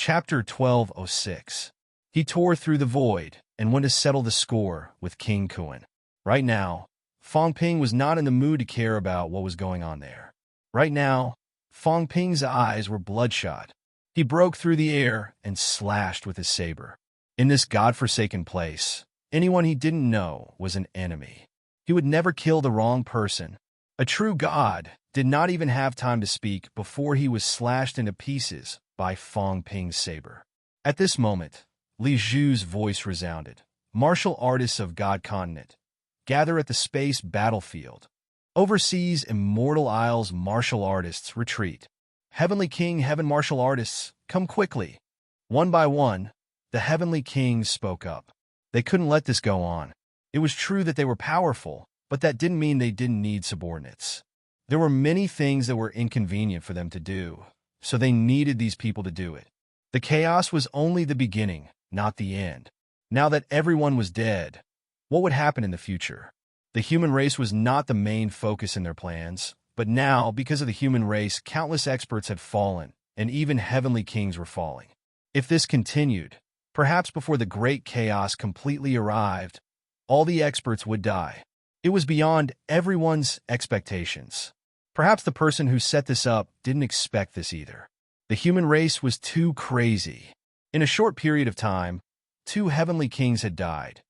Chapter 1206. He tore through the void and went to settle the score with King Kuan. Right now, Fong Ping was not in the mood to care about what was going on there. Right now, Fong Ping's eyes were bloodshot. He broke through the air and slashed with his saber. In this godforsaken place, anyone he didn't know was an enemy. He would never kill the wrong person. A true god did not even have time to speak before he was slashed into pieces by Fong Ping's saber. At this moment, Li Zhu's voice resounded. Martial artists of God Continent, gather at the space battlefield. Overseas Immortal Isles martial artists retreat. Heavenly King, Heaven martial artists, come quickly. One by one, the Heavenly Kings spoke up. They couldn't let this go on. It was true that they were powerful, but that didn't mean they didn't need subordinates. There were many things that were inconvenient for them to do, so they needed these people to do it. The chaos was only the beginning, not the end. Now that everyone was dead, what would happen in the future? The human race was not the main focus in their plans, but now, because of the human race, countless experts had fallen, and even heavenly kings were falling. If this continued, perhaps before the great chaos completely arrived, all the experts would die. It was beyond everyone's expectations. Perhaps the person who set this up didn't expect this either. The human race was too crazy. In a short period of time, 2 heavenly kings had died.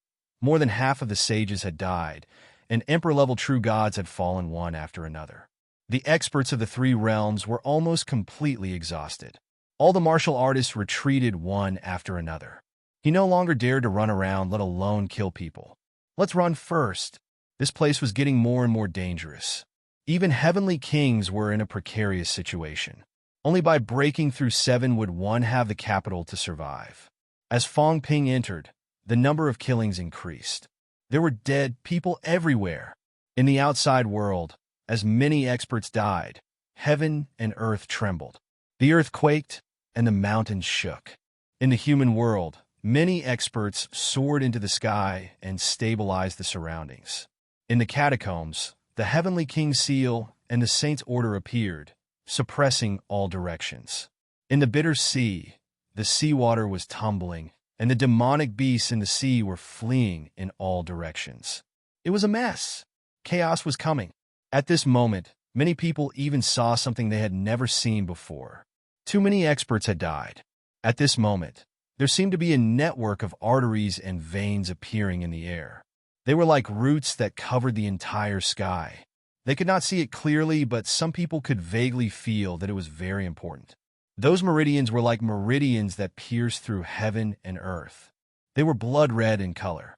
More than half of the sages had died, and emperor-level true gods had fallen one after another. The experts of the 3 realms were almost completely exhausted. All the martial artists retreated one after another. He no longer dared to run around, let alone kill people. Let's run first. This place was getting more and more dangerous. Even heavenly kings were in a precarious situation. Only by breaking through 7 would one have the capital to survive. As Fong Ping entered, the number of killings increased. There were dead people everywhere. In the outside world, as many experts died, heaven and earth trembled. The earth quaked, and the mountains shook. In the human world, many experts soared into the sky and stabilized the surroundings. In the catacombs, the Heavenly King's seal and the Saints' Order appeared, suppressing all directions. In the bitter sea, the seawater was tumbling, and the demonic beasts in the sea were fleeing in all directions. It was a mess. Chaos was coming. At this moment, many people even saw something they had never seen before. Too many experts had died. At this moment, there seemed to be a network of arteries and veins appearing in the air. They were like roots that covered the entire sky. They could not see it clearly, but some people could vaguely feel that it was very important. Those meridians were like meridians that pierced through heaven and earth. They were blood-red in color.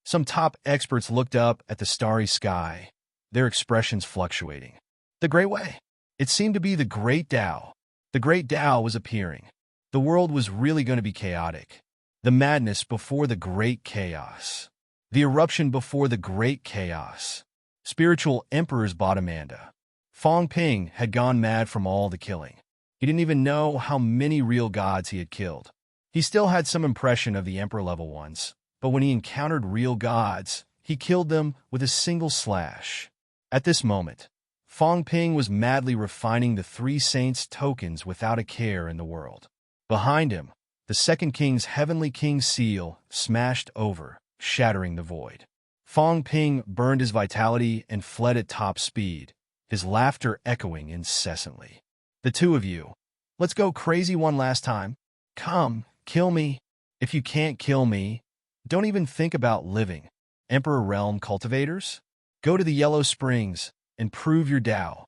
Some top experts looked up at the starry sky, their expressions fluctuating. The Great Way. It seemed to be the Great Tao. The Great Tao was appearing. The world was really going to be chaotic. The madness before the great chaos. The eruption before the great chaos. Spiritual emperors bought Amanda. Fong Ping had gone mad from all the killing. He didn't even know how many real gods he had killed. He still had some impression of the emperor-level ones, but when he encountered real gods, he killed them with a single slash. At this moment, Fong Ping was madly refining the 3 saints' tokens without a care in the world. Behind him, the second king's Heavenly King's seal smashed over, shattering the void. Fong Ping burned his vitality and fled at top speed, his laughter echoing incessantly. The 2 of you, let's go crazy one last time. Come, kill me. If you can't kill me, don't even think about living. Emperor Realm cultivators, go to the Yellow Springs and prove your Tao.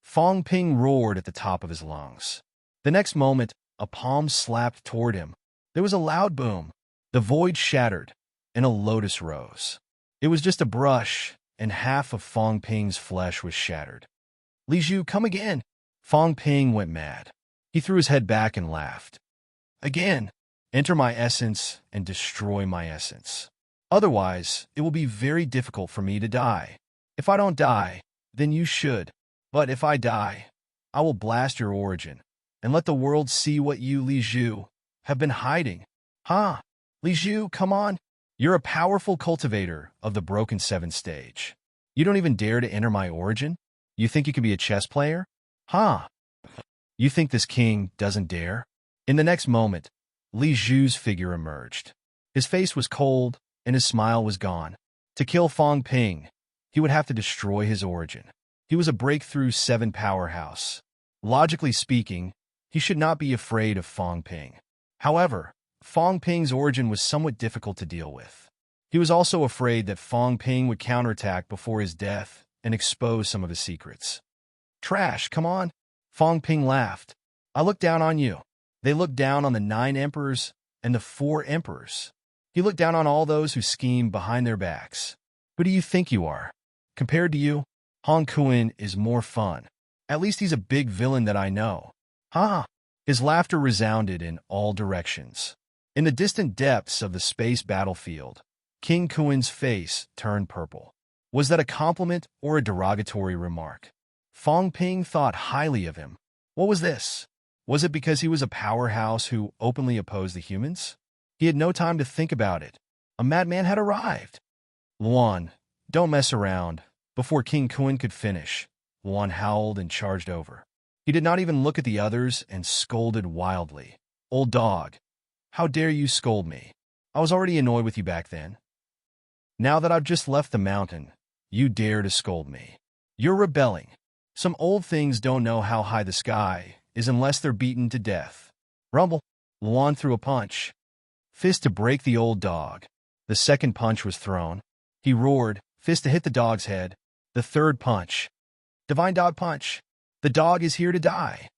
Fong Ping roared at the top of his lungs. The next moment, a palm slapped toward him. There was a loud boom. The void shattered, and a lotus rose. It was just a brush, and half of Fong Ping's flesh was shattered. Li Zhu, come again. Fong Ping went mad. He threw his head back and laughed. Again, enter my essence and destroy my essence. Otherwise, it will be very difficult for me to die. If I don't die, then you should. But if I die, I will blast your origin and let the world see what you, Li Zhu, have been hiding. Huh? Li Zhu, come on. You're a powerful cultivator of the Broken 7 stage. You don't even dare to enter my origin? You think you can be a chess player? Huh? You think this king doesn't dare? In the next moment, Li Zhu's figure emerged. His face was cold, and his smile was gone. To kill Fang Ping, he would have to destroy his origin. He was a breakthrough 7 powerhouse. Logically speaking, he should not be afraid of Fang Ping. However, Fang Ping's origin was somewhat difficult to deal with. He was also afraid that Fang Ping would counterattack before his death and expose some of his secrets. Trash, come on. Fang Ping laughed. I look down on you. They looked down on the 9 emperors and the 4 emperors. He looked down on all those who scheme behind their backs. Who do you think you are? Compared to you, Han Kuan is more fun. At least he's a big villain that I know. Ha! His laughter resounded in all directions. In the distant depths of the space battlefield, King Kuan's face turned purple. Was that a compliment or a derogatory remark? Fang Ping thought highly of him. What was this? Was it because he was a powerhouse who openly opposed the humans? He had no time to think about it. A madman had arrived. Luan, don't mess around. Before King Kuan could finish, Luan howled and charged over. He did not even look at the others and scolded wildly. Old dog, how dare you scold me? I was already annoyed with you back then. Now that I've just left the mountain, you dare to scold me. You're rebelling. Some old things don't know how high the sky is unless they're beaten to death. Rumble. Luan threw a punch. Fist to break the old dog. The second punch was thrown. He roared, fist to hit the dog's head. The third punch. Divine dog punch. The dog is here to die.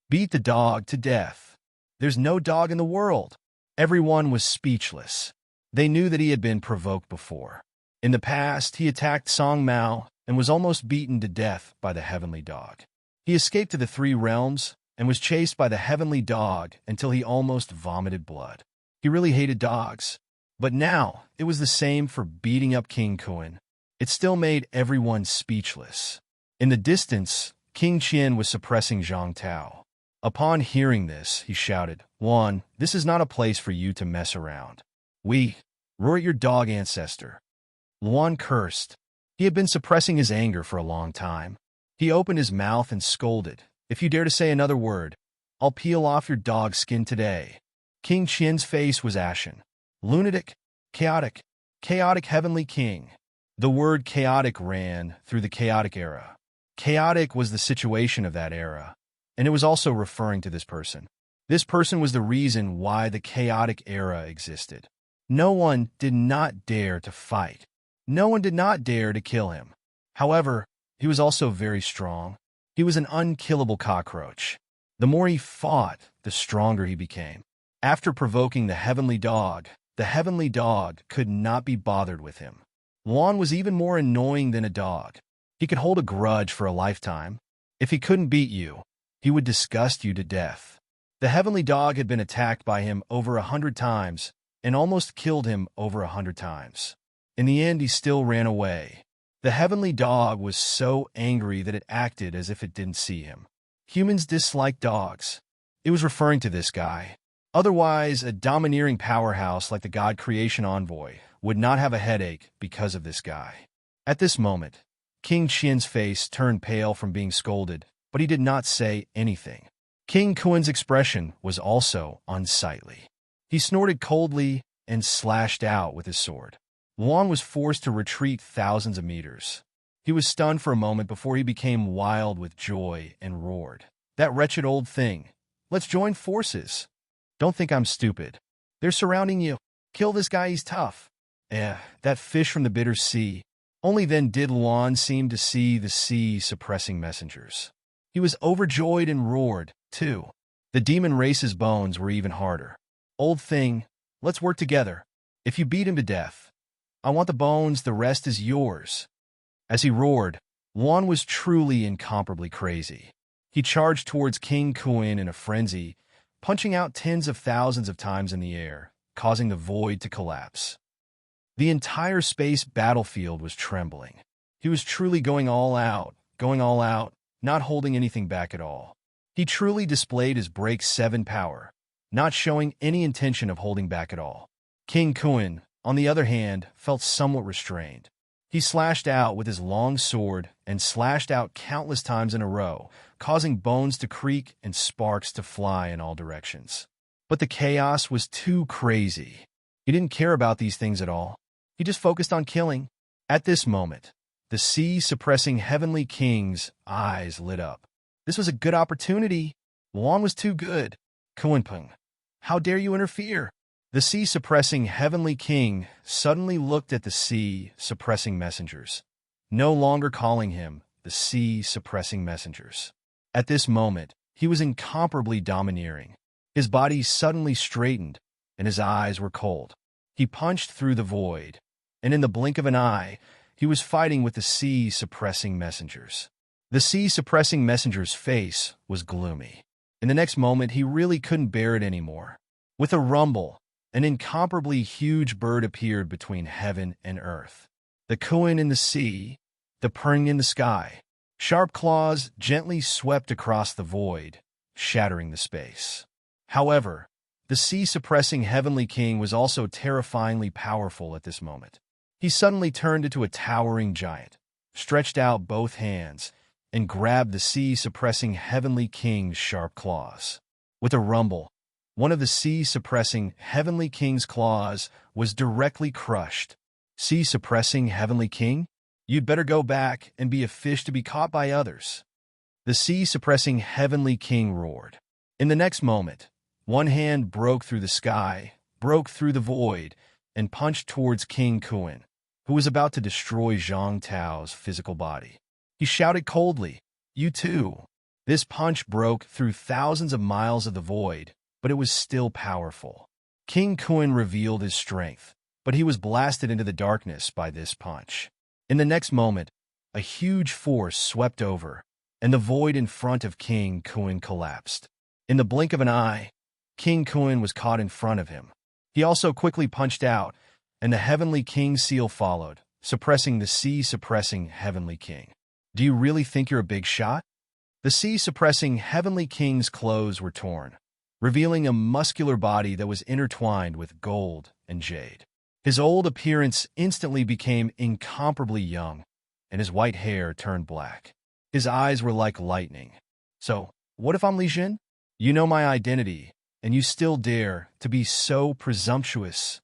Beat the dog to death. There's no dog in the world. Everyone was speechless. They knew that he had been provoked before. In the past, he attacked Song Mao and was almost beaten to death by the heavenly dog. He escaped to the 3 realms and was chased by the heavenly dog until he almost vomited blood. He really hated dogs. But now, it was the same for beating up King Kuan. It still made everyone speechless. In the distance, King Qian was suppressing Zhang Tao. Upon hearing this, he shouted, Luan, this is not a place for you to mess around. Roar at your dog ancestor. Luan cursed. He had been suppressing his anger for a long time. He opened his mouth and scolded, If you dare to say another word, I'll peel off your dog's skin today. King Qian's face was ashen. Lunatic, chaotic heavenly king. The word chaotic ran through the chaotic era. Chaotic was the situation of that era, and it was also referring to this person. This person was the reason why the chaotic era existed. No one did not dare to fight. No one did not dare to kill him. However, he was also very strong. He was an unkillable cockroach. The more he fought, the stronger he became. After provoking the heavenly dog could not be bothered with him. Luan was even more annoying than a dog. He could hold a grudge for a lifetime. If he couldn't beat you, he would disgust you to death. The heavenly dog had been attacked by him over 100 times and almost killed him over 100 times. In the end, he still ran away. The heavenly dog was so angry that it acted as if it didn't see him. Humans dislike dogs. It was referring to this guy. Otherwise, a domineering powerhouse like the God Creation Envoy would not have a headache because of this guy. At this moment, King Qian's face turned pale from being scolded, but he did not say anything. King Kuan's expression was also unsightly. He snorted coldly and slashed out with his sword. Luan was forced to retreat thousands of meters. He was stunned for a moment before he became wild with joy and roared. That wretched old thing. Let's join forces. Don't think I'm stupid. They're surrounding you. Kill this guy, he's tough. That fish from the bitter sea. Only then did Luan seem to see the sea suppressing messengers. He was overjoyed and roared, too. The demon race's bones were even harder. Old thing, let's work together. If you beat him to death, I want the bones, the rest is yours. As he roared, Luan was truly incomparably crazy. He charged towards King Kuan in a frenzy, punching out tens of thousands of times in the air, causing the void to collapse. The entire space battlefield was trembling. He was truly going all out, not holding anything back at all. He truly displayed his Break 7 power, not showing any intention of holding back at all. King Kuan, on the other hand, felt somewhat restrained. He slashed out with his long sword and slashed out countless times in a row, causing bones to creak and sparks to fly in all directions. But the chaos was too crazy. He didn't care about these things at all. He just focused on killing. At this moment, the sea-suppressing heavenly king's eyes lit up. This was a good opportunity. One was too good. Kuenpeng, how dare you interfere? The sea-suppressing heavenly king suddenly looked at the sea-suppressing messengers, no longer calling him the sea-suppressing messengers. At this moment, he was incomparably domineering. His body suddenly straightened, and his eyes were cold. He punched through the void, and in the blink of an eye, he was fighting with the sea-suppressing messengers. The sea-suppressing messenger's face was gloomy. In the next moment, he really couldn't bear it anymore. With a rumble, an incomparably huge bird appeared between heaven and earth. The Kuen in the sea, the Peng in the sky. Sharp claws gently swept across the void, shattering the space. However, the sea-suppressing heavenly king was also terrifyingly powerful at this moment. He suddenly turned into a towering giant, stretched out both hands, and grabbed the sea-suppressing heavenly king's sharp claws. With a rumble, one of the sea-suppressing heavenly king's claws was directly crushed. Sea-suppressing heavenly king? You'd better go back and be a fish to be caught by others. The sea-suppressing heavenly king roared. In the next moment, one hand broke through the sky, broke through the void, and punched towards King Kuen, who was about to destroy Zhang Tao's physical body. He shouted coldly, "You too!" This punch broke through thousands of miles of the void, but it was still powerful. King Kuen revealed his strength, but he was blasted into the darkness by this punch. In the next moment, a huge force swept over, and the void in front of King Kuen collapsed. In the blink of an eye, King Kuen was caught in front of him. He also quickly punched out, and the heavenly king's seal followed, suppressing the sea-suppressing heavenly king. Do you really think you're a big shot? The sea-suppressing heavenly king's clothes were torn, revealing a muscular body that was intertwined with gold and jade. His old appearance instantly became incomparably young, and his white hair turned black. His eyes were like lightning. So, what if I'm Li Jin? You know my identity, and you still dare to be so presumptuous.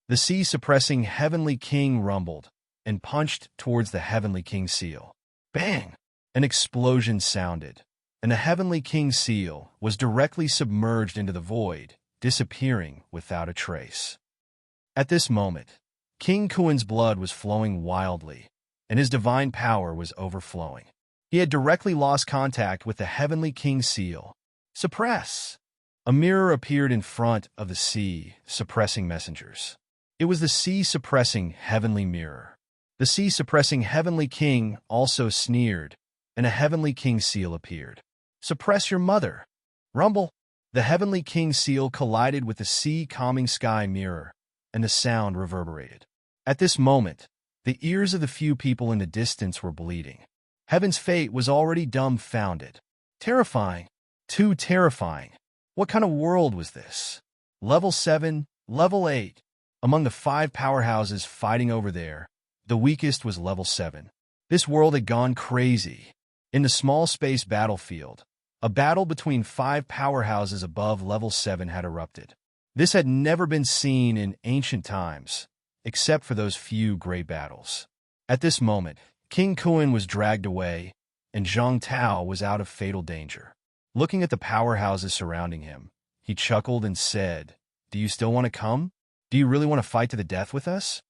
The sea-suppressing heavenly king rumbled and punched towards the heavenly king's seal. Bang! An explosion sounded, and the heavenly king's seal was directly submerged into the void, disappearing without a trace. At this moment, King Kuen's blood was flowing wildly, and his divine power was overflowing. He had directly lost contact with the heavenly king's seal. Suppress! A mirror appeared in front of the sea-suppressing messengers. It was the sea-suppressing heavenly mirror. The sea-suppressing heavenly king also sneered, and a heavenly king's seal appeared. Suppress your mother! Rumble! The heavenly king's seal collided with the sea-calming sky mirror, and the sound reverberated. At this moment, the ears of the few people in the distance were bleeding. Heaven's fate was already dumbfounded. Terrifying. Too terrifying. What kind of world was this? Level 7, Level 8. Among the 5 powerhouses fighting over there, the weakest was Level 7. This world had gone crazy. In the small space battlefield, a battle between 5 powerhouses above Level 7 had erupted. This had never been seen in ancient times, except for those few great battles. At this moment, King Kuen was dragged away, and Zhang Tao was out of fatal danger. Looking at the powerhouses surrounding him, he chuckled and said, "Do you still want to come? Do you really want to fight to the death with us?"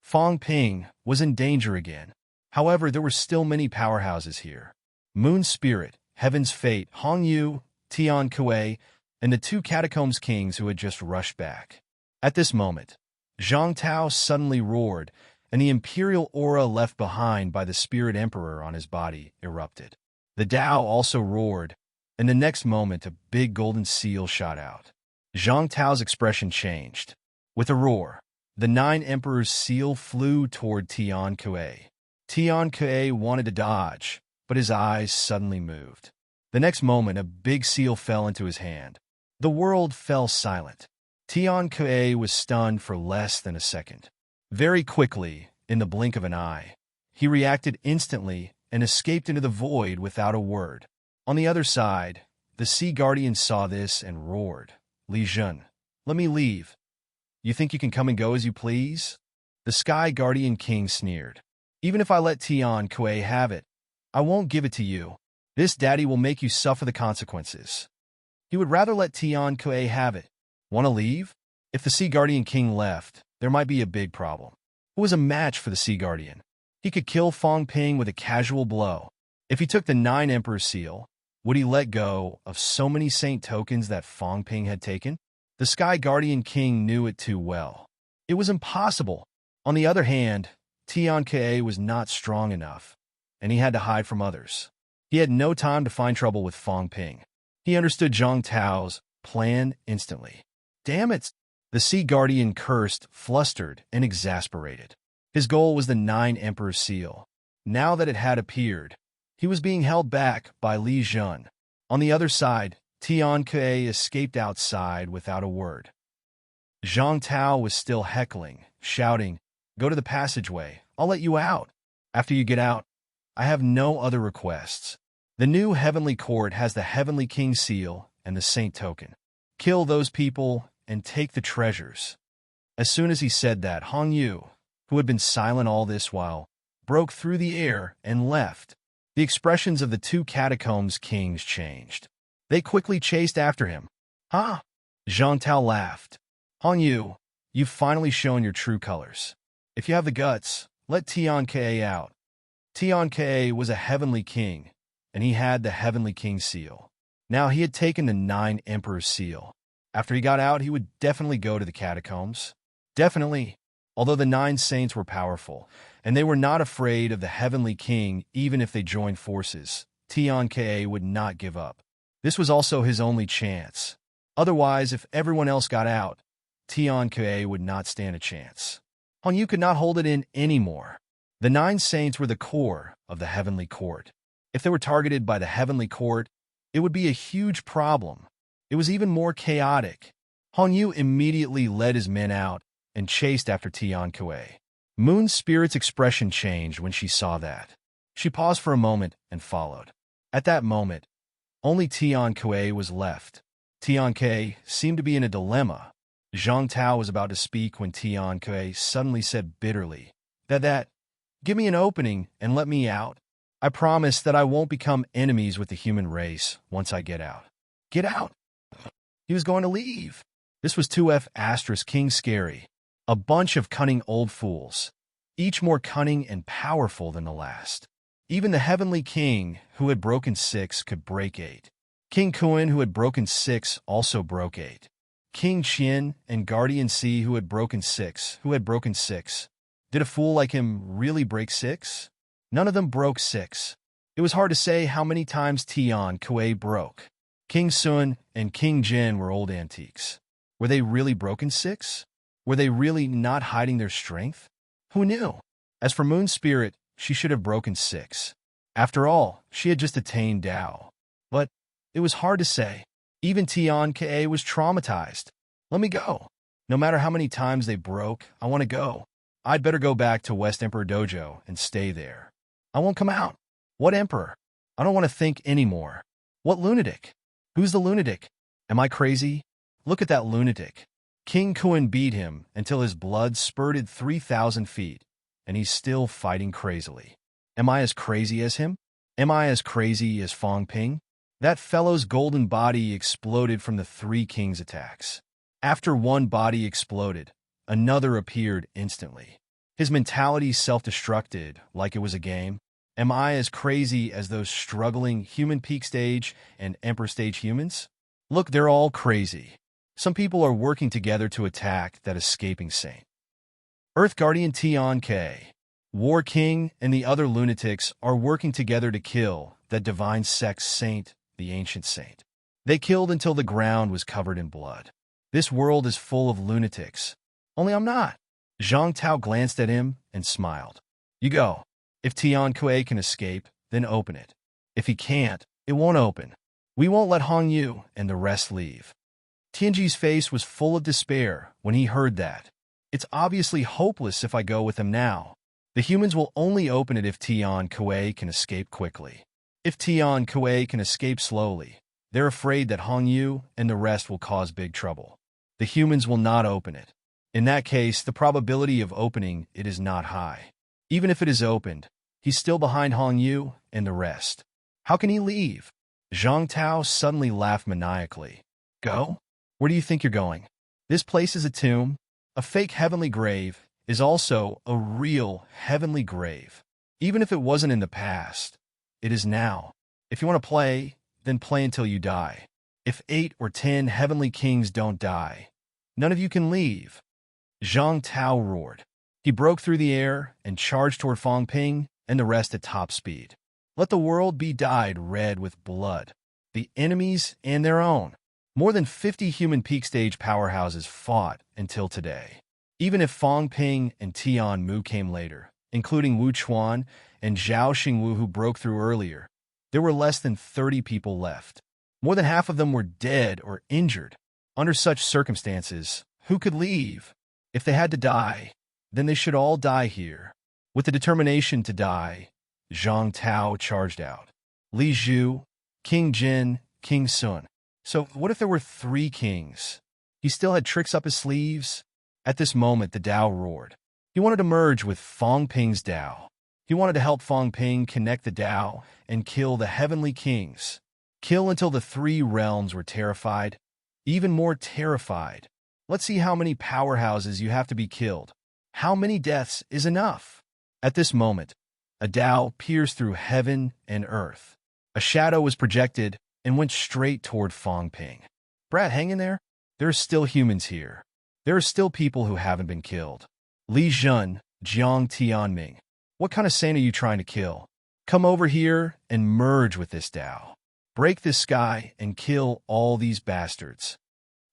Fang Ping was in danger again. However, there were still many powerhouses here. Moon Spirit, Heaven's Fate, Hong Yu, Tian Kuei, and the 2 catacombs kings who had just rushed back. At this moment, Zhang Tao suddenly roared, and the imperial aura left behind by the spirit emperor on his body erupted. The Tao also roared, and the next moment a big golden seal shot out. Zhang Tao's expression changed. With a roar, the 9 emperors' seal flew toward Tian Kuei. Tian Kuei wanted to dodge, but his eyes suddenly moved. The next moment, a big seal fell into his hand. The world fell silent. Tian Kuei was stunned for less than a second. Very quickly, in the blink of an eye, he reacted instantly and escaped into the void without a word. On the other side, the Sea Guardian saw this and roared. Li Jun. Let me leave. You think you can come and go as you please? The Sky Guardian King sneered. Even if I let Tian Kuei have it, I won't give it to you. This daddy will make you suffer the consequences. He would rather let Tian Kuei have it. Want to leave? If the Sea Guardian King left, there might be a big problem. Who was a match for the Sea Guardian? He could kill Fong Ping with a casual blow. If he took the 9 Emperor Seal, would he let go of so many saint tokens that Fong Ping had taken? The Sky Guardian King knew it too well. It was impossible. On the other hand, Tian Kuei was not strong enough, and he had to hide from others. He had no time to find trouble with Fong Ping. He understood Zhang Tao's plan instantly. Damn it! The Sea Guardian cursed, flustered, and exasperated. His goal was the 9 Emperor Seal. Now that it had appeared, he was being held back by Li Jun. On the other side, Tian Kuei escaped outside without a word. Zhang Tao was still heckling, shouting, "Go to the passageway. I'll let you out. After you get out, I have no other requests. The new Heavenly Court has the Heavenly King Seal and the Saint Token. Kill those people and take the treasures." As soon as he said that, Hong Yu, who had been silent all this while, broke through the air and left. The expressions of the 2 catacombs kings changed. They quickly chased after him. "Ha!" Zhang Tao laughed. "Hong Yu, you've finally shown your true colors. If you have the guts, let Tian Kuei out." Tian Kuei was a heavenly king, and he had the Heavenly King Seal. Now he had taken the 9 Emperor Seal. After he got out, he would definitely go to the catacombs. Definitely. Although the 9 saints were powerful, and they were not afraid of the Heavenly King even if they joined forces, Tian Kuei would not give up. This was also his only chance. Otherwise, if everyone else got out, Tian Kuei would not stand a chance. Hong Yu could not hold it in anymore. The 9 saints were the core of the Heavenly Court. If they were targeted by the Heavenly Court, it would be a huge problem. It was even more chaotic. Hong Yu immediately led his men out and chased after Tian Kuei. Moon Spirit's expression changed when she saw that. She paused for a moment and followed. At that moment, only Tian Kuei was left. Tian Kuei seemed to be in a dilemma. Zhang Tao was about to speak when Tian Kuei suddenly said bitterly, That, give me an opening and let me out. I promise that I won't become enemies with the human race once I get out." Get out? He was going to leave. This was 2F * King Scary. A bunch of cunning old fools, each more cunning and powerful than the last. Even the Heavenly King, who had broken 6, could break 8. King Kuan, who had broken 6, also broke 8. King Qian and Guardian C, who had broken 6, Did a fool like him really break 6? None of them broke 6. It was hard to say how many times Tian Kuei broke. King Sun and King Jin were old antiques. Were they really broken 6? Were they really not hiding their strength? Who knew? As for Moon Spirit, she should have broken 6. After all, she had just attained Tao. But it was hard to say. Even Tian Kuei was traumatized. "Let me go. No matter how many times they broke, I want to go. I'd better go back to West Emperor Dojo and stay there. I won't come out. What emperor? I don't want to think anymore. What lunatic? Who's the lunatic? Am I crazy? Look at that lunatic." King Kuan beat him until his blood spurted 3,000 feet, and he's still fighting crazily. Am I as crazy as him? Am I as crazy as Fong Ping? That fellow's golden body exploded from the 3 kings' attacks. After one body exploded, another appeared instantly. His mentality self-destructed like it was a game. Am I as crazy as those struggling human peak stage and emperor stage humans? Look, they're all crazy. Some people are working together to attack that escaping saint. Earth Guardian Tian Kuei, War King, and the other lunatics are working together to kill that divine sex saint, the ancient saint. They killed until the ground was covered in blood. This world is full of lunatics. Only I'm not. Zhang Tao glanced at him and smiled. You go. If Tian Kuei can escape, then open it. If he can't, it won't open. We won't let Hong Yu and the rest leave. Tianji's face was full of despair when he heard that. It's obviously hopeless if I go with them now. The humans will only open it if Tian Kuei can escape quickly. If Tian Kuei can escape slowly, They're afraid that Hong Yu and the rest will cause big trouble. The humans will not open it. In that case, the probability of opening it is not high. Even if it is opened, he's still behind Hong Yu and the rest. How can he leave? Zhang Tao suddenly laughed maniacally. Go? Where do you think you're going? This place is a tomb. A fake heavenly grave is also a real heavenly grave. Even if it wasn't in the past, it is now. If you want to play, then play until you die. If 8 or 10 heavenly kings don't die, none of you can leave. Zhang Tao roared. He broke through the air and charged toward Fang Ping and the rest at top speed. Let the world be dyed red with blood. The enemies and their own. More than 50 human peak stage powerhouses fought until today. Even if Fang Ping and Tian Mu came later, including Wu Chuan and Zhao Xingwu who broke through earlier, there were less than 30 people left. More than half of them were dead or injured. Under such circumstances, who could leave? If they had to die, then they should all die here. With the determination to die, Zhang Tao charged out. Li Zhu, King Jin, King Sun. So what if there were 3 kings? He still had tricks up his sleeves? At this moment, the Tao roared. He wanted to merge with Fang Ping's Tao. He wanted to help Fang Ping connect the Tao and kill the heavenly kings. Kill until the 3 realms were terrified, even more terrified. Let's see how many powerhouses you have to be killed. How many deaths is enough? At this moment, a Tao pierced through heaven and earth. A shadow was projected and went straight toward Fang Ping. Brat, hang in there. There are still humans here. There are still people who haven't been killed. Li Zhun, Jiang Tianming. What kind of saint are you trying to kill? Come over here and merge with this Tao. Break this sky and kill all these bastards.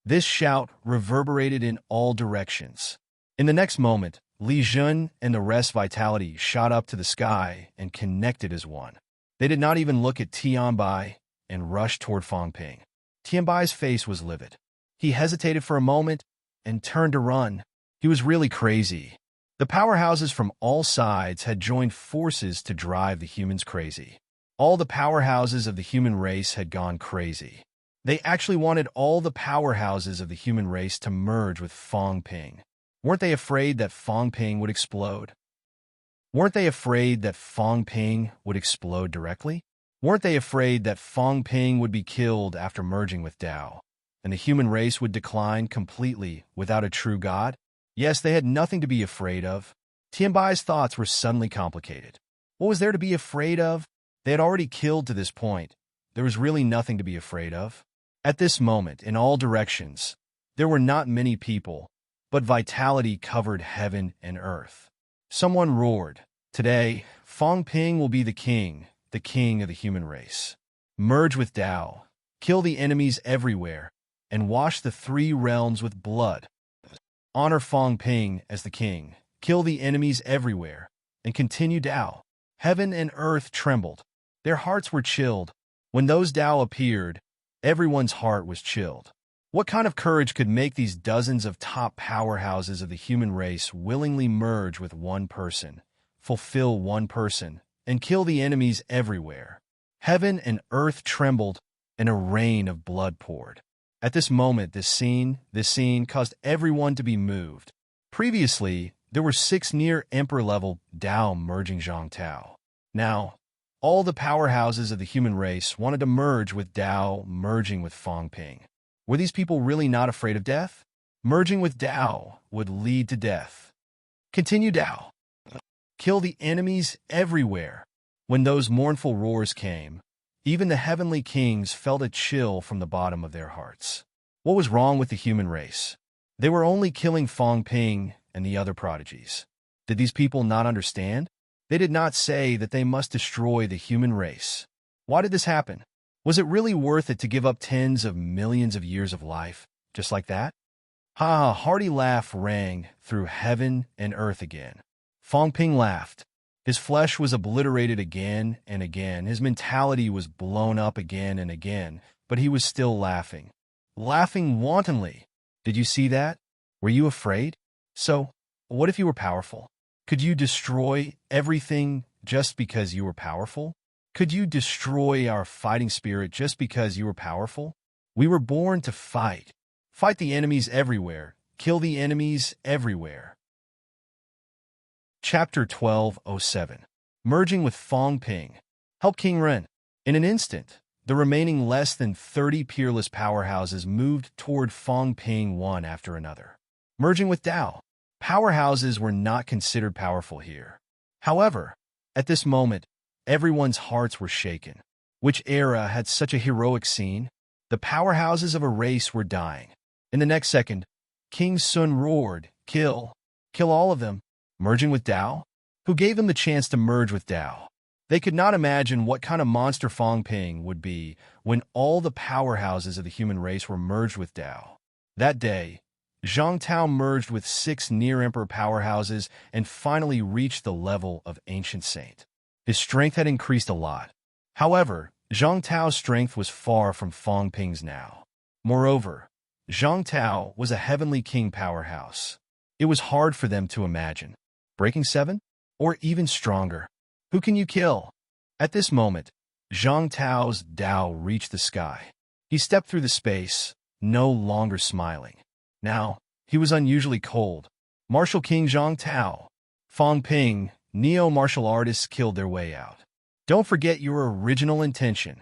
This shout reverberated in all directions. In the next moment, Li Zhun and the rest vitality shot up to the sky and connected as one. They did not even look at Tianbai and rushed toward Fang Ping. Tianbai's face was livid. He hesitated for a moment and turned to run. He was really crazy. The powerhouses from all sides had joined forces to drive the humans crazy. All the powerhouses of the human race had gone crazy. They actually wanted all the powerhouses of the human race to merge with Fang Ping. Weren't they afraid that Fang Ping would explode? Weren't they afraid that Fang Ping would explode directly? Weren't they afraid that Fang Ping would be killed after merging with Tao, and the human race would decline completely without a true god? Yes, they had nothing to be afraid of. Tianbai's thoughts were suddenly complicated. What was there to be afraid of? They had already killed to this point. There was really nothing to be afraid of. At this moment, in all directions, there were not many people, but vitality covered heaven and earth. Someone roared, "Today, Fang Ping will be the king of the human race. Merge with Tao, kill the enemies everywhere, and wash the 3 realms with blood. Honor Fang Ping as the king, kill the enemies everywhere, and continue Tao." Heaven and earth trembled. Their hearts were chilled. When those Tao appeared, everyone's heart was chilled. What kind of courage could make these dozens of top powerhouses of the human race willingly merge with one person, fulfill one person, and kill the enemies everywhere? Heaven and earth trembled, and a rain of blood poured. At this moment, this scene caused everyone to be moved. Previously, there were 6 near emperor-level Tao merging Zhang Tao. Now, all the powerhouses of the human race wanted to merge with Tao merging with Fang Ping. Were these people really not afraid of death? Merging with Tao would lead to death. Continue Tao. Kill the enemies everywhere. When those mournful roars came, even the heavenly kings felt a chill from the bottom of their hearts. What was wrong with the human race? They were only killing Fang Ping and the other prodigies. Did these people not understand? They did not say that they must destroy the human race. Why did this happen? Was it really worth it to give up tens of millions of years of life, just like that? Ha! A hearty laugh rang through heaven and earth again. Fang Ping laughed. His flesh was obliterated again and again. His mentality was blown up again and again, but he was still laughing. Laughing wantonly. Did you see that? Were you afraid? So, what if you were powerful? Could you destroy everything just because you were powerful? Could you destroy our fighting spirit just because you were powerful? We were born to fight. Fight the enemies everywhere. Kill the enemies everywhere. Chapter 12:07. Merging with Fong Ping. Help King Ren. In an instant, the remaining less than 30 peerless powerhouses moved toward Fong Ping one after another. Merging with Dao. Powerhouses were not considered powerful here. However, at this moment, everyone's hearts were shaken. Which era had such a heroic scene? The powerhouses of a race were dying. In the next second, King Sun roared, "Kill! Kill all of them!" Merging with Dao? Who gave them the chance to merge with Dao? They could not imagine what kind of monster Fong Ping would be when all the powerhouses of the human race were merged with Dao. That day, Zhang Tao merged with 6 near-emperor powerhouses and finally reached the level of ancient saint. His strength had increased a lot. However, Zhang Tao's strength was far from Fong Ping's now. Moreover, Zhang Tao was a heavenly king powerhouse. It was hard for them to imagine. Breaking 7? Or even stronger. Who can you kill? At this moment, Zhang Tao's Dao reached the sky. He stepped through the space, no longer smiling. Now, he was unusually cold. Martial King Zhang Tao, Fong Ping, neo-martial artists killed their way out. Don't forget your original intention.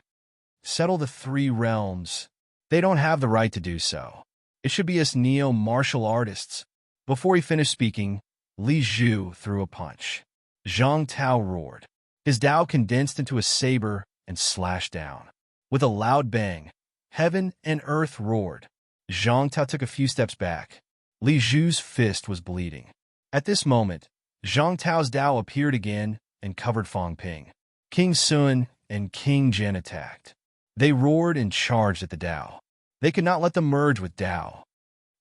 Settle the 3 realms. They don't have the right to do so. It should be us neo-martial artists. Before he finished speaking, Li Zhu threw a punch. Zhang Tao roared. His Dao condensed into a saber and slashed down. With a loud bang, heaven and earth roared. Zhang Tao took a few steps back. Li Zhu's fist was bleeding. At this moment, Zhang Tao's Dao appeared again and covered Fong Ping. King Sun and King Zhen attacked. They roared and charged at the Dao. They could not let them merge with Dao.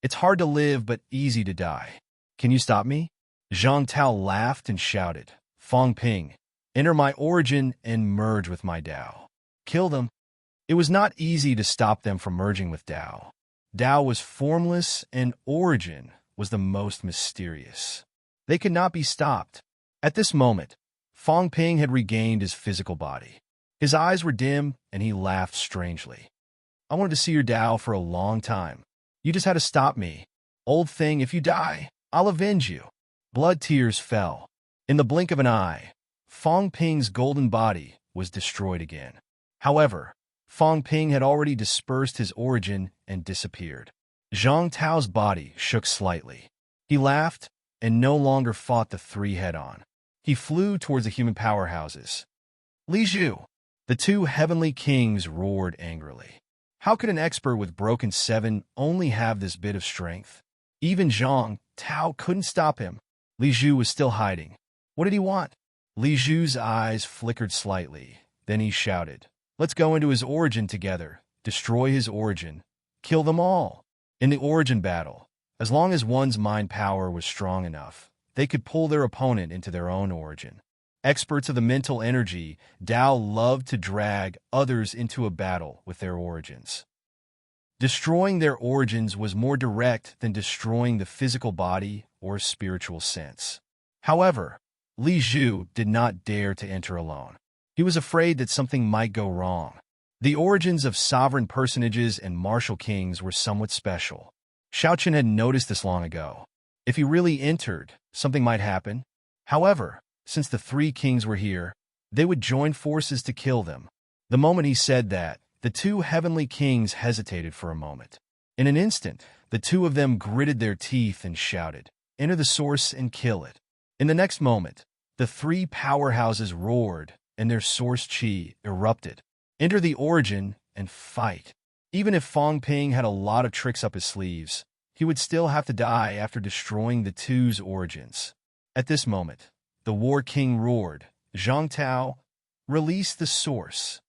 It's hard to live but easy to die. Can you stop me? Zhang Tao laughed and shouted, Fong Ping, enter my origin and merge with my Dao. Kill them. It was not easy to stop them from merging with Dao. Dao was formless and origin was the most mysterious. They could not be stopped. At this moment, Fong Ping had regained his physical body. His eyes were dim and he laughed strangely. I wanted to see your Dao for a long time. You just had to stop me. Old thing, if you die, I'll avenge you. Blood tears fell. In the blink of an eye, Fong Ping's golden body was destroyed again. However, Fong Ping had already dispersed his origin and disappeared. Zhang Tao's body shook slightly. He laughed and no longer fought the 3 head-on. He flew towards the human powerhouses. Li Zhu! The 2 heavenly kings roared angrily. How could an expert with broken 7 only have this bit of strength? Even Zhang Tao couldn't stop him. Li Zhu was still hiding. What did he want? Li Zhu's eyes flickered slightly. Then he shouted, let's go into his origin together, destroy his origin, kill them all. In the origin battle, as long as one's mind power was strong enough, they could pull their opponent into their own origin. Experts of the mental energy, Dao loved to drag others into a battle with their origins. Destroying their origins was more direct than destroying the physical body or spiritual sense. However, Li Zhu did not dare to enter alone. He was afraid that something might go wrong. The origins of sovereign personages and martial kings were somewhat special. Xiaoqian had noticed this long ago. If he really entered, something might happen. However, since the 3 kings were here, they would join forces to kill them. The moment he said that, the 2 heavenly kings hesitated for a moment. In an instant, the 2 of them gritted their teeth and shouted, enter the source and kill it. In the next moment, the 3 powerhouses roared and their source chi erupted. Enter the origin and fight. Even if Fong Ping had a lot of tricks up his sleeves, he would still have to die after destroying the 2's origins. At this moment, the War King roared, Zhang Tao, release the source.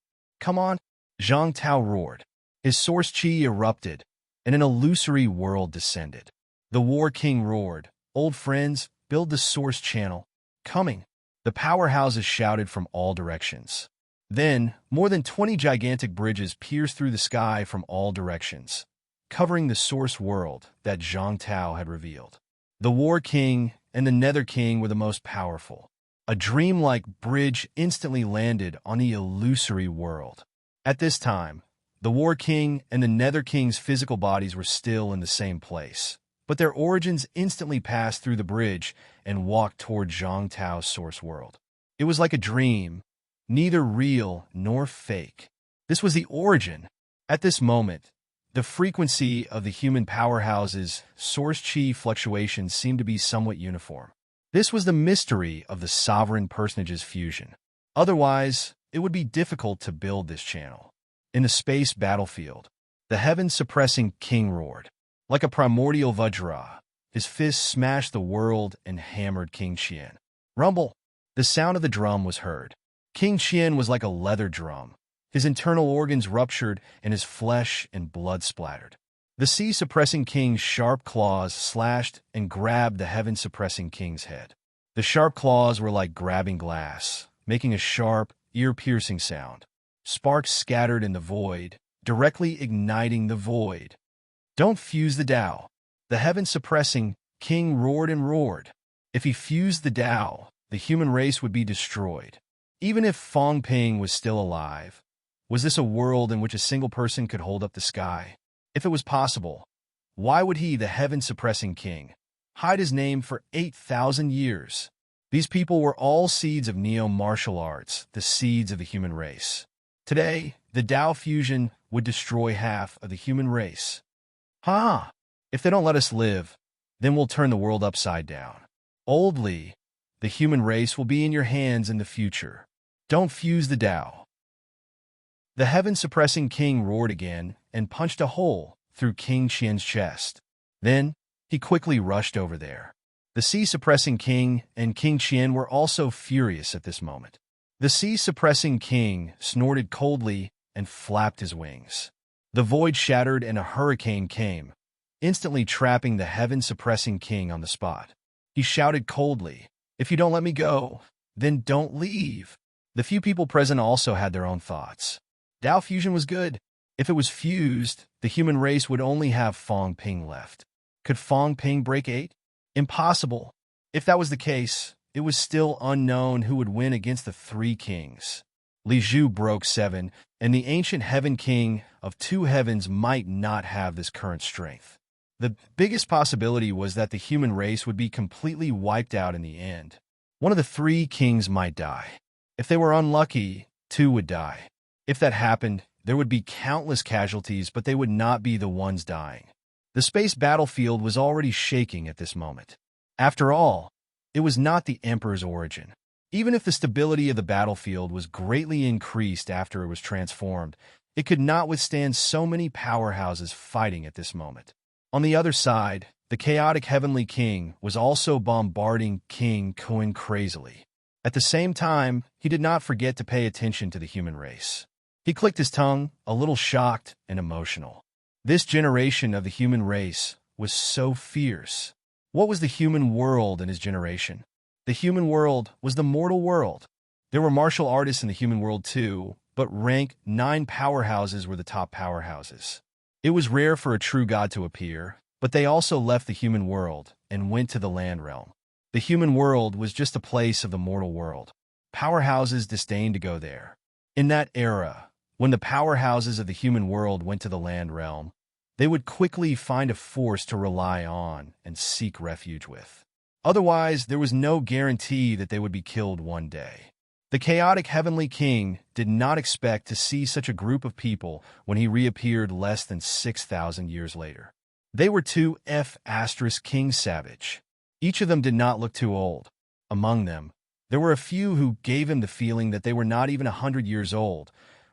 Come on. Zhang Tao roared. His source chi erupted, and an illusory world descended. The War King roared, old friends, build the source channel. Coming. The powerhouses shouted from all directions. Then, more than 20 gigantic bridges pierced through the sky from all directions, covering the source world that Zhang Tao had revealed. The War King and the Nether King were the most powerful. A dreamlike bridge instantly landed on the illusory world. At this time, the War King and the Nether King's physical bodies were still in the same place, but their origins instantly passed through the bridge and walked toward Zhang Tao's source world. It was like a dream, neither real nor fake. This was the origin. At this moment, the frequency of the human powerhouse's source chi fluctuations seemed to be somewhat uniform. This was the mystery of the sovereign personage's fusion. Otherwise, it would be difficult to build this channel. In the space battlefield, the heaven-suppressing king roared. Like a primordial Vajra, his fist smashed the world and hammered King Qian. Rumble! The sound of the drum was heard. King Qian was like a leather drum. His internal organs ruptured and his flesh and blood splattered. The sea-suppressing king's sharp claws slashed and grabbed the heaven-suppressing king's head. The sharp claws were like grabbing glass, making a sharp, ear-piercing sound. Sparks scattered in the void, directly igniting the void. Don't fuse the Tao. The heaven-suppressing king roared and roared. If he fused the Tao, the human race would be destroyed. Even if Fong Ping was still alive, was this a world in which a single person could hold up the sky? If it was possible, why would he, the heaven-suppressing king, hide his name for 8,000 years? These people were all seeds of neo-martial arts, the seeds of the human race. Today, the Tao fusion would destroy half of the human race. Ha! If they don't let us live, then we'll turn the world upside down. Old Li, the human race will be in your hands in the future. Don't fuse the Tao. The heaven-suppressing king roared again and punched a hole through King Qian's chest. Then, he quickly rushed over there. The sea-suppressing king and King Qian were also furious at this moment. The sea-suppressing king snorted coldly and flapped his wings. The void shattered and a hurricane came, instantly trapping the heaven-suppressing king on the spot. He shouted coldly, "If you don't let me go, then don't leave." The few people present also had their own thoughts. Tao fusion was good. If it was fused, the human race would only have Fong Ping left. Could Fong Ping break 8? Impossible. If that was the case, it was still unknown who would win against the 3 kings. Li Zhu broke 7, and the ancient heaven king of 2 heavens might not have this current strength. The biggest possibility was that the human race would be completely wiped out in the end. One of the 3 kings might die. If they were unlucky, 2 would die. If that happened, there would be countless casualties, but they would not be the ones dying. The space battlefield was already shaking at this moment. After all, it was not the Emperor's origin. Even if the stability of the battlefield was greatly increased after it was transformed, it could not withstand so many powerhouses fighting at this moment. On the other side, the chaotic Heavenly King was also bombarding King Kuan crazily. At the same time, he did not forget to pay attention to the human race. He clicked his tongue, a little shocked and emotional. This generation of the human race was so fierce. What was the human world in his generation? The human world was the mortal world. There were martial artists in the human world too, but rank 9 powerhouses were the top powerhouses. It was rare for a true god to appear, but they also left the human world and went to the land realm. The human world was just a place of the mortal world. Powerhouses disdained to go there. In that era, when the powerhouses of the human world went to the land realm, they would quickly find a force to rely on and seek refuge with. Otherwise, there was no guarantee that they would be killed one day. The chaotic Heavenly King did not expect to see such a group of people when he reappeared less than 6,000 years later. They were 2 King Savage. Each of them did not look too old. Among them, there were a few who gave him the feeling that they were not even 100 years old,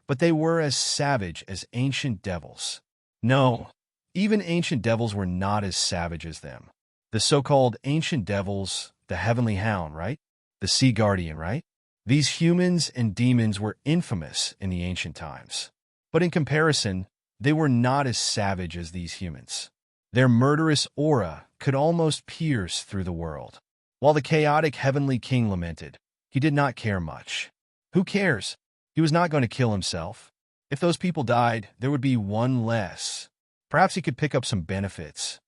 but they were as savage as ancient devils. No, even ancient devils were not as savage as them. The so-called ancient devils, the heavenly hound, right? The sea guardian, right? These humans and demons were infamous in the ancient times. But in comparison, they were not as savage as these humans. Their murderous aura could almost pierce through the world. While the chaotic Heavenly King lamented, he did not care much. Who cares? He was not going to kill himself. If those people died, there would be one less. Perhaps he could pick up some benefits.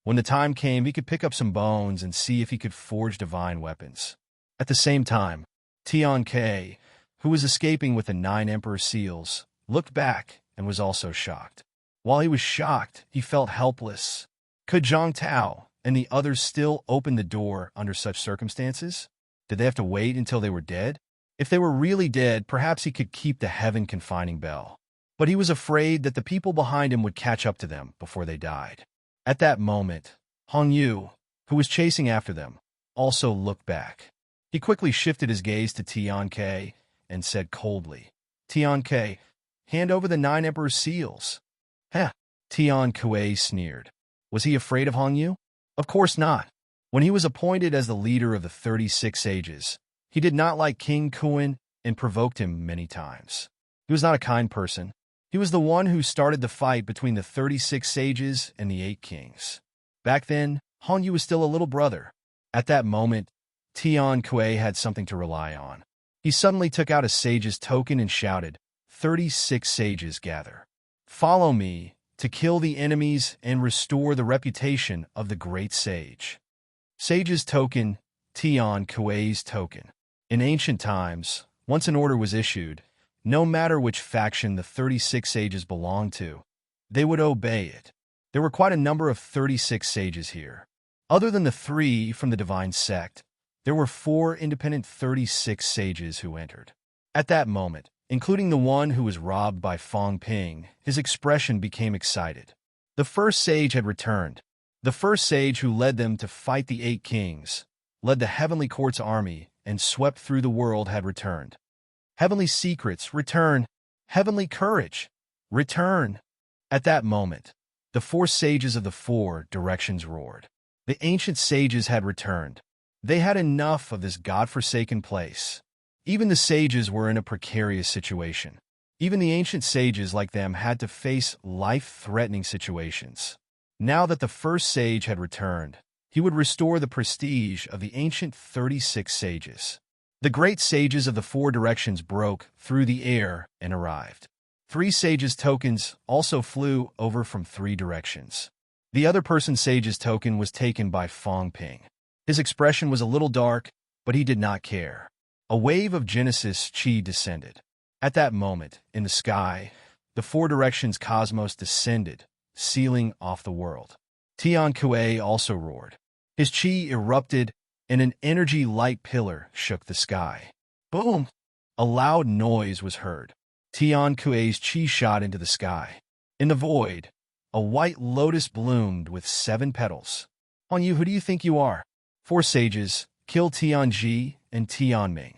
When the time came, he could pick up some bones and see if he could forge divine weapons. At the same time, Tian Ke, who was escaping with the 9 Emperor seals, looked back and was also shocked. While he was shocked, he felt helpless. Could Zhang Tao and the others still open the door under such circumstances? Did they have to wait until they were dead? If they were really dead, perhaps he could keep the heaven-confining bell. But he was afraid that the people behind him would catch up to them before they died. At that moment, Hong Yu, who was chasing after them, also looked back. He quickly shifted his gaze to Tian Ke and said coldly, "Tian Ke, hand over the 9 Emperor seals." Heh, Tian Ke sneered. Was he afraid of Hong Yu? Of course not. When he was appointed as the leader of the 36 sages, he did not like King Kuan and provoked him many times. He was not a kind person. He was the one who started the fight between the 36 sages and the 8 kings. Back then, Hong Yu was still a little brother. At that moment, Tian Ke had something to rely on. He suddenly took out a sage's token and shouted, 36 sages gather. Follow me to kill the enemies and restore the reputation of the great sage. Sage's token, Tian Ke's token. In ancient times, once an order was issued, no matter which faction the 36 sages belonged to, they would obey it. There were quite a number of 36 sages here. Other than the 3 from the divine sect, there were 4 independent 36 sages who entered. At that moment, including the one who was robbed by Fang Ping, his expression became excited. The first sage had returned. The first sage who led them to fight the 8 kings, led the Heavenly Court's army, and swept through the world had returned. Heavenly secrets, return. Heavenly courage, return. At that moment, the 4 sages of the 4 directions roared. The ancient sages had returned. They had enough of this God-forsaken place. Even the sages were in a precarious situation. Even the ancient sages like them had to face life-threatening situations. Now that the first sage had returned, he would restore the prestige of the ancient 36 sages. The great sages of the 4 directions broke through the air and arrived. 3 sages' tokens also flew over from 3 directions. The other person's sage's token was taken by Fang Ping. His expression was a little dark, but he did not care. A wave of Genesis Chi descended. At that moment, in the sky, the 4 directions cosmos descended, sealing off the world. Tian Ke also roared. His chi erupted, and an energy light pillar shook the sky. Boom! A loud noise was heard. Tian Ke's chi shot into the sky. In the void, a white lotus bloomed with 7 petals. Hong Yu, who do you think you are? 4 sages, kill Tianji and Tianming.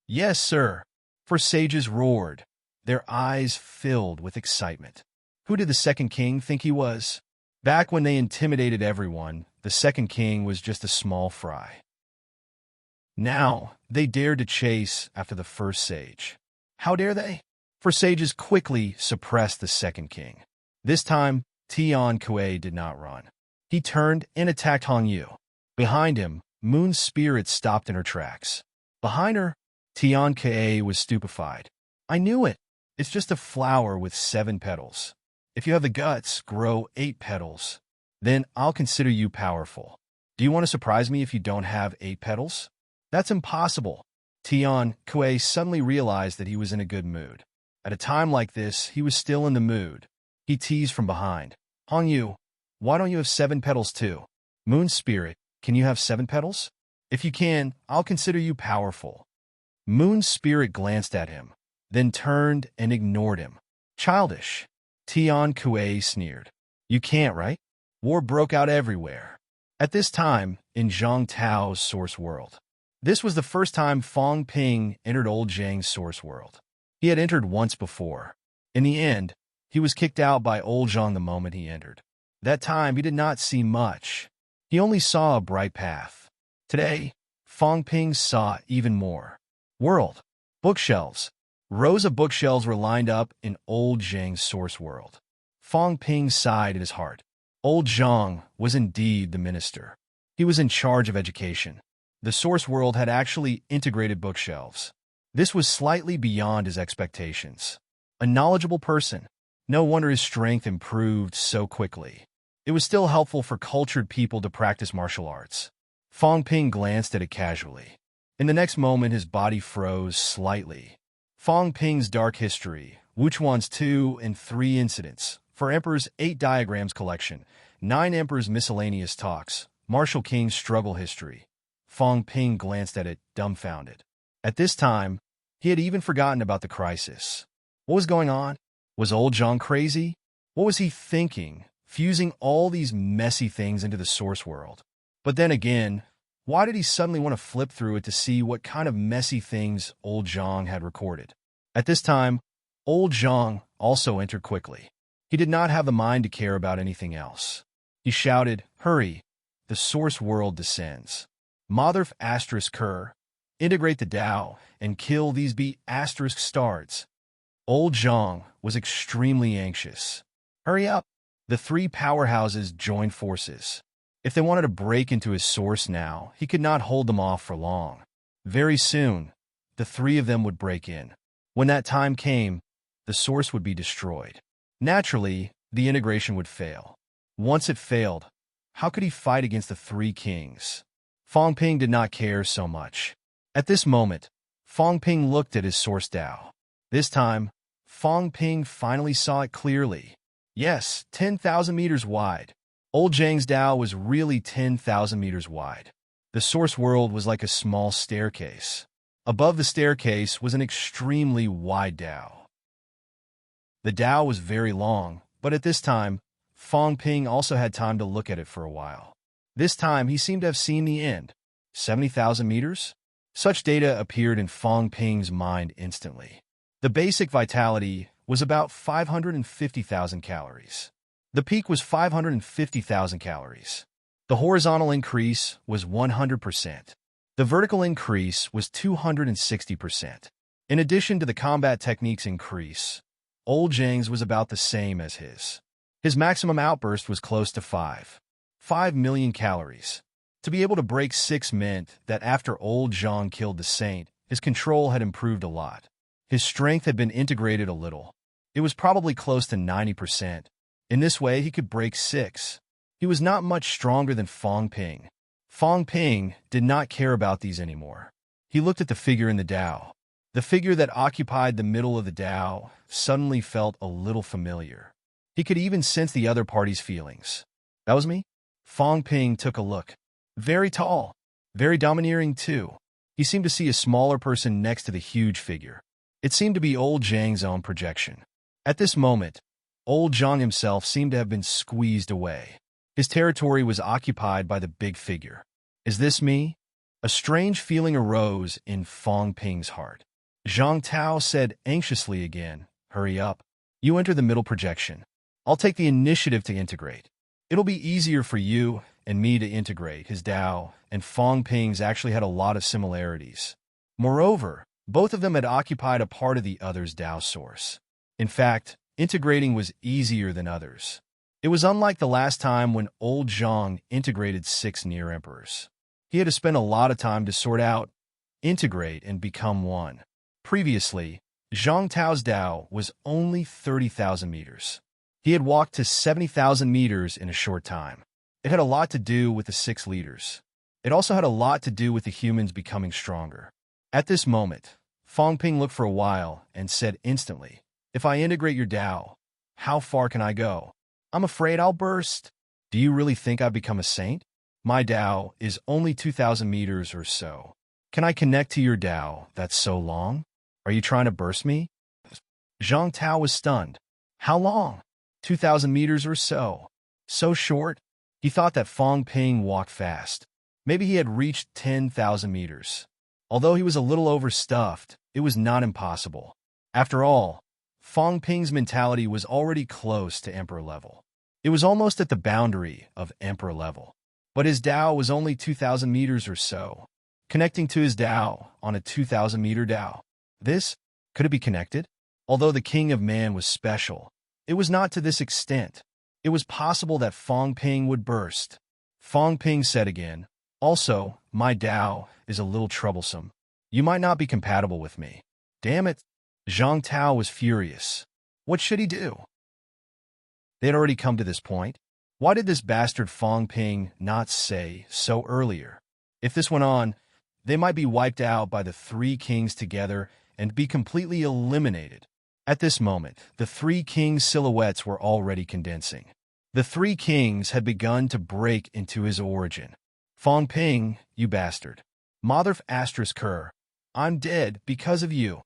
Yes, sir. 4 sages roared, their eyes filled with excitement. Who did the second king think he was? Back when they intimidated everyone, the second king was just a small fry. Now, they dared to chase after the first sage. How dare they? 4 sages quickly suppressed the second king. This time, Tian Ke did not run. He turned and attacked Hong Yu. Behind him, Moon's spirit stopped in her tracks. Behind her, Tian Ke was stupefied. I knew it. It's just a flower with 7 petals. If you have the guts, grow 8 petals. Then I'll consider you powerful. Do you want to surprise me if you don't have 8 petals? That's impossible. Tian Ke suddenly realized that he was in a good mood. At a time like this, he was still in the mood. He teased from behind. Hong Yu, why don't you have 7 petals too? Moon Spirit, can you have 7 petals? If you can, I'll consider you powerful. Moon Spirit glanced at him, then turned and ignored him. Childish. Tian Ke sneered. You can't, right? War broke out everywhere. At this time, in Zhang Tao's source world. This was the first time Fang Ping entered Old Zhang's source world. He had entered once before. In the end, he was kicked out by Old Zhang the moment he entered. That time, he did not see much. He only saw a bright path. Today, Fang Ping saw even more. World. Bookshelves. Rows of bookshelves were lined up in Old Zhang's source world. Fang Ping sighed in his heart. Old Zhang was indeed the minister. He was in charge of education. The source world had actually integrated bookshelves. This was slightly beyond his expectations. A knowledgeable person. No wonder his strength improved so quickly. It was still helpful for cultured people to practice martial arts. Fang Ping glanced at it casually. In the next moment, his body froze slightly. Fong Ping's Dark History, Wuchuan's 2 and 3 Incidents, for Emperor's 8 Diagrams Collection, 9 Emperor's Miscellaneous Talks, Martial King's Struggle History. Fong Ping glanced at it, dumbfounded. At this time, he had even forgotten about the crisis. What was going on? Was old Zhang crazy? What was he thinking, fusing all these messy things into the source world? But then again, why did he suddenly want to flip through it to see what kind of messy things old Zhang had recorded? At this time, old Zhang also entered quickly. He did not have the mind to care about anything else. He shouted, "Hurry! The source world descends. Motherf asterisk Ker, integrate the Tao, and kill these B asterisk stars." Old Zhang was extremely anxious. Hurry up! The 3 powerhouses joined forces. If they wanted to break into his source now, he could not hold them off for long. Very soon, the 3 of them would break in. When that time came, the source would be destroyed. Naturally, the integration would fail. Once it failed, how could he fight against the 3 kings? Fong Ping did not care so much. At this moment, Fong Ping looked at his source Tao. This time, Fong Ping finally saw it clearly. Yes, 10,000 meters wide. Old Zhang's Tao was really 10,000 meters wide. The source world was like a small staircase. Above the staircase was an extremely wide Tao. The Tao was very long, but at this time, Fong Ping also had time to look at it for a while. This time, he seemed to have seen the end. 70,000 meters? Such data appeared in Fong Ping's mind instantly. The basic vitality was about 550,000 calories. The peak was 550,000 calories. The horizontal increase was 100%. The vertical increase was 260%. In addition to the combat techniques increase, old Zhang's was about the same as his. His maximum outburst was close to 5 million calories. To be able to break 6 meant that after old Zhang killed the saint, his control had improved a lot. His strength had been integrated a little. It was probably close to 90%. In this way, he could break 6. He was not much stronger than Fong Ping. Fong Ping did not care about these anymore. He looked at the figure in the Tao. The figure that occupied the middle of the Tao suddenly felt a little familiar. He could even sense the other party's feelings. That was me? Fong Ping took a look. Very tall. Very domineering, too. He seemed to see a smaller person next to the huge figure. It seemed to be old Zhang's own projection. At this moment, old Zhang himself seemed to have been squeezed away. His territory was occupied by the big figure. Is this me? A strange feeling arose in Fong Ping's heart. Zhang Tao said anxiously again, "Hurry up. You enter the middle projection. I'll take the initiative to integrate. It'll be easier for you and me to integrate." His Tao and Fong Ping's actually had a lot of similarities. Moreover, both of them had occupied a part of the other's Tao source. In fact, integrating was easier than others. It was unlike the last time when old Zhang integrated 6 near emperors. He had to spend a lot of time to sort out, integrate, and become one. Previously, Zhang Tao's Tao was only 30,000 meters. He had walked to 70,000 meters in a short time. It had a lot to do with the 6 leaders. It also had a lot to do with the humans becoming stronger. At this moment, Fong Ping looked for a while and said instantly, "If I integrate your Tao, how far can I go? I'm afraid I'll burst." "Do you really think I've become a saint? My Tao is only 2,000 meters or so. Can I connect to your Tao that's so long? Are you trying to burst me?" Zhang Tao was stunned. How long? 2,000 meters or so. So short? He thought that Fong Ping walked fast. Maybe he had reached 10,000 meters. Although he was a little overstuffed, it was not impossible. After all, Fong Ping's mentality was already close to Emperor level. It was almost at the boundary of Emperor level. But his Tao was only 2,000 meters or so. Connecting to his Tao on a 2,000-meter Tao. Could it be connected? Although the King of Man was special, it was not to this extent. It was possible that Fong Ping would burst. Fong Ping said again, "Also, my Tao is a little troublesome. You might not be compatible with me." Damn it! Zhang Tao was furious. What should he do? They had already come to this point. Why did this bastard Fong Ping not say so earlier? If this went on, They might be wiped out by the three kings together and be completely eliminated. At this moment, the three kings' silhouettes were already condensing. The three kings had begun to break into his origin. Fong Ping, you bastard. Mother asterisk her. I'm dead because of you.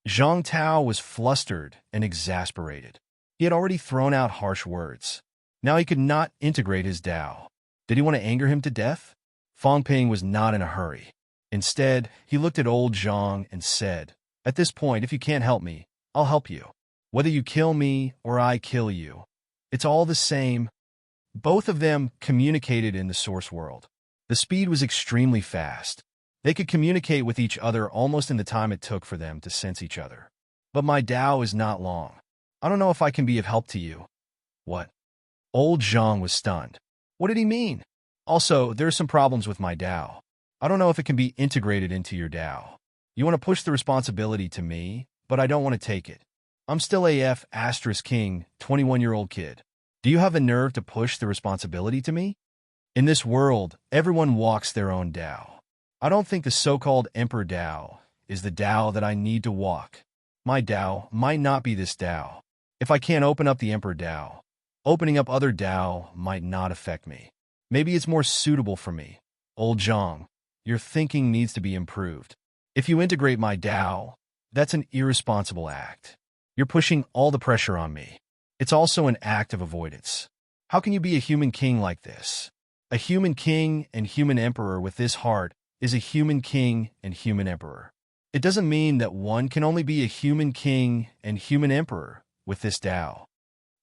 Zhang Tao was flustered and exasperated. He had already thrown out harsh words. Now he could not integrate his Tao. Did he want to anger him to death? Fong Ping was not in a hurry. Instead, he looked at old Zhang and said, "At this point, if you can't help me, I'll help you. Whether you kill me or I kill you, it's all the same." Both of them communicated in the source world. The speed was extremely fast. They could communicate with each other almost in the time it took for them to sense each other. But my Tao is not long. I don't know if I can be of help to you. What? Old Zhang was stunned. What did he mean? Also, there are some problems with my Tao. I don't know if it can be integrated into your Tao. You want to push the responsibility to me, but I don't want to take it. I'm still AF asterisk king, 21-year-old kid. Do you have the nerve to push the responsibility to me? In this world, everyone walks their own Tao. I don't think the so-called Emperor Tao is the Tao that I need to walk. My Tao might not be this Tao. If I can't open up the Emperor Tao, opening up other Tao might not affect me. Maybe it's more suitable for me. Old Zhang, your thinking needs to be improved. If you integrate my Tao, that's an irresponsible act. You're pushing all the pressure on me. It's also an act of avoidance. How can you be a human king like this? A human king and human emperor with this heart is a human king and human emperor. It doesn't mean that one can only be a human king and human emperor with this Tao.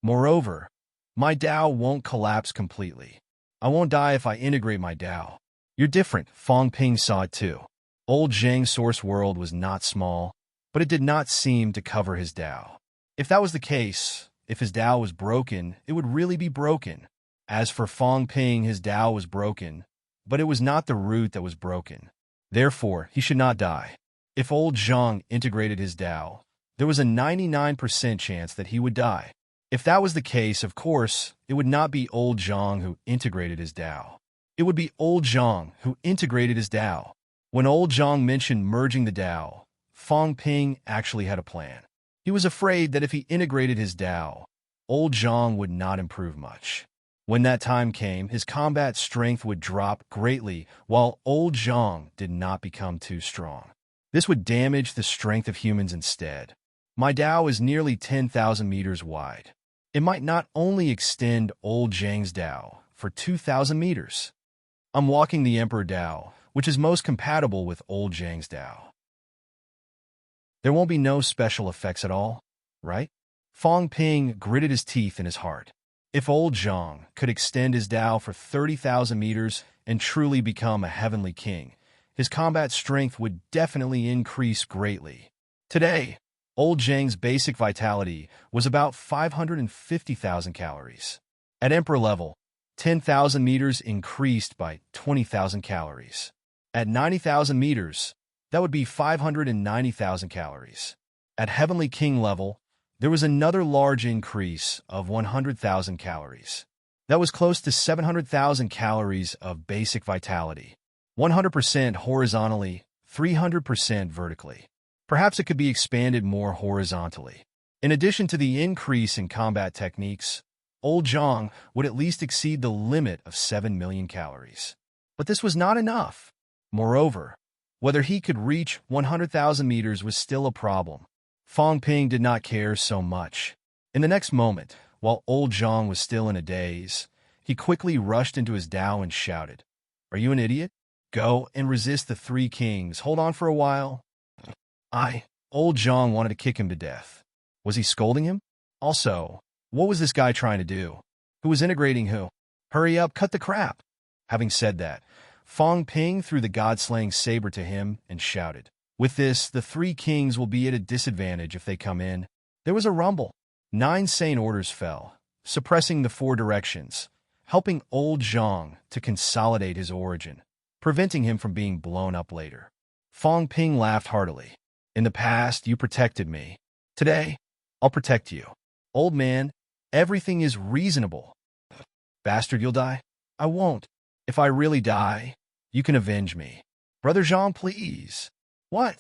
Moreover, my Tao won't collapse completely. I won't die if I integrate my Tao. You're different. Fong Ping saw it too. Old Zhang's source world was not small, but it did not seem to cover his Tao. If that was the case, if his Tao was broken, it would really be broken. As for Fong Ping, his Tao was broken, but it was not the root that was broken. Therefore, he should not die. If old Zhang integrated his Tao, there was a 99% chance that he would die. If that was the case, of course, it would not be old Zhang who integrated his Tao. It would be old Zhang who integrated his Tao. When old Zhang mentioned merging the Tao, Fong Ping actually had a plan. He was afraid that if he integrated his Tao, old Zhang would not improve much. When that time came, his combat strength would drop greatly, while old Zhang did not become too strong. This would damage the strength of humans instead. My Tao is nearly 10,000 meters wide. It might not only extend old Zhang's Tao for 2,000 meters. I'm walking the Emperor Tao, which is most compatible with old Zhang's Tao. There won't be no special effects at all, right? Fong Ping gritted his teeth in his heart. If old Zhang could extend his Tao for 30,000 meters and truly become a heavenly king, his combat strength would definitely increase greatly. Today, old Zhang's basic vitality was about 550,000 calories. At Emperor level, 10,000 meters increased by 20,000 calories. At 90,000 meters, that would be 590,000 calories. At Heavenly King level, there was another large increase of 100,000 calories. That was close to 700,000 calories of basic vitality. 100% horizontally, 300% vertically. Perhaps it could be expanded more horizontally. In addition to the increase in combat techniques, old Zhang would at least exceed the limit of 7 million calories. But this was not enough. Moreover, whether he could reach 100,000 meters was still a problem. Fong Ping did not care so much. In the next moment, while old Zhang was still in a daze, he quickly rushed into his Tao and shouted, "Are you an idiot? Go and resist the three kings. Hold on for a while." Old Zhang wanted to kick him to death. Was he scolding him? Also, what was this guy trying to do? Who was integrating who? Hurry up, cut the crap. Having said that, Fong Ping threw the god-slaying saber to him and shouted, "With this, the three kings will be at a disadvantage if they come in." There was a rumble. 9 sane orders fell, suppressing the 4 directions, helping old Zhang to consolidate his origin, preventing him from being blown up later. Fong Ping laughed heartily. "In the past, you protected me. Today, I'll protect you. Old man, everything is reasonable." "Bastard, you'll die?" "I won't. If I really die, you can avenge me." Brother Zhang, please. What?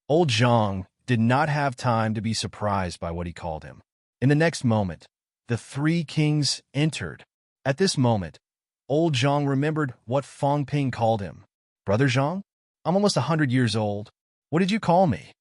Old Zhang did not have time to be surprised by what he called him. In the next moment, the three kings entered. At this moment, old Zhang remembered what Fang Ping called him. Brother Zhang? I'm almost 100 years old. What did you call me?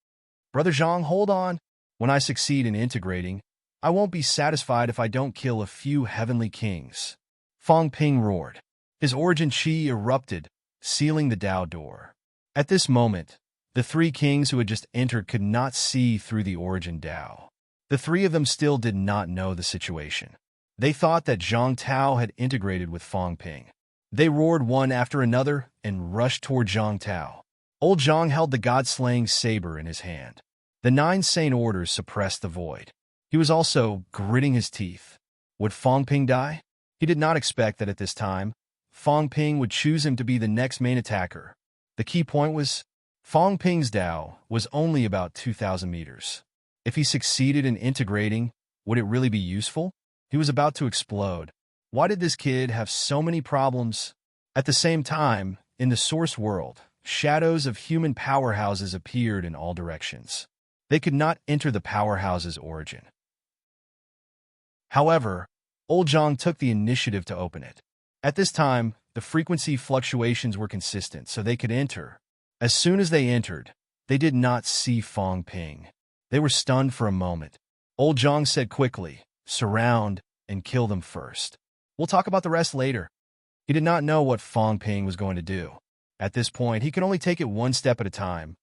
Brother Zhang, hold on. When I succeed in integrating, I won't be satisfied if I don't kill a few heavenly kings. Fang Ping roared. His origin chi erupted, sealing the Dao door. At this moment, the three kings who had just entered could not see through the origin Dao. The three of them still did not know the situation. They thought that Zhang Tao had integrated with Fang Ping. They roared one after another and rushed toward Zhang Tao. Old Zhang held the god-slaying saber in his hand. The 9 Saint Orders suppressed the void. He was also gritting his teeth. Would Fang Ping die? He did not expect that at this time, Fang Ping would choose him to be the next main attacker. The key point was, Fang Ping's Dao was only about 2,000 meters. If he succeeded in integrating, would it really be useful? He was about to explode. Why did this kid have so many problems? At the same time, in the source world, shadows of human powerhouses appeared in all directions. They could not enter the powerhouse's origin. However, old Zhang took the initiative to open it. At this time, the frequency fluctuations were consistent, so they could enter. As soon as they entered, they did not see Fang Ping. They were stunned for a moment. Old Zhang said quickly, surround and kill them first. We'll talk about the rest later. He did not know what Fang Ping was going to do. At this point, he could only take it one step at a time.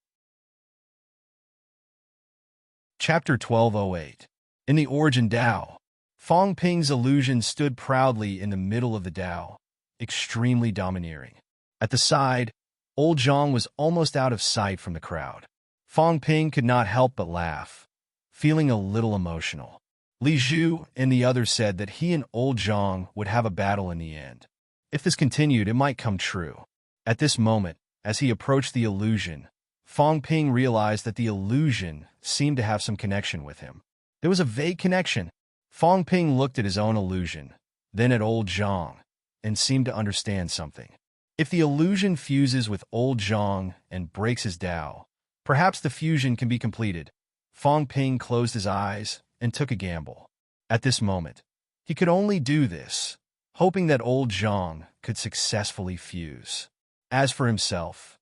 Chapter 1208. In the Origin Dao, Fang Ping's illusion stood proudly in the middle of the Dao, extremely domineering. At the side, old Zhang was almost out of sight from the crowd. Fang Ping could not help but laugh, feeling a little emotional. Li Zhu and the others said that he and old Zhang would have a battle in the end. If this continued, it might come true. At this moment, as he approached the illusion, Fang Ping realized that the illusion seemed to have some connection with him. There was a vague connection. Fang Ping looked at his own illusion, then at old Zhang, and seemed to understand something. If the illusion fuses with old Zhang and breaks his Dao, perhaps the fusion can be completed. Fang Ping closed his eyes and took a gamble. At this moment, he could only do this, hoping that old Zhang could successfully fuse. As for himself,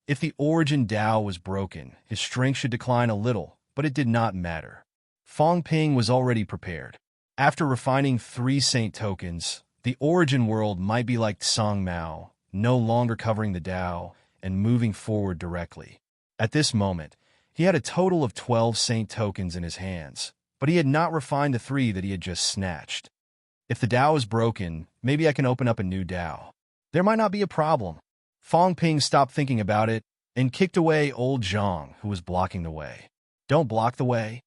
if the origin Dao was broken, his strength should decline a little, but it did not matter. Fang Ping was already prepared. After refining 3 saint tokens, the origin world might be like Tsang Mao, no longer covering the Dao and moving forward directly. At this moment, he had a total of 12 saint tokens in his hands, but he had not refined the 3 that he had just snatched. If the Dao is broken, maybe I can open up a new Dao. There might not be a problem. Fang Ping stopped thinking about it and kicked away old Zhang, who was blocking the way. Don't block the way.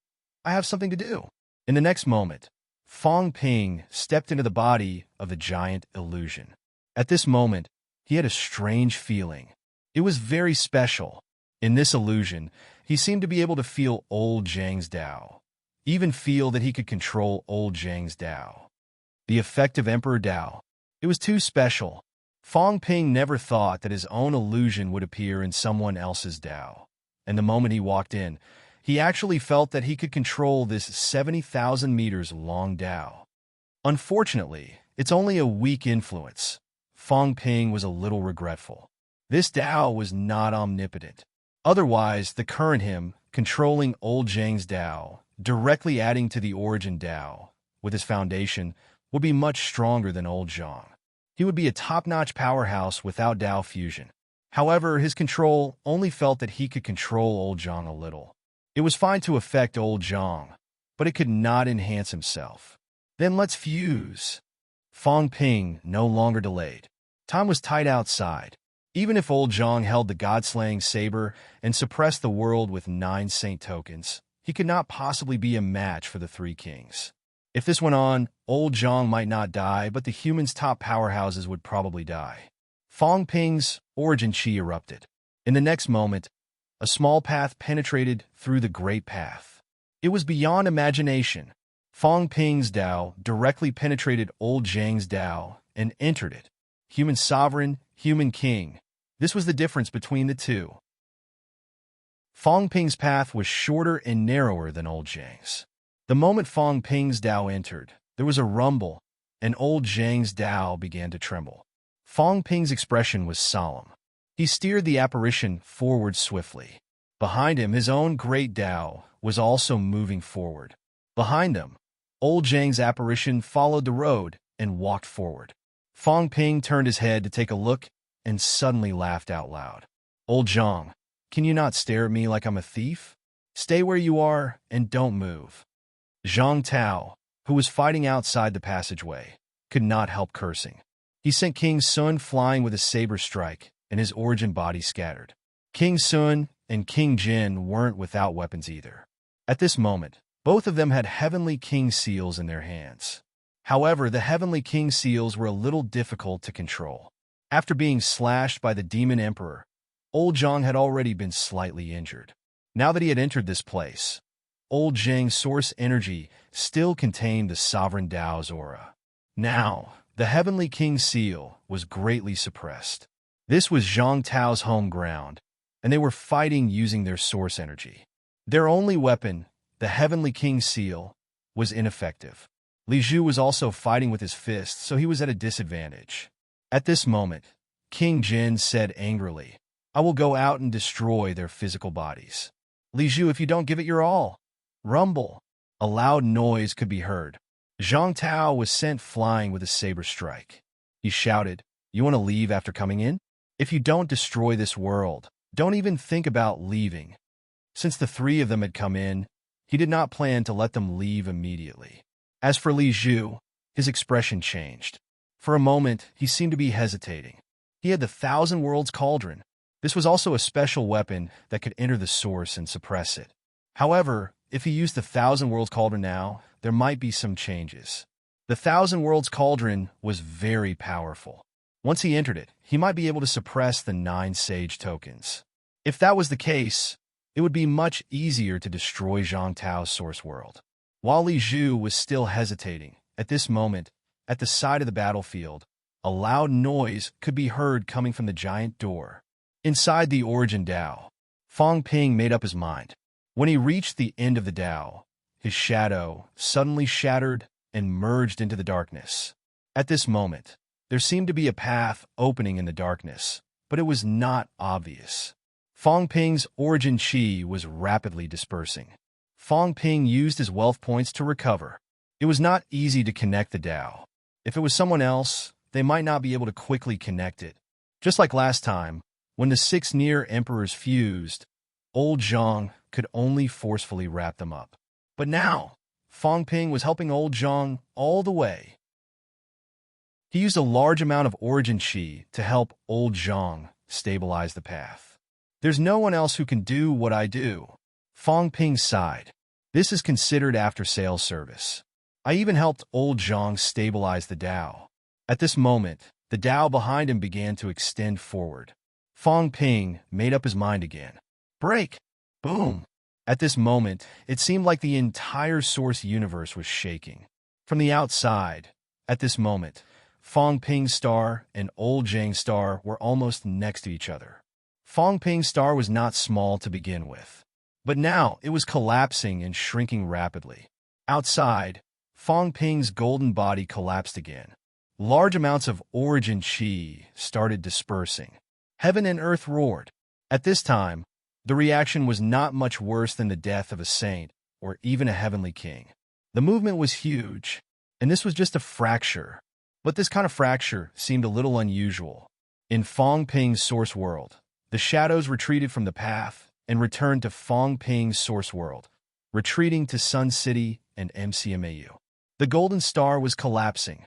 I have something to do. In the next moment, Fang Ping stepped into the body of the giant illusion. At this moment, he had a strange feeling. It was very special. In this illusion, he seemed to be able to feel old Zhang's Dao, even feel that he could control old Zhang's Dao. The effect of Emperor Dao. It was too special. Fang Ping never thought that his own illusion would appear in someone else's Dao. And the moment he walked in, he actually felt that he could control this 70,000 meters long Dao. Unfortunately, it's only a weak influence. Fang Ping was a little regretful. This Dao was not omnipotent. Otherwise, the current him, controlling old Zhang's Dao, directly adding to the origin Dao, with his foundation, would be much stronger than old Zhang. He would be a top-notch powerhouse without Dao fusion. However, his control only felt that he could control old Zhang a little. It was fine to affect old Zhang, but it could not enhance himself. Then let's fuse. Fang Ping no longer delayed. Time was tight outside. Even if old Zhang held the god-slaying saber and suppressed the world with 9 saint tokens, he could not possibly be a match for the 3 kings. If this went on, old Zhang might not die, but the humans' top powerhouses would probably die. Fang Ping's origin chi erupted. In the next moment, a small path penetrated through the great path. It was beyond imagination. Fang Ping's Dao directly penetrated old Zhang's Dao and entered it. Human sovereign, human king. This was the difference between the two. Fong Ping's path was shorter and narrower than old Zhang's. The moment Fong Ping's Tao entered, there was a rumble, and old Zhang's Tao began to tremble. Fong Ping's expression was solemn. He steered the apparition forward swiftly. Behind him, his own great Tao was also moving forward. Behind them, old Zhang's apparition followed the road and walked forward. Fong Ping turned his head to take a look and suddenly laughed out loud. "Old Zhang, can you not stare at me like I'm a thief? Stay where you are and don't move." Zhang Tao, who was fighting outside the passageway, could not help cursing. He sent King Sun flying with a saber strike, and his origin body scattered. King Sun and King Jin weren't without weapons either. At this moment, both of them had Heavenly King seals in their hands. However, the Heavenly King seals were a little difficult to control. After being slashed by the Demon Emperor, old Zhang had already been slightly injured. Now that he had entered this place, old Zhang's source energy still contained the Sovereign Tao's aura. Now, the Heavenly King seal was greatly suppressed. This was Zhang Tao's home ground, and they were fighting using their source energy. Their only weapon, the Heavenly King seal, was ineffective. Li Zhu was also fighting with his fists, so he was at a disadvantage. At this moment, King Jin said angrily, "I will go out and destroy their physical bodies. Li Zhu, if you don't give it your all." Rumble. A loud noise could be heard. Zhang Tao was sent flying with a saber strike. He shouted, "You want to leave after coming in? If you don't destroy this world, don't even think about leaving." Since the three of them had come in, he did not plan to let them leave immediately. As for Li Zhu, his expression changed. For a moment, he seemed to be hesitating. He had the Thousand Worlds Cauldron. This was also a special weapon that could enter the source and suppress it. However, if he used the Thousand Worlds Cauldron now, there might be some changes. The Thousand Worlds Cauldron was very powerful. Once he entered it, he might be able to suppress the 9 Sage tokens. If that was the case, it would be much easier to destroy Zhang Tao's source world. While Li Zhu was still hesitating, at this moment, at the side of the battlefield, a loud noise could be heard coming from the giant door. Inside the Origin Tao, Fong Ping made up his mind. When he reached the end of the Tao, his shadow suddenly shattered and merged into the darkness. At this moment, there seemed to be a path opening in the darkness, but it was not obvious. Fong Ping's origin chi was rapidly dispersing. Fong Ping used his wealth points to recover. It was not easy to connect the Tao. If it was someone else, they might not be able to quickly connect it. Just like last time, when the 6 near emperors fused, old Zhang could only forcefully wrap them up. But now, Fong Ping was helping old Zhang all the way. He used a large amount of origin chi to help old Zhang stabilize the path. "There's no one else who can do what I do." Fong Ping sighed. "This is considered after-sales service. I even helped old Zhang stabilize the Tao." At this moment, the Tao behind him began to extend forward. Fong Ping made up his mind again. Break! Boom! At this moment, it seemed like the entire source universe was shaking. From the outside, at this moment, Fong Ping's star and old Zhang's star were almost next to each other. Fong Ping's star was not small to begin with, but now it was collapsing and shrinking rapidly. Outside, Fong Ping's golden body collapsed again. Large amounts of origin chi started dispersing. Heaven and earth roared. At this time, the reaction was not much worse than the death of a saint or even a heavenly king. The movement was huge, and this was just a fracture. But this kind of fracture seemed a little unusual. In Fong Ping's source world, the shadows retreated from the path and returned to Fong Ping's source world, retreating to Sun City and MCMAU. The golden star was collapsing.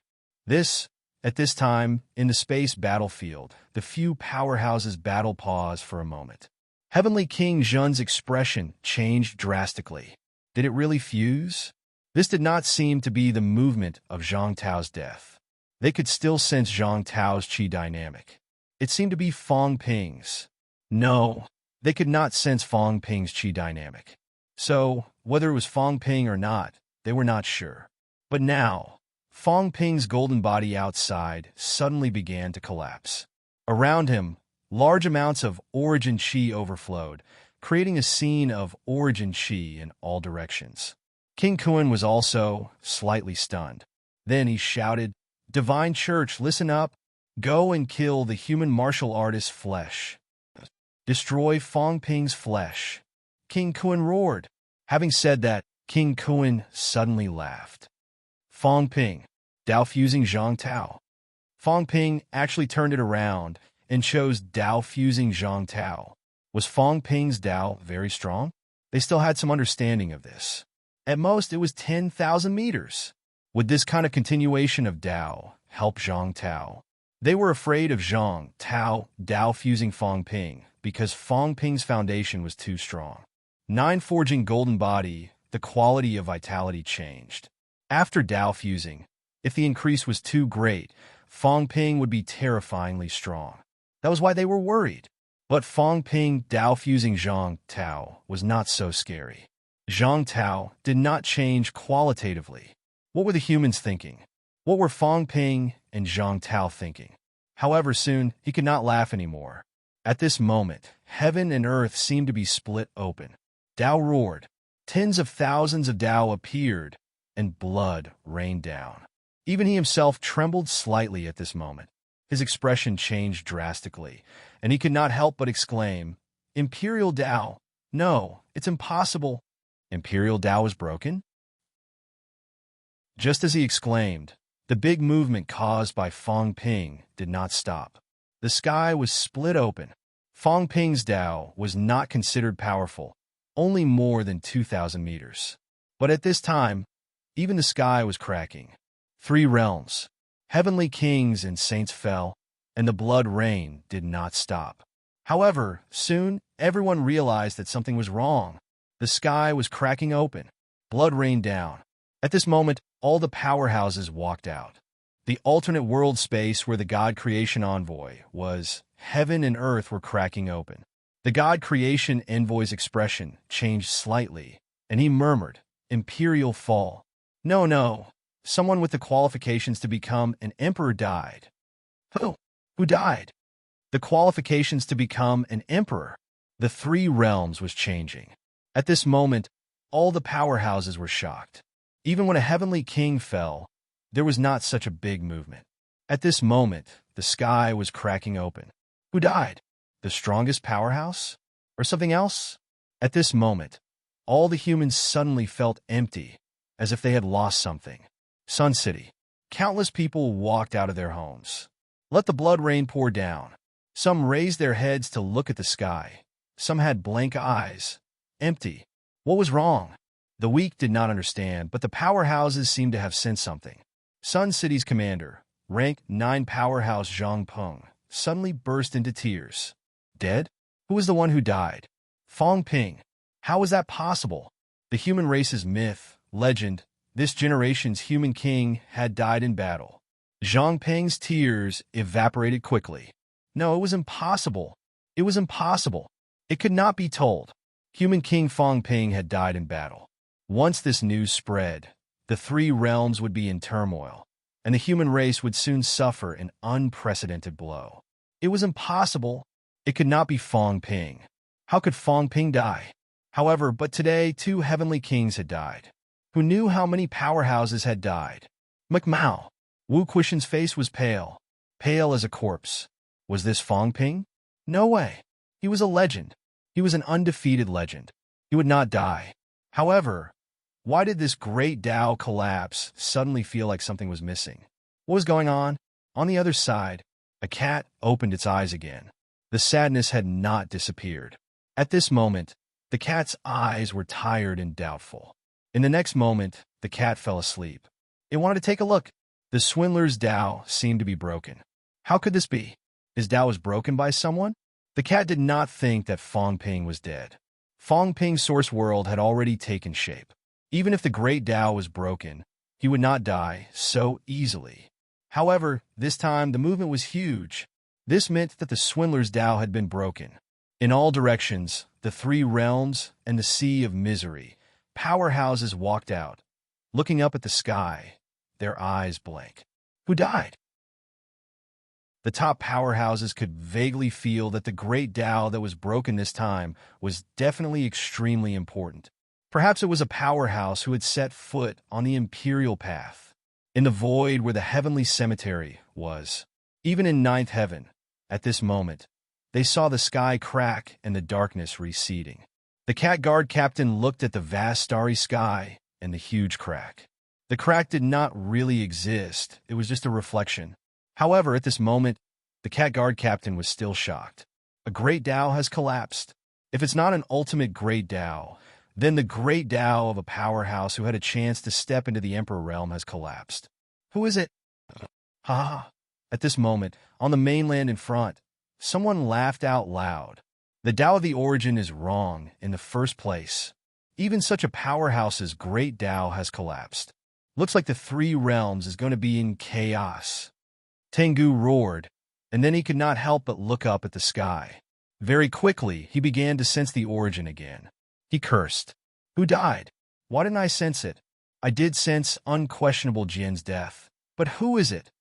At this time, in the space battlefield, the few powerhouses battle pause for a moment. Heavenly King Zhun's expression changed drastically. Did it really fuse? This did not seem to be the movement of Zhang Tao's death. They could still sense Zhang Tao's chi dynamic. It seemed to be Fong Ping's. No, they could not sense Fong Ping's chi dynamic. So, whether it was Fong Ping or not, they were not sure. But now, Fong Ping's golden body outside suddenly began to collapse. Around him, Large amounts of origin chi overflowed, creating a scene of origin chi in all directions. King Kun was also slightly stunned. Then he shouted, "Divine Church, listen up! Go and kill the human martial artist's flesh. Destroy Fong Ping's flesh." King Kun roared. Having said that, King Kun suddenly laughed. Fong Ping, Dao fusing Zhang Tao. Fong Ping actually turned it around and chose Dao fusing Zhang Tao. Was Fong Ping's Dao very strong? They still had some understanding of this. At most, it was 10,000 meters. Would this kind of continuation of Dao help Zhang Tao? They were afraid of Zhang Tao Dao fusing Fong Ping because Fong Ping's foundation was too strong. 9 forging golden body, the quality of vitality changed. After Dao fusing, if the increase was too great, Fong Ping would be terrifyingly strong. That was why they were worried. But Fong Ping Dao fusing Zhang Tao was not so scary. Zhang Tao did not change qualitatively. What were the humans thinking? What were Fong Ping and Zhang Tao thinking? However, soon he could not laugh anymore. At this moment, heaven and earth seemed to be split open. Dao roared. Tens of thousands of Dao appeared, and blood rained down. Even he himself trembled slightly at this moment. His expression changed drastically, and he could not help but exclaim, "Imperial Dao! No, it's impossible! Imperial Dao was broken?" Just as he exclaimed, the big movement caused by Fong Ping did not stop. The sky was split open. Fong Ping's Dao was not considered powerful, only more than 2,000 meters. But at this time, even the sky was cracking. 3 realms, heavenly kings and saints fell, and the blood rain did not stop. However, soon everyone realized that something was wrong. The sky was cracking open. Blood rained down. At this moment, all the powerhouses walked out. The alternate world space where the God Creation Envoy was, heaven and earth were cracking open. The God Creation Envoy's expression changed slightly, and he murmured, "Imperial fall. No, no. Someone with the qualifications to become an emperor died." Who? Who died? The qualifications to become an emperor. The 3 realms was changing. At this moment, all the powerhouses were shocked. Even when a heavenly king fell, there was not such a big movement. At this moment, the sky was cracking open. Who died? The strongest powerhouse? Or something else? At this moment, all the humans suddenly felt empty, as if they had lost something. Sun City. Countless people walked out of their homes. Let the blood rain pour down. Some raised their heads to look at the sky. Some had blank eyes. Empty. What was wrong? The weak did not understand, but the powerhouses seemed to have sensed something. Sun City's commander, rank 9 powerhouse Zhang Peng, suddenly burst into tears. Dead? Who was the one who died? Fong Ping. How was that possible? The human race's myth, legend, this generation's human king had died in battle. Zhang Peng's tears evaporated quickly. No, it was impossible. It was impossible. It could not be told. Human King Fong Ping had died in battle. Once this news spread, the 3 realms would be in turmoil, and the human race would soon suffer an unprecedented blow. It was impossible. It could not be Fong Ping. How could Fong Ping die? However, but today 2 heavenly kings had died. Who knew how many powerhouses had died? McMao. Wu Quishan's face was pale. Pale as a corpse. Was this Fong Ping? No way. He was a legend. He was an undefeated legend. He would not die. However, why did this great Dao collapse suddenly feel like something was missing? What was going on? On the other side, a cat opened its eyes again. The sadness had not disappeared. At this moment, the cat's eyes were tired and doubtful. In the next moment, the cat fell asleep. It wanted to take a look. The swindler's Dao seemed to be broken. How could this be? His Dao was broken by someone? The cat did not think that Fong Ping was dead. Fong Ping's source world had already taken shape. Even if the great Dao was broken, he would not die so easily. However, this time the movement was huge. This meant that the swindler's Dao had been broken. In all directions, the 3 realms and the sea of misery, powerhouses walked out, looking up at the sky, their eyes blank. Who died? The top powerhouses could vaguely feel that the great Tao that was broken this time was definitely extremely important. Perhaps it was a powerhouse who had set foot on the imperial path, in the void where the heavenly cemetery was. Even in ninth heaven, at this moment, they saw the sky crack and the darkness receding. The cat guard captain looked at the vast starry sky and the huge crack. The crack did not really exist, it was just a reflection. However, at this moment, the cat guard captain was still shocked. A great Tao has collapsed. If it's not an ultimate great Tao, then the great Tao of a powerhouse who had a chance to step into the Emperor realm has collapsed. Who is it? Ha ha. At this moment, on the mainland in front, someone laughed out loud. The Tao of the origin is wrong in the first place. Even such a powerhouse's great Tao has collapsed. Looks like the three realms is going to be in chaos. Tengu roared, and then he could not help but look up at the sky. Very quickly, he began to sense the origin again. He cursed. Who died? Why didn't I sense it? I did sense unquestionable Jian's death. But who is it?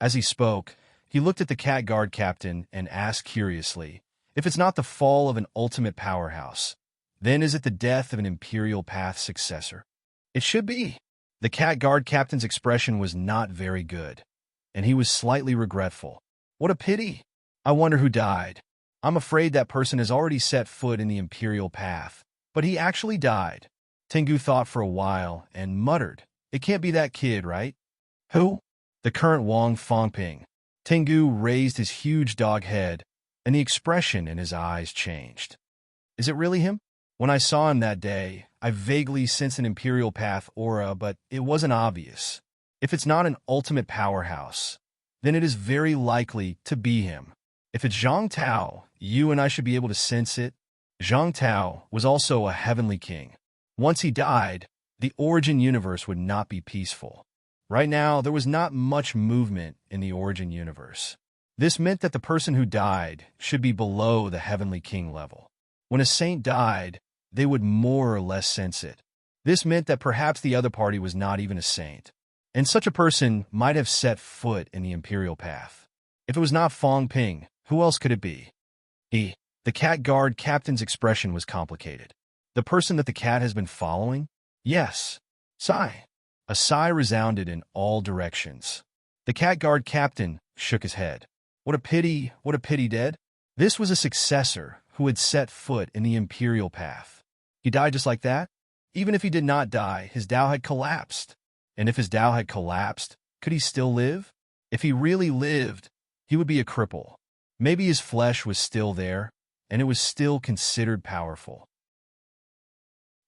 As he spoke, he looked at the cat guard captain and asked curiously, if it's not the fall of an ultimate powerhouse, then is it the death of an imperial path successor? It should be. The cat guard captain's expression was not very good, and he was slightly regretful. What a pity. I wonder who died. I'm afraid that person has already set foot in the imperial path, but he actually died. Tengu thought for a while and muttered, it can't be that kid, right? Who? The current Wang Fangping. Tengu raised his huge dog head, and the expression in his eyes changed. Is it really him? When I saw him that day, I vaguely sensed an imperial path aura, but it wasn't obvious. If it's not an ultimate powerhouse, then it is very likely to be him. If it's Zhang Tao, you and I should be able to sense it. Zhang Tao was also a heavenly king. Once he died, the origin universe would not be peaceful. Right now, there was not much movement in the origin universe. This meant that the person who died should be below the heavenly king level. When a saint died, they would more or less sense it. This meant that perhaps the other party was not even a saint, and such a person might have set foot in the imperial path. If it was not Fang Ping, who else could it be? The cat guard captain's expression was complicated. The person that the cat has been following? Yes. Sigh. A sigh resounded in all directions. The cat guard captain shook his head. What a pity dead. This was a successor who had set foot in the imperial path. He died just like that? Even if he did not die, his Tao had collapsed. And if his Tao had collapsed, could he still live? If he really lived, he would be a cripple. Maybe his flesh was still there, and it was still considered powerful.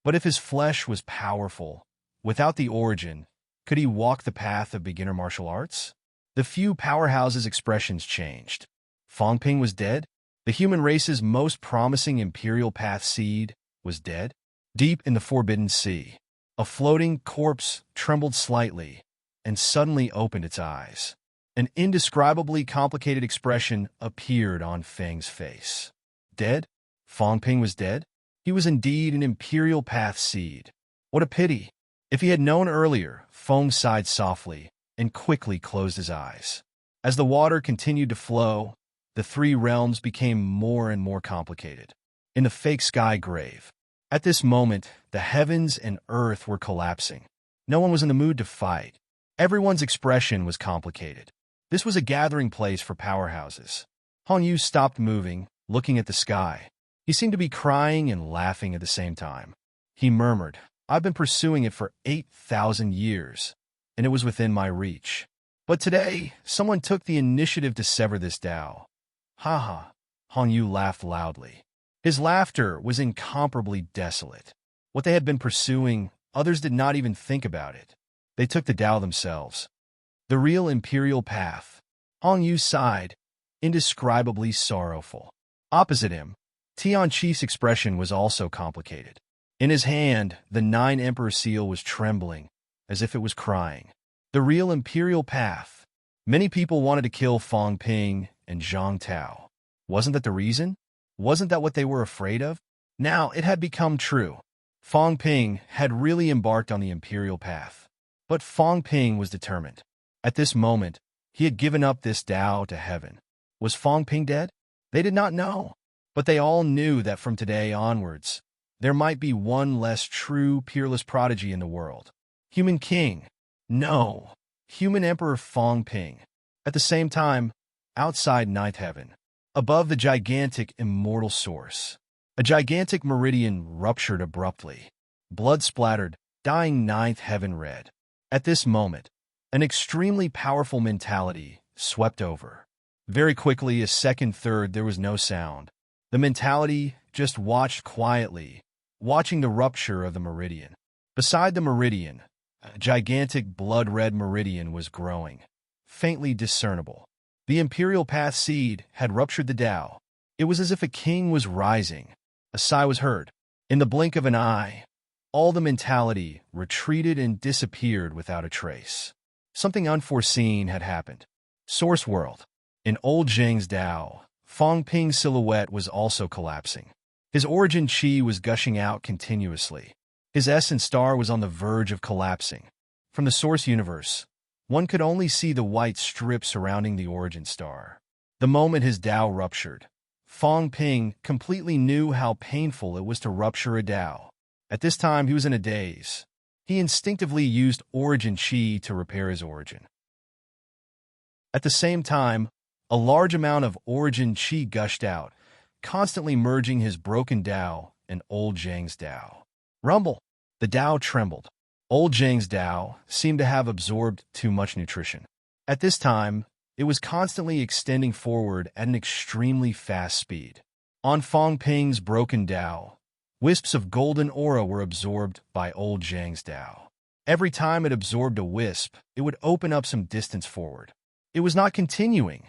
But if his flesh was powerful, without the origin, could he walk the path of beginner martial arts? The few powerhouses' expressions changed. Fang Ping was dead. The human race's most promising imperial path seed was dead. Deep in the forbidden sea, a floating corpse trembled slightly and suddenly opened its eyes. An indescribably complicated expression appeared on Feng's face. Dead? Fang Ping was dead? He was indeed an imperial path seed. What a pity. If he had known earlier, Feng sighed softly and quickly closed his eyes. As the water continued to flow, the three realms became more and more complicated. In the fake sky grave, at this moment, the heavens and earth were collapsing. No one was in the mood to fight. Everyone's expression was complicated. This was a gathering place for powerhouses. Han Yu stopped moving, looking at the sky. He seemed to be crying and laughing at the same time. He murmured, I've been pursuing it for 8,000 years, and it was within my reach. But today, someone took the initiative to sever this Tao. Ha ha, Han Yu laughed loudly. His laughter was incomparably desolate. What they had been pursuing, others did not even think about it. They took the Tao themselves. The real imperial path. Han Yu sighed, indescribably sorrowful. Opposite him, Tian Chi's expression was also complicated. In his hand, the 9 Emperor seal was trembling, as if it was crying. The real imperial path. Many people wanted to kill Fang Ping and Zhang Tao. Wasn't that the reason? Wasn't that what they were afraid of? Now it had become true. Fang Ping had really embarked on the imperial path. But Fang Ping was determined. At this moment, He had given up this Tao to heaven. Was Fong Ping dead? They did not know. But they all knew that from today onwards, there might be one less true, peerless prodigy in the world. Human king. No. Human Emperor Fong Ping. At the same time, outside ninth heaven, above the gigantic immortal source, a gigantic meridian ruptured abruptly. Blood splattered, dyeing ninth heaven red. At this moment, an extremely powerful mentality swept over. Very quickly, a second, third, there was no sound. The mentality just watched quietly, watching the rupture of the meridian. Beside the meridian, a gigantic blood-red meridian was growing, faintly discernible. The imperial path seed had ruptured the Tao. It was as if a king was rising. A sigh was heard. In the blink of an eye, all the mentality retreated and disappeared without a trace. Something unforeseen had happened. Source world. In old Zhang's Tao, Fong Ping's silhouette was also collapsing. His origin chi was gushing out continuously. His essence star was on the verge of collapsing. From the source universe, one could only see the white strip surrounding the origin star. The moment his Tao ruptured, Fong Ping completely knew how painful it was to rupture a Tao. At this time, he was in a daze. He instinctively used origin chi to repair his origin. At the same time, a large amount of origin chi gushed out, constantly merging his broken Tao and old Zhang's Tao. Rumble! The Tao trembled. Old Zhang's Tao seemed to have absorbed too much nutrition. At this time, it was constantly extending forward at an extremely fast speed. On Fong Ping's broken Tao, wisps of golden aura were absorbed by old Zhang's Tao. Every time it absorbed a wisp, it would open up some distance forward. It was not continuing.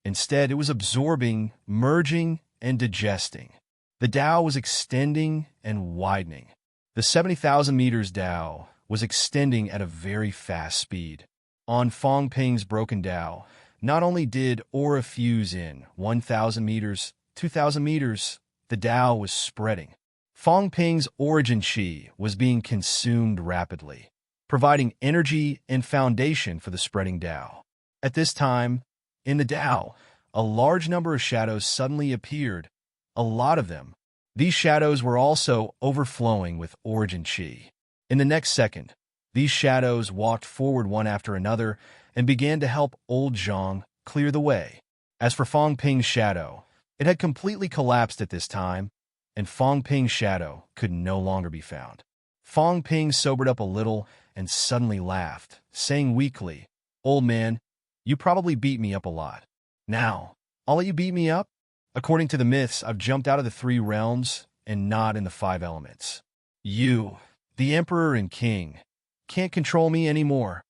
Instead, it was absorbing, merging, and digesting. The Tao was extending and widening. The 70,000 meters Tao was extending at a very fast speed. On Fong Ping's broken Tao, not only did aura fuse in 1,000 meters, 2,000 meters, the Tao was spreading. Fong Ping's origin chi was being consumed rapidly, providing energy and foundation for the spreading Tao. At this time, in the Tao, a large number of shadows suddenly appeared, a lot of them. These shadows were also overflowing with origin chi. In the next second, these shadows walked forward one after another and began to help old Zhang clear the way. As for Fong Ping's shadow, it had completely collapsed at this time, and Fong Ping's shadow could no longer be found. Fong Ping sobered up a little and suddenly laughed, saying weakly, "Old man, you probably beat me up a lot. Now, I'll let you beat me up? According to the myths, I've jumped out of the 3 realms and not in the 5 elements. You, the emperor and king, can't control me anymore."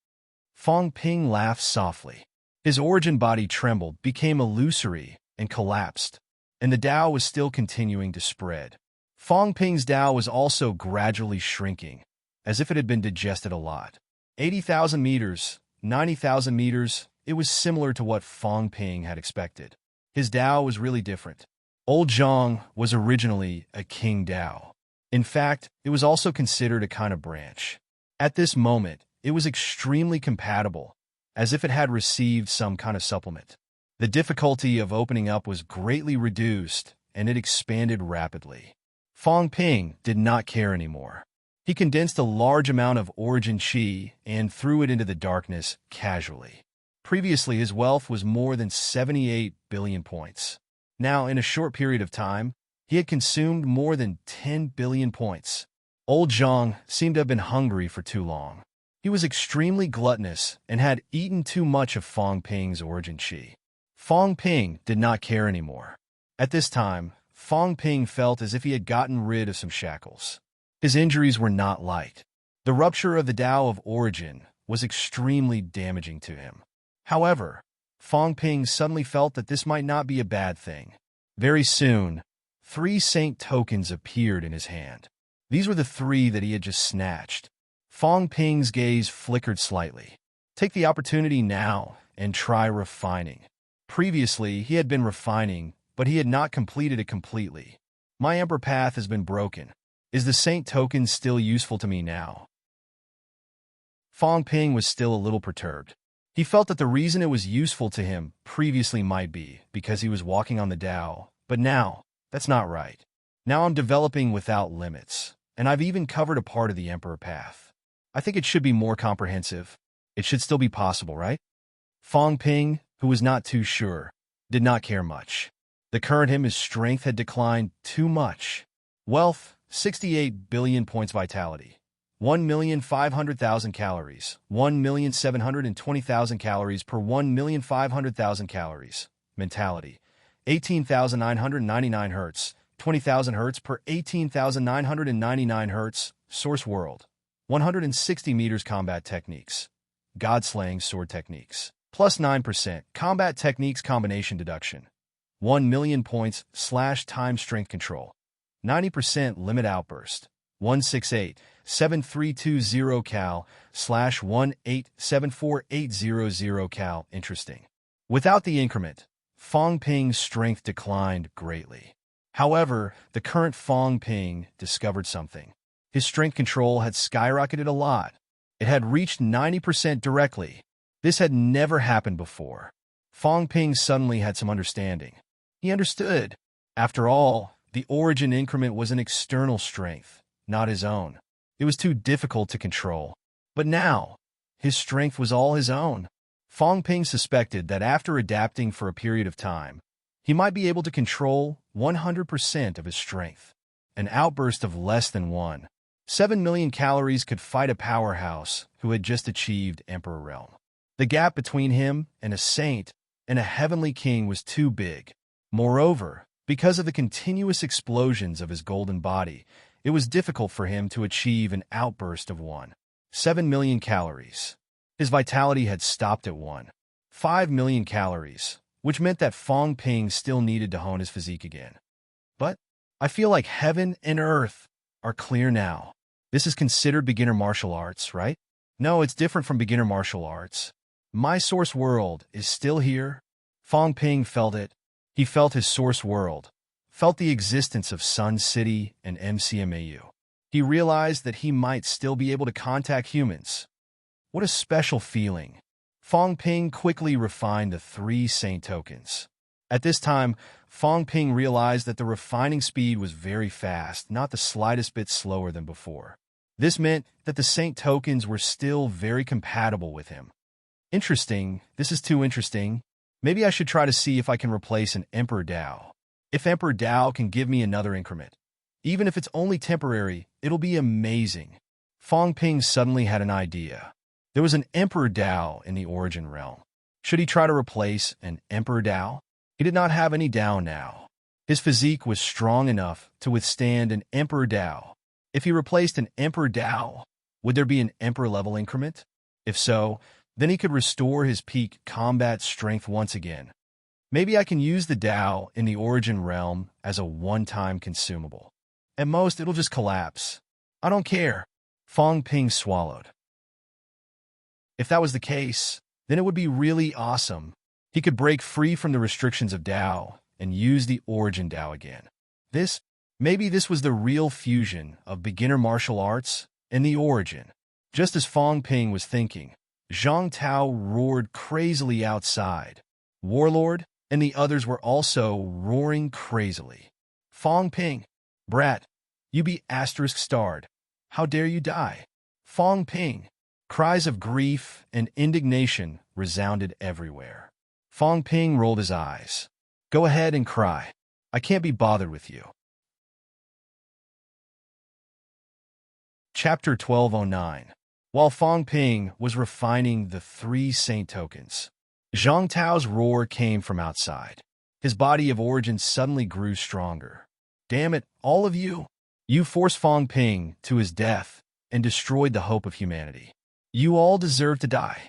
Fong Ping laughed softly. His origin body trembled, became illusory, and collapsed, and the Tao was still continuing to spread. Fong Ping's Tao was also gradually shrinking, as if it had been digested a lot. 80,000 meters, 90,000 meters, it was similar to what Fong Ping had expected. His Tao was really different. Old Zhang was originally a king Tao. In fact, it was also considered a kind of branch. At this moment, it was extremely compatible, as if it had received some kind of supplement. The difficulty of opening up was greatly reduced, and it expanded rapidly. Fong Ping did not care anymore. He condensed a large amount of origin chi and threw it into the darkness casually. Previously, his wealth was more than 78 billion points. Now, in a short period of time, he had consumed more than 10 billion points. Old Zhang seemed to have been hungry for too long. He was extremely gluttonous and had eaten too much of Fong Ping's origin chi. Fong Ping did not care anymore. At this time, Fong Ping felt as if he had gotten rid of some shackles. His injuries were not light. The rupture of the Tao of origin was extremely damaging to him. However, Fong Ping suddenly felt that this might not be a bad thing. Very soon, 3 saint tokens appeared in his hand. These were the 3 that he had just snatched. Fong Ping's gaze flickered slightly. Take the opportunity now and try refining. Previously, he had been refining, but he had not completed it completely. My Emperor path has been broken. Is the saint token still useful to me now? Fong Ping was still a little perturbed. He felt that the reason it was useful to him previously might be because he was walking on the Tao, but now, that's not right. Now I'm developing without limits, and I've even covered a part of the Emperor path. I think it should be more comprehensive. It should still be possible, right? Fong Ping, who was not too sure, did not care much. The current him, his strength had declined too much. Wealth, 68 billion points vitality. 1,500,000 calories. 1,720,000 calories per 1,500,000 calories. Mentality, 18,999 hertz. 20,000 hertz per 18,999 hertz. Source world, 160 meters combat techniques. God-slaying sword techniques. Plus 9% combat techniques combination deduction. 1 million points / time strength control. 90% limit outburst. 1687320 cal / 1874800 cal. Interesting. Without the increment, Fong Ping's strength declined greatly. However, the current Fong Ping discovered something. His strength control had skyrocketed a lot. It had reached 90% directly. This had never happened before. Fong Ping suddenly had some understanding. He understood. After all, the origin increment was an external strength, not his own. It was too difficult to control. But now, his strength was all his own. Fong Ping suspected that after adapting for a period of time, he might be able to control 100% of his strength. An outburst of less than 7 million calories could fight a powerhouse who had just achieved Emperor realm. The gap between him and a saint and a heavenly king was too big. Moreover, because of the continuous explosions of his golden body, it was difficult for him to achieve an outburst of 7 million calories. His vitality had stopped at 5 million calories, which meant that Fong Ping still needed to hone his physique again. But I feel like heaven and earth are clear now. This is considered beginner martial arts, right? No, it's different from beginner martial arts. My source world is still here. Fong Ping felt it. He felt his source world, felt the existence of Sun City and MCMAU. He realized that he might still be able to contact humans. What a special feeling. Fong Ping quickly refined the 3 saint tokens. At this time, Fong Ping realized that the refining speed was very fast, not the slightest bit slower than before. This meant that the saint tokens were still very compatible with him. Interesting. This is too interesting. Maybe I should try to see if I can replace an Emperor Dao. If Emperor Dao can give me another increment, even if it's only temporary, it'll be amazing. Fong Ping suddenly had an idea. There was an Emperor Dao in the origin realm. Should he try to replace an Emperor Dao? He did not have any Dao now. His physique was strong enough to withstand an Emperor Dao. If he replaced an Emperor Dao, would there be an Emperor level increment? If so, then he could restore his peak combat strength once again. Maybe I can use the Dao in the origin realm as a one-time consumable. At most, it'll just collapse. I don't care. Fong Ping swallowed. If that was the case, then it would be really awesome. He could break free from the restrictions of Dao and use the origin Dao again. Maybe this was the real fusion of beginner martial arts and the origin. Just as Fong Ping was thinking, Zhang Tao roared crazily outside. Warlord and the others were also roaring crazily. Fong Ping, brat, you be *starred. How dare you die? Fong Ping. Cries of grief and indignation resounded everywhere. Fong Ping rolled his eyes. Go ahead and cry. I can't be bothered with you. Chapter 1209. While Fong Ping was refining the 3 saint tokens, Zhang Tao's roar came from outside. His body of origin suddenly grew stronger. Damn it, all of you! You forced Fong Ping to his death and destroyed the hope of humanity. You all deserve to die.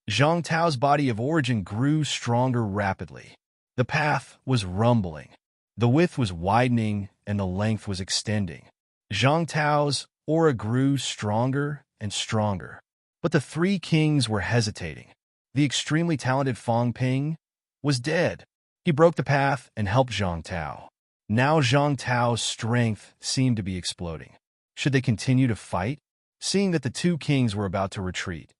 Zhang Tao's body of origin grew stronger rapidly. The path was rumbling. The width was widening and the length was extending. Zhang Tao's aura grew stronger and stronger. But the 3 kings were hesitating. The extremely talented Fong Ping was dead. He broke the path and helped Zhang Tao. Now Zhang Tao's strength seemed to be exploding. Should they continue to fight? Seeing that the 2 kings were about to retreat,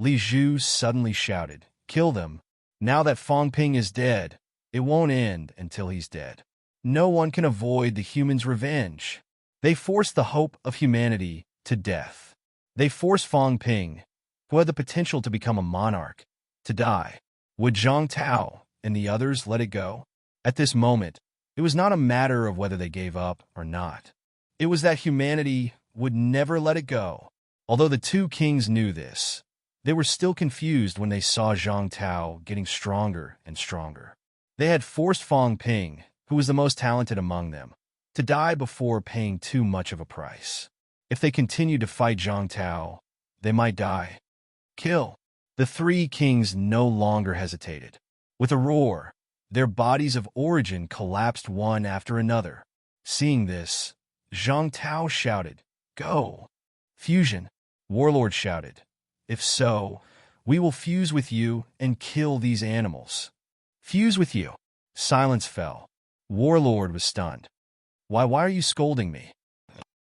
Li Zhu suddenly shouted, "Kill them! Now that Fang Ping is dead, it won't end until he's dead. No one can avoid the humans' revenge." They forced the hope of humanity to death. They forced Fang Ping, who had the potential to become a monarch, to die. Would Zhang Tao and the others let it go? At this moment, it was not a matter of whether they gave up or not. It was that humanity would never let it go. Although the two kings knew this, they were still confused when they saw Zhang Tao getting stronger and stronger. They had forced Fang Ping, who was the most talented among them, to die before paying too much of a price. If they continued to fight Zhang Tao, they might die. Kill. The three kings no longer hesitated. With a roar, their bodies of origin collapsed one after another. Seeing this, Zhang Tao shouted, "Go!" Fusion. Warlord shouted, "If so, we will fuse with you and kill these animals." Fuse with you. Silence fell. Warlord was stunned. Why are you scolding me?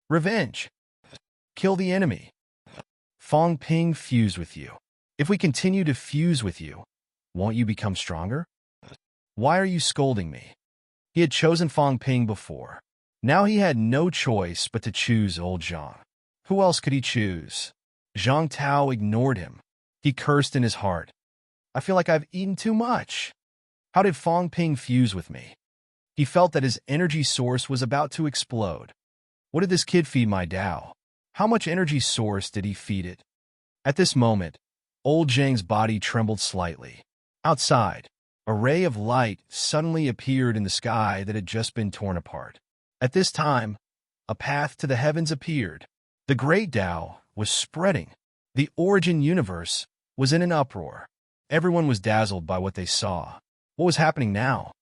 Revenge. Kill the enemy. Fang Ping fuse with you. If we continue to fuse with you, won't you become stronger? Why are you scolding me? He had chosen Fang Ping before. Now he had no choice but to choose old Zhang. Who else could he choose? Zhang Tao ignored him. He cursed in his heart. I feel like I've eaten too much. How did Fang Ping fuse with me? He felt that his energy source was about to explode. What did this kid feed my Tao? How much energy source did he feed it? At this moment, old Zhang's body trembled slightly. Outside, a ray of light suddenly appeared in the sky that had just been torn apart. At this time, a path to the heavens appeared. The great Tao was spreading. The origin universe was in an uproar. Everyone was dazzled by what they saw. What was happening now?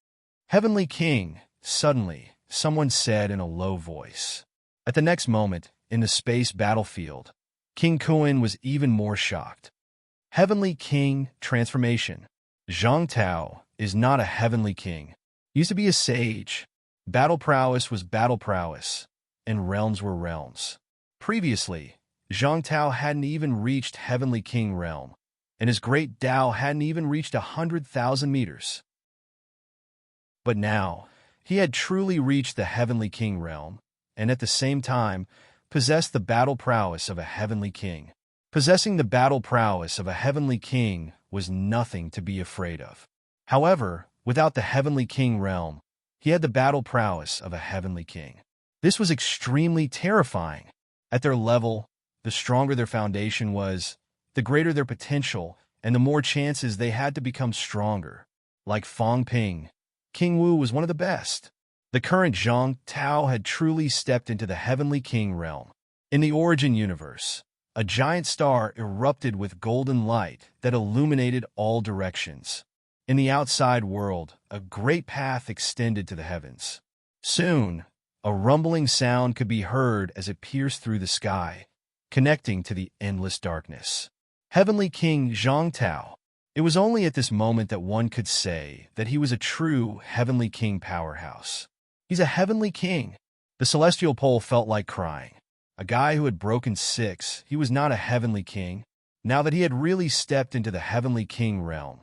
Heavenly King, suddenly, someone said in a low voice. At the next moment, in the space battlefield, King Kuan was even more shocked. Heavenly King transformation. Zhang Tao is not a heavenly king. He used to be a sage. Battle prowess was battle prowess, and realms were realms. Previously, Zhang Tao hadn't even reached Heavenly King realm, and his great Tao hadn't even reached 100,000 meters. But now, he had truly reached the Heavenly King realm, and at the same time, possessed the battle prowess of a Heavenly King. Possessing the battle prowess of a Heavenly King was nothing to be afraid of. However, without the Heavenly King realm, he had the battle prowess of a Heavenly King. This was extremely terrifying. At their level, the stronger their foundation was, the greater their potential, and the more chances they had to become stronger. Like Fang Ping, King Wu was one of the best. The current Zhang Tao had truly stepped into the Heavenly King realm. In the origin universe, a giant star erupted with golden light that illuminated all directions. In the outside world, a great path extended to the heavens. Soon, a rumbling sound could be heard as it pierced through the sky, connecting to the endless darkness. Heavenly King Zhang Tao. It was only at this moment that one could say that he was a true Heavenly King powerhouse. He's a Heavenly King. The celestial pole felt like crying. A guy who had broken 6, he was not a Heavenly King. Now that he had really stepped into the Heavenly King realm,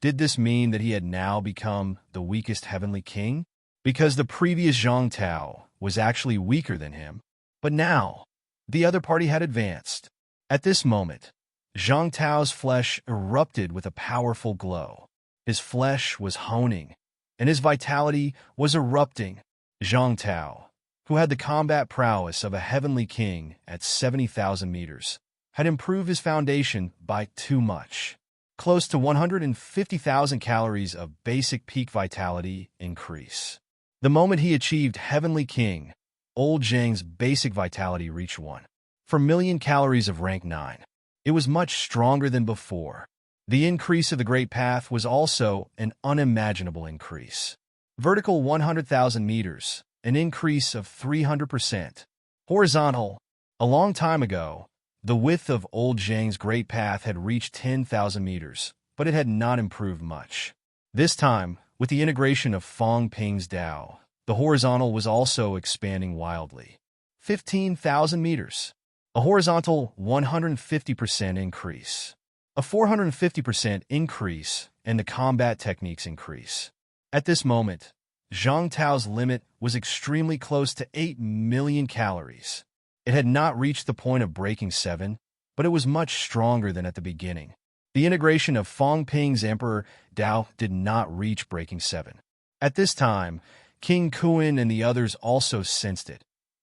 did this mean that he had now become the weakest Heavenly King? Because the previous Zhang Tao was actually weaker than him. But now, the other party had advanced. At this moment, Zhang Tao's flesh erupted with a powerful glow. His flesh was honing, and his vitality was erupting. Zhang Tao, who had the combat prowess of a Heavenly King at 70,000 meters, had improved his foundation by too much. Close to 150,000 calories of basic peak vitality increase. The moment he achieved Heavenly King, old Zhang's basic vitality reached 1 per million calories of rank 9. It was much stronger than before. The increase of the Great Path was also an unimaginable increase. Vertical 100,000 meters, an increase of 300%. Horizontal. A long time ago, the width of old Zhang's Great Path had reached 10,000 meters, but it had not improved much. This time, with the integration of Fang Ping's Tao, the horizontal was also expanding wildly. 15,000 meters. A horizontal 150% increase. A 450% increase, and the combat techniques increase. At this moment, Zhang Tao's limit was extremely close to 8 million calories. It had not reached the point of breaking 7, but it was much stronger than at the beginning. The integration of Fong Ping's Emperor Dao did not reach breaking 7. At this time, King Kuan and the others also sensed it,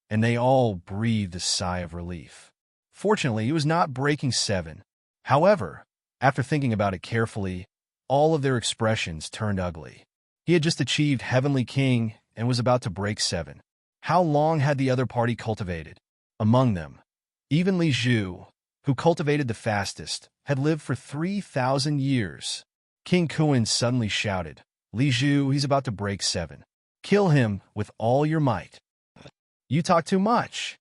and they all breathed a sigh of relief. Fortunately, it was not breaking 7. However, after thinking about it carefully, all of their expressions turned ugly. He had just achieved Heavenly King and was about to break 7. How long had the other party cultivated? Among them, even Li Zhu, who cultivated the fastest, had lived for 3,000 years. King Kuan suddenly shouted, "Li Zhu, he's about to break 7. Kill him with all your might." "You talk too much."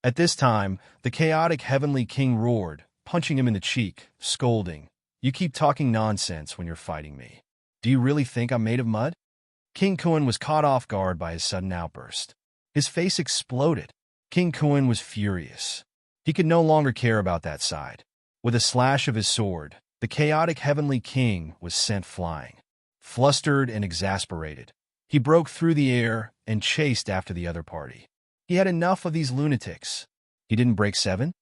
At this time, the chaotic Heavenly King roared, punching him in the cheek, scolding, "You keep talking nonsense when you're fighting me. Do you really think I'm made of mud?" King Kuan was caught off guard by his sudden outburst. His face exploded. King Kuan was furious. He could no longer care about that side. With a slash of his sword, the chaotic Heavenly King was sent flying. Flustered and exasperated, he broke through the air and chased after the other party. He had enough of these lunatics. He didn't break 7?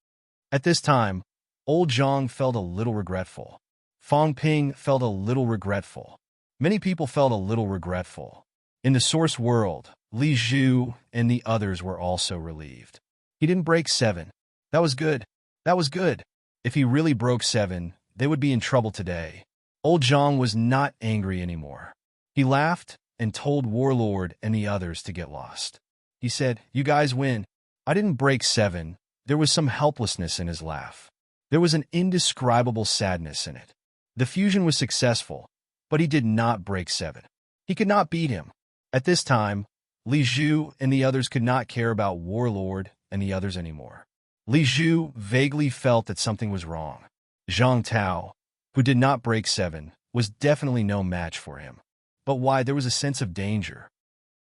At this time, old Zhang felt a little regretful. Fong Ping felt a little regretful. Many people felt a little regretful. In the source world, Li Zhu and the others were also relieved. He didn't break 7. That was good. That was good. If he really broke 7, they would be in trouble today. Old Zhang was not angry anymore. He laughed and told Warlord and the others to get lost. He said, "You guys win. I didn't break 7. There was some helplessness in his laugh. There was an indescribable sadness in it. The fusion was successful, but he did not break 7. He could not beat him." At this time, Li Zhu and the others could not care about Warlord and the others anymore. Li Zhu vaguely felt that something was wrong. Zhang Tao, who did not break 7, was definitely no match for him. But why? There was a sense of danger.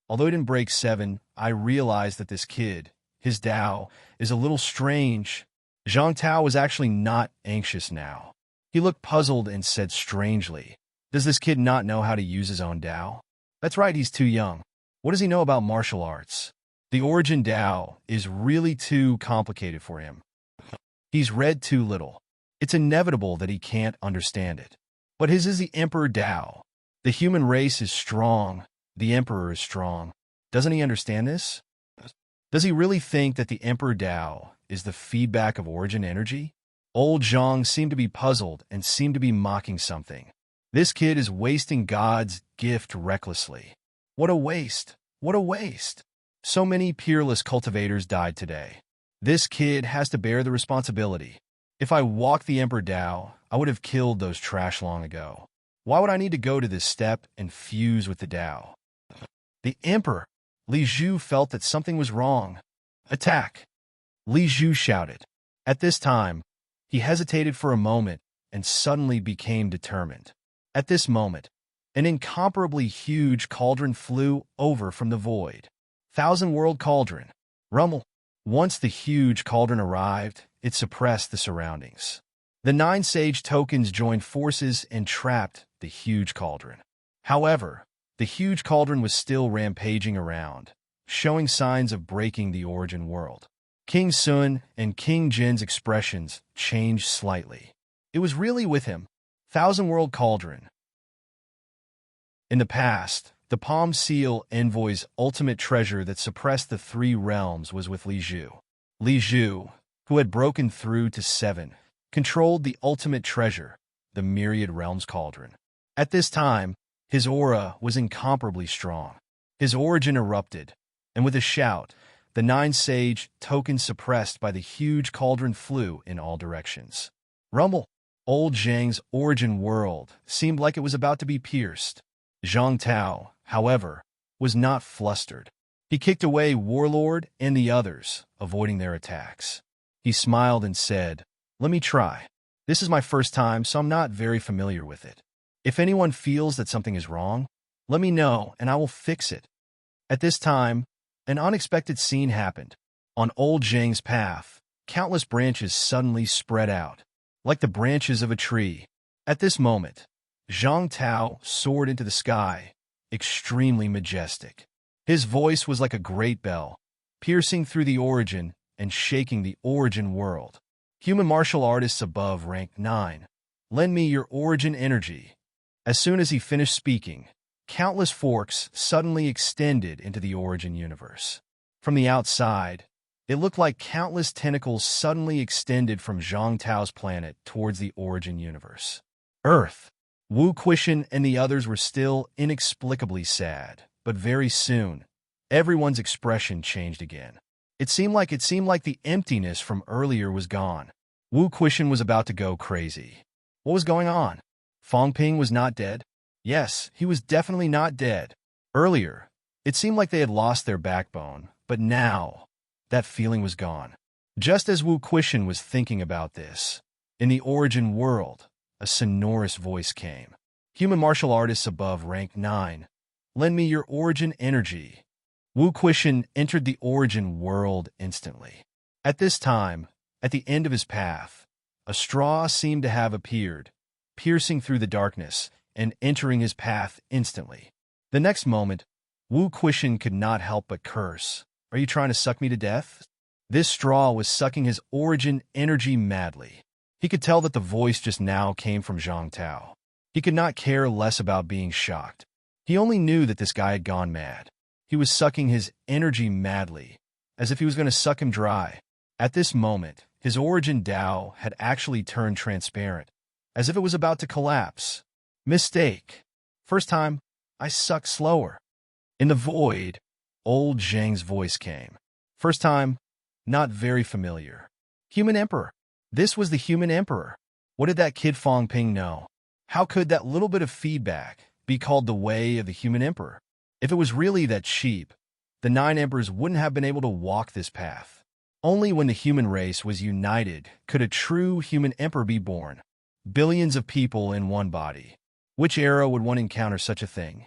Although he didn't break 7, I realized that this kid, his Dao, is a little strange. Zhang Tao was actually not anxious now. He looked puzzled and said strangely, "Does this kid not know how to use his own Dao?" "That's right, he's too young. What does he know about martial arts? The origin Dao is really too complicated for him. He's read too little. It's inevitable that he can't understand it. But his is the Emperor Dao. The human race is strong. The Emperor is strong. Doesn't he understand this? Does he really think that the Emperor Dao is the feedback of origin energy?" Old Zhang seemed to be puzzled and seemed to be mocking something. This kid is wasting God's gift recklessly. What a waste! What a waste! So many peerless cultivators died today. This kid has to bear the responsibility. If I walked the Emperor Dao, I would have killed those trash long ago. Why would I need to go to this step and fuse with the Dao? The Emperor! Li Zhu felt that something was wrong. "Attack!" Li Zhu shouted. At this time, he hesitated for a moment and suddenly became determined. At this moment, an incomparably huge cauldron flew over from the void. Thousand-world cauldron. Rumble. Once the huge cauldron arrived, it suppressed the surroundings. The 9 sage tokens joined forces and trapped the huge cauldron. However, the huge cauldron was still rampaging around, showing signs of breaking the origin world. King Sun and King Jin's expressions changed slightly. It was really with him. Thousand-world cauldron. In the past, the Palm Seal envoy's ultimate treasure that suppressed the 3 realms was with Li Zhu. Li Zhu, who had broken through to 7, controlled the ultimate treasure, the Myriad Realms Cauldron. At this time, his aura was incomparably strong. His origin erupted, and with a shout, the 9 sage tokens suppressed by the huge cauldron flew in all directions. Rumble! Old Zhang's origin world seemed like it was about to be pierced. Zhang Tao, however, was not flustered. He kicked away Warlord and the others, avoiding their attacks. He smiled and said, "Let me try. This is my first time, so I'm not very familiar with it. If anyone feels that something is wrong, let me know and I will fix it." At this time, an unexpected scene happened. On old Zhang's path, countless branches suddenly spread out. like the branches of a tree. At this moment, Zhang Tao soared into the sky, extremely majestic. His voice was like a great bell, piercing through the origin and shaking the origin world. Human martial artists above rank 9. Lend me your origin energy. As soon as he finished speaking, countless forks suddenly extended into the origin universe. From the outside, it looked like countless tentacles suddenly extended from Zhang Tao's planet towards the origin universe. Earth. Wu Quishan and the others were still inexplicably sad, but very soon, everyone's expression changed again. It seemed like the emptiness from earlier was gone. Wu Quishan was about to go crazy. What was going on? Fong Ping was not dead? Yes, he was definitely not dead. Earlier, it seemed like they had lost their backbone, but now, that feeling was gone. Just as Wu Quishan was thinking about this, in the origin world, a sonorous voice came. Human martial artists above rank 9. Lend me your origin energy. Wu Quishan entered the origin world instantly. At this time, at the end of his path, a straw seemed to have appeared, piercing through the darkness and entering his path instantly. The next moment, Wu Quishan could not help but curse. Are you trying to suck me to death? This straw was sucking his origin energy madly. He could tell that the voice just now came from Zhang Tao. He could not care less about being shocked. He only knew that this guy had gone mad. He was sucking his energy madly, as if he was going to suck him dry. At this moment, his origin Tao had actually turned transparent, as if it was about to collapse. Mistake. First time, I suck slower. In the void, old Zhang's voice came. First time, not very familiar. Human Emperor. This was the Human Emperor. What did that kid Fong Ping know? How could that little bit of feedback be called the way of the Human Emperor? If it was really that cheap, the 9 emperors wouldn't have been able to walk this path. Only when the human race was united could a true human emperor be born. Billions of people in one body. Which era would one encounter such a thing?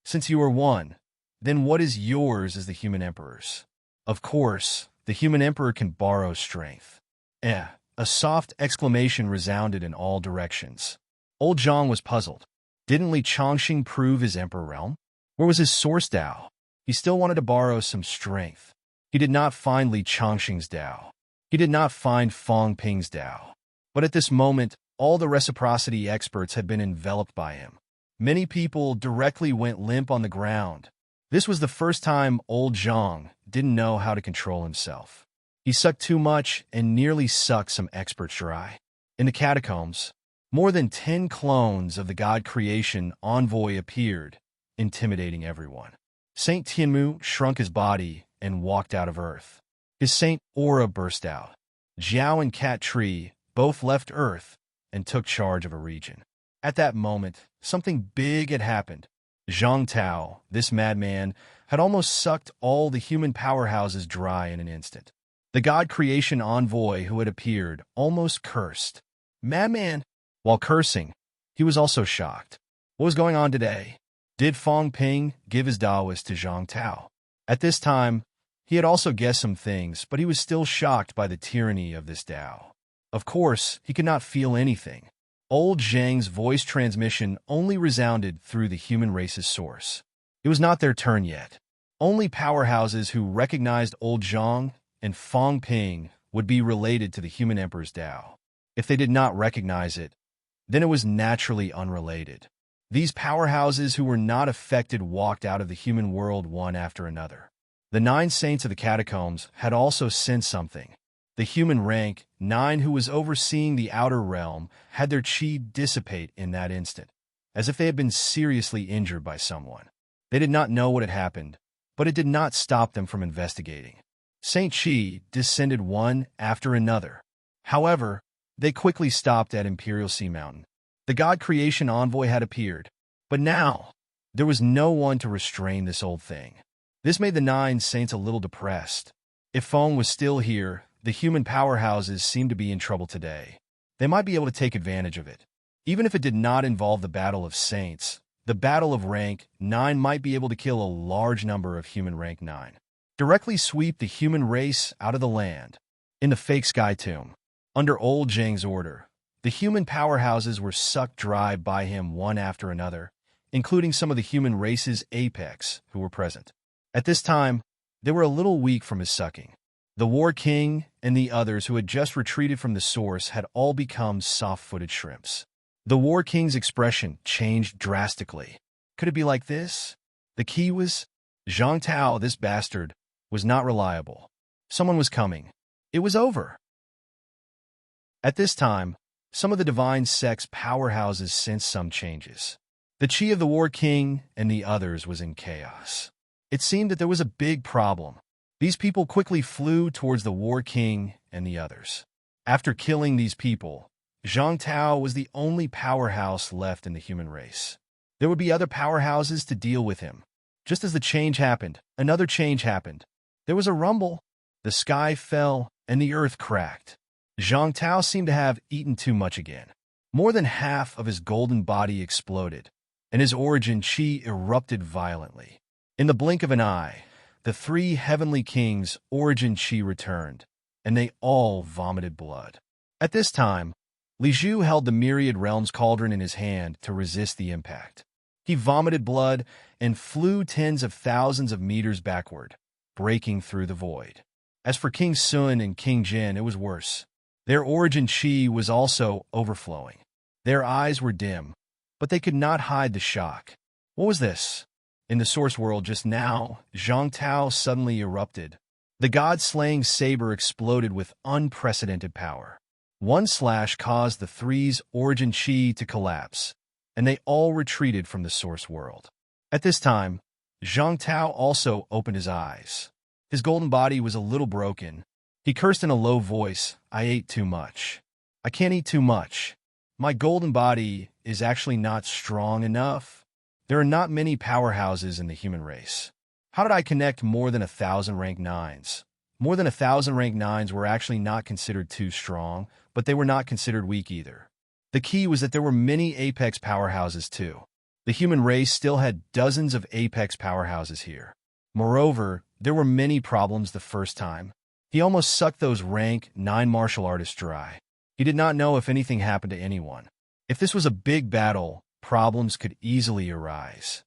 Since you are one, then what is yours as the human emperors? Of course, the human emperor can borrow strength. A soft exclamation resounded in all directions. Old Zhang was puzzled. Didn't Li Chongqing prove his emperor realm? Where was his source Tao? He still wanted to borrow some strength. He did not find Li Chongqing's Tao. He did not find Fong Ping's Tao. But at this moment, all the reciprocity experts had been enveloped by him. Many people directly went limp on the ground. This was the first time old Zhang didn't know how to control himself. He sucked too much and nearly sucked some experts dry. In the catacombs, more than 10 clones of the God creation envoy appeared, intimidating everyone. Saint Tianmu shrunk his body and walked out of Earth. His saint aura burst out. Jiao and Cat Tree both left Earth and took charge of a region. At that moment, something big had happened. Zhang Tao, this madman, had almost sucked all the human powerhouses dry in an instant. The God creation envoy who had appeared almost cursed. Madman! While cursing, he was also shocked. What was going on today? Did Fong Ping give his Taoist to Zhang Tao? At this time, he had also guessed some things, but he was still shocked by the tyranny of this Tao. Of course, he could not feel anything. Old Zhang's voice transmission only resounded through the human race's source. It was not their turn yet. Only powerhouses who recognized old Zhang and Fong Ping would be related to the human emperor's Tao. If they did not recognize it, then it was naturally unrelated. These powerhouses who were not affected walked out of the human world one after another. The 9 saints of the catacombs had also sensed something. The human rank 9 who was overseeing the outer realm had their chi dissipate in that instant, as if they had been seriously injured by someone. They did not know what had happened, but it did not stop them from investigating. Saint Chi descended one after another. However, they quickly stopped at Imperial Sea Mountain. The God creation envoy had appeared, but now there was no one to restrain this old thing. This made the 9 saints a little depressed. If Fong was still here, the human powerhouses seemed to be in trouble today. They might be able to take advantage of it. Even if it did not involve the battle of saints, the battle of rank 9 might be able to kill a large number of human rank 9. Directly sweep the human race out of the land. In the fake sky tomb, Under old Zhang's order, the human powerhouses were sucked dry by him one after another, including some of the human race's apex who were present. At this time, they were a little weak from his sucking. The War King and the others who had just retreated from the source had all become soft-footed shrimps. The War King's expression changed drastically. Could it be like this? The key was Zhang Tao, this bastard, was not reliable. Someone was coming. It was over. At this time, some of the divine sex powerhouses sensed some changes. The chi of the War King and the others was in chaos. It seemed that there was a big problem. These people quickly flew towards the War King and the others. After killing these people, Zhang Tao was the only powerhouse left in the human race. There would be other powerhouses to deal with him. Just as the change happened, another change happened. There was a rumble. The sky fell and the earth cracked. Zhang Tao seemed to have eaten too much again. More than half of his golden body exploded, and his origin chi erupted violently. In the blink of an eye, the three heavenly kings' origin chi returned, and they all vomited blood. At this time, Li Zhu held the myriad realms cauldron in his hand to resist the impact. He vomited blood and flew tens of thousands of meters backward, breaking through the void. As for King Sun and King Jin, it was worse. Their origin chi was also overflowing. Their eyes were dim, but they could not hide the shock. What was this? In the source world just now, Zhang Tao suddenly erupted. The god-slaying saber exploded with unprecedented power. One slash caused the three's origin chi to collapse, and they all retreated from the source world. At this time, Zhang Tao also opened his eyes. His golden body was a little broken. He cursed in a low voice, "I ate too much. I can't eat too much. My golden body is actually not strong enough. There are not many powerhouses in the human race. How did I connect more than 1,000 rank 9s? More than 1,000 rank 9s were actually not considered too strong, but they were not considered weak either. The key was that there were many apex powerhouses too. The human race still had dozens of apex powerhouses here. Moreover, there were many problems the first time. He almost sucked those rank 9 martial artists dry. He did not know if anything happened to anyone. If this was a big battle, problems could easily arise.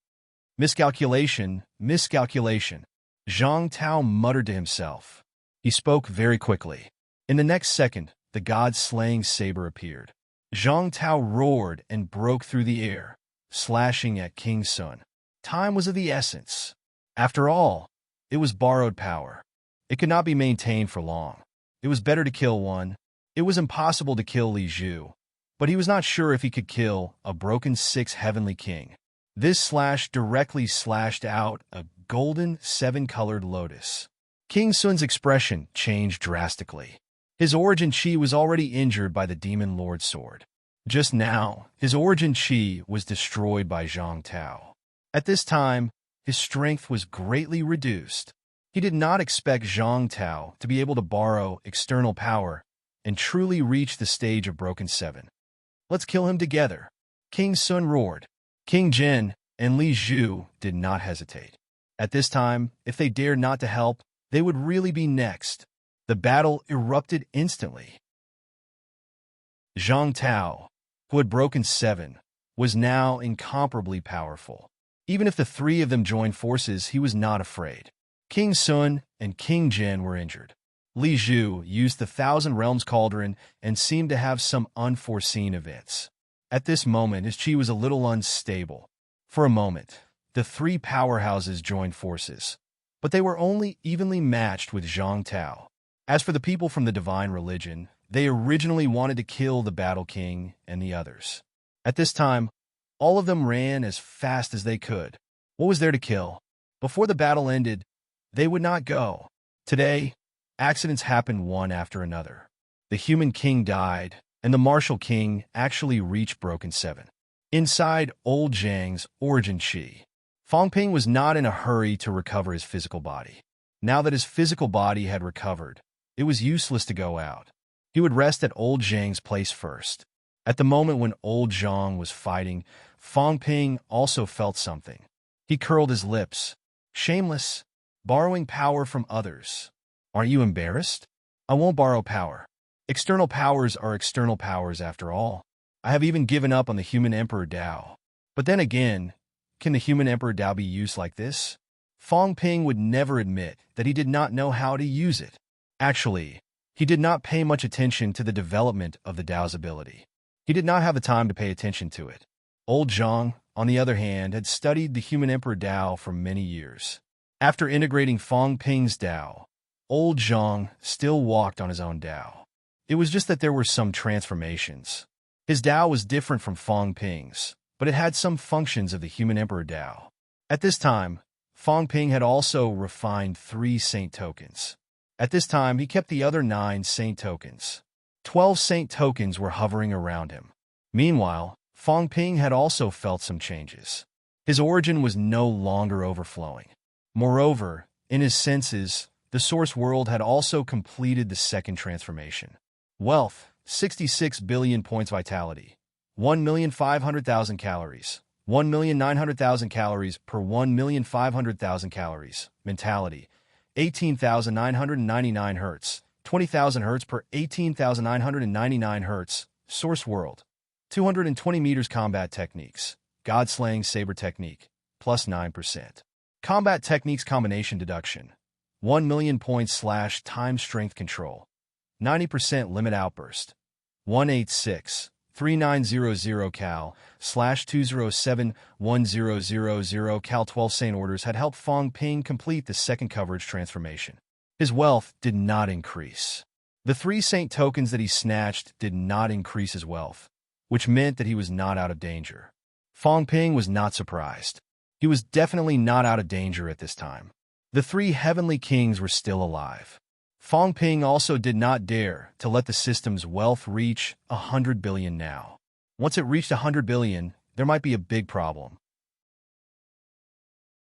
Miscalculation, miscalculation. Zhang Tao muttered to himself. He spoke very quickly. In the next second, the god-slaying saber appeared. Zhang Tao roared and broke through the air, slashing at King Sun. Time was of the essence. After all, it was borrowed power. It could not be maintained for long. It was better to kill one. It was impossible to kill Li Zhu, but he was not sure if he could kill a broken 6 heavenly king. This slash directly slashed out a golden 7-colored lotus. King Sun's expression changed drastically. His origin chi was already injured by the demon lord's sword. Just now, his origin chi was destroyed by Zhang Tao. At this time, his strength was greatly reduced. He did not expect Zhang Tao to be able to borrow external power and truly reach the stage of Broken 7. Let's kill him together. King Sun roared. King Jin and Li Zhu did not hesitate. At this time, if they dared not to help, they would really be next. The battle erupted instantly. Zhang Tao, who had broken 7, was now incomparably powerful. Even if the three of them joined forces, he was not afraid. King Sun and King Jin were injured. Li Zhu used the 1,000 Realms Cauldron and seemed to have some unforeseen events. At this moment, his chi was a little unstable. For a moment, the three powerhouses joined forces, but they were only evenly matched with Zhang Tao. As for the people from the divine religion, they originally wanted to kill the Battle King and the others. At this time, all of them ran as fast as they could. What was there to kill? Before the battle ended, they would not go. Today, accidents happened one after another. The human king died, and the martial king actually reached Broken 7. Inside old Zhang's origin chi, Fangping was not in a hurry to recover his physical body. Now that his physical body had recovered, it was useless to go out. He would rest at old Zhang's place first. At the moment when old Zhang was fighting, Fangping also felt something. He curled his lips. Shameless, borrowing power from others. Aren't you embarrassed? I won't borrow power. External powers are external powers after all. I have even given up on the human Emperor Dao. But then again, can the human Emperor Dao be used like this? Fong Ping would never admit that he did not know how to use it. Actually, he did not pay much attention to the development of the Dao's ability. He did not have the time to pay attention to it. Old Zhang, on the other hand, had studied the human Emperor Dao for many years. After integrating Fong Ping's Dao, Old Zhang still walked on his own Dao. It was just that there were some transformations. His Dao was different from Fong Ping's, but it had some functions of the human Emperor Dao. At this time, Fong Ping had also refined 3 saint tokens. At this time, he kept the other 9 saint tokens. 12 saint tokens were hovering around him. Meanwhile, Fong Ping had also felt some changes. His origin was no longer overflowing. Moreover, in his senses, the source world had also completed the second transformation. Wealth, 66 billion points vitality, 1,500,000 calories, 1,900,000 calories per 1,500,000 calories. Mentality, 18,999 Hz, 20,000 Hz per 18,999 Hz. Source world, 220 meters combat techniques, God slaying saber technique, plus 9%. Combat techniques combination deduction, 1 million points / time strength control, 90% limit outburst, 186-3900 cal /207-1000 cal 12 saint orders had helped Fong Ping complete the second coverage transformation. His wealth did not increase. The 3 saint tokens that he snatched did not increase his wealth, which meant that he was not out of danger. Fong Ping was not surprised. He was definitely not out of danger at this time. The 3 heavenly kings were still alive. Fong Ping also did not dare to let the system's wealth reach 100 billion now. Once it reached 100 billion, there might be a big problem.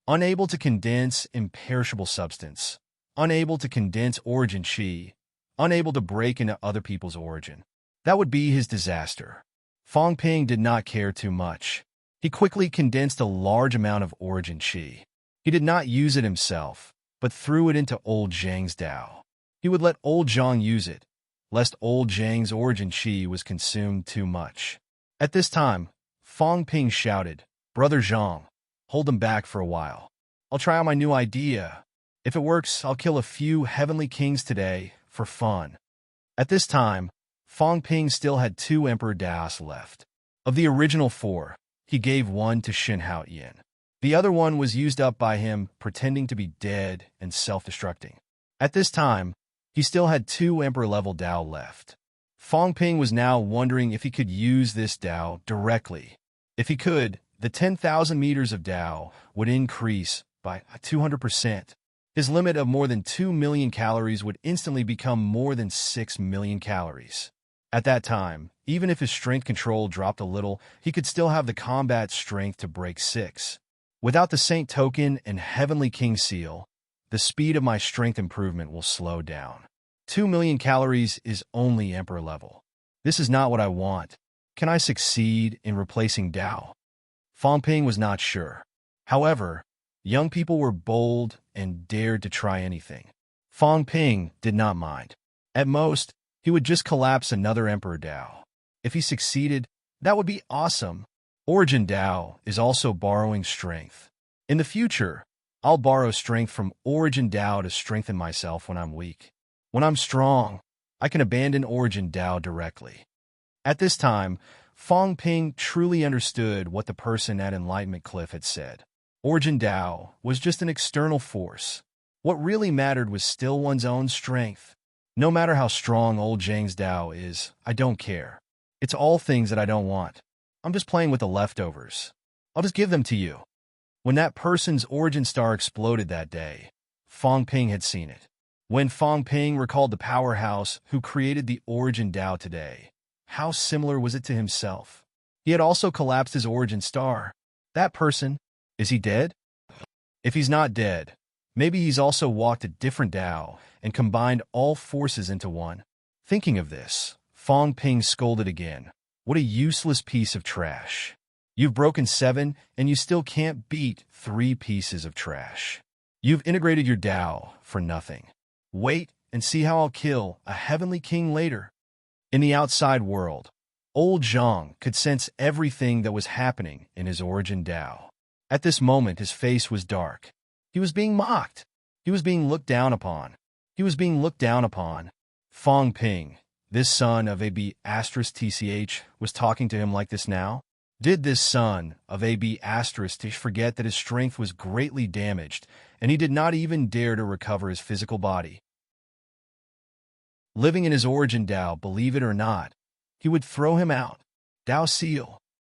Unable to condense imperishable substance, unable to condense origin chi, unable to break into other people's origin. That would be his disaster. Fong Ping did not care too much. He quickly condensed a large amount of origin chi. He did not use it himself, but threw it into old Zhang's Dao. He would let old Zhang use it, lest old Zhang's origin chi was consumed too much. At this time, Fong Ping shouted, "Brother Zhang, hold him back for a while. I'll try out my new idea. If it works, I'll kill a few heavenly kings today, for fun." At this time, Fong Ping still had 2 Emperor Daos left. Of the original 4, he gave one to Shin Hao Yin. The other one was used up by him pretending to be dead and self-destructing. At this time, he still had 2 Emperor-level Dao left. Fong Ping was now wondering if he could use this Dao directly. If he could, the 10,000 meters of Dao would increase by 200%. His limit of more than 2 million calories would instantly become more than 6 million calories. At that time, even if his strength control dropped a little, he could still have the combat strength to break 6. Without the Saint Token and Heavenly King Seal, the speed of my strength improvement will slow down. 2 million calories is only Emperor level. This is not what I want. Can I succeed in replacing Dao? Fong Ping was not sure. However, young people were bold and dared to try anything. Fong Ping did not mind. At most, he would just collapse another Emperor Dao. If he succeeded, that would be awesome. Origin Dao is also borrowing strength. In the future, I'll borrow strength from Origin Dao to strengthen myself when I'm weak. When I'm strong, I can abandon Origin Dao directly. At this time, Fong Ping truly understood what the person at Enlightenment Cliff had said. Origin Dao was just an external force. What really mattered was still one's own strength. No matter how strong old Zhang's Dao is, I don't care. It's all things that I don't want. I'm just playing with the leftovers. I'll just give them to you. When that person's origin star exploded that day, Fong Ping had seen it. When Fong Ping recalled the powerhouse who created the Origin Dao today, how similar was it to himself? He had also collapsed his origin star. That person, is he dead? If he's not dead, maybe he's also walked a different Dao and combined all forces into one. Thinking of this, Fong Ping scolded again. What a useless piece of trash. You've broken 7 and you still can't beat 3 pieces of trash. You've integrated your Dao for nothing. Wait and see how I'll kill a heavenly king later. In the outside world, old Zhang could sense everything that was happening in his origin Tao. At this moment, his face was dark. He was being mocked. He was being looked down upon. He was being looked down upon. Fong Ping, this son of AB asterisk TCH, was talking to him like this now? Did this son of AB asterisk forget that his strength was greatly damaged, and he did not even dare to recover his physical body? Living in his origin Tao, believe it or not, he would throw him out. Tao seal.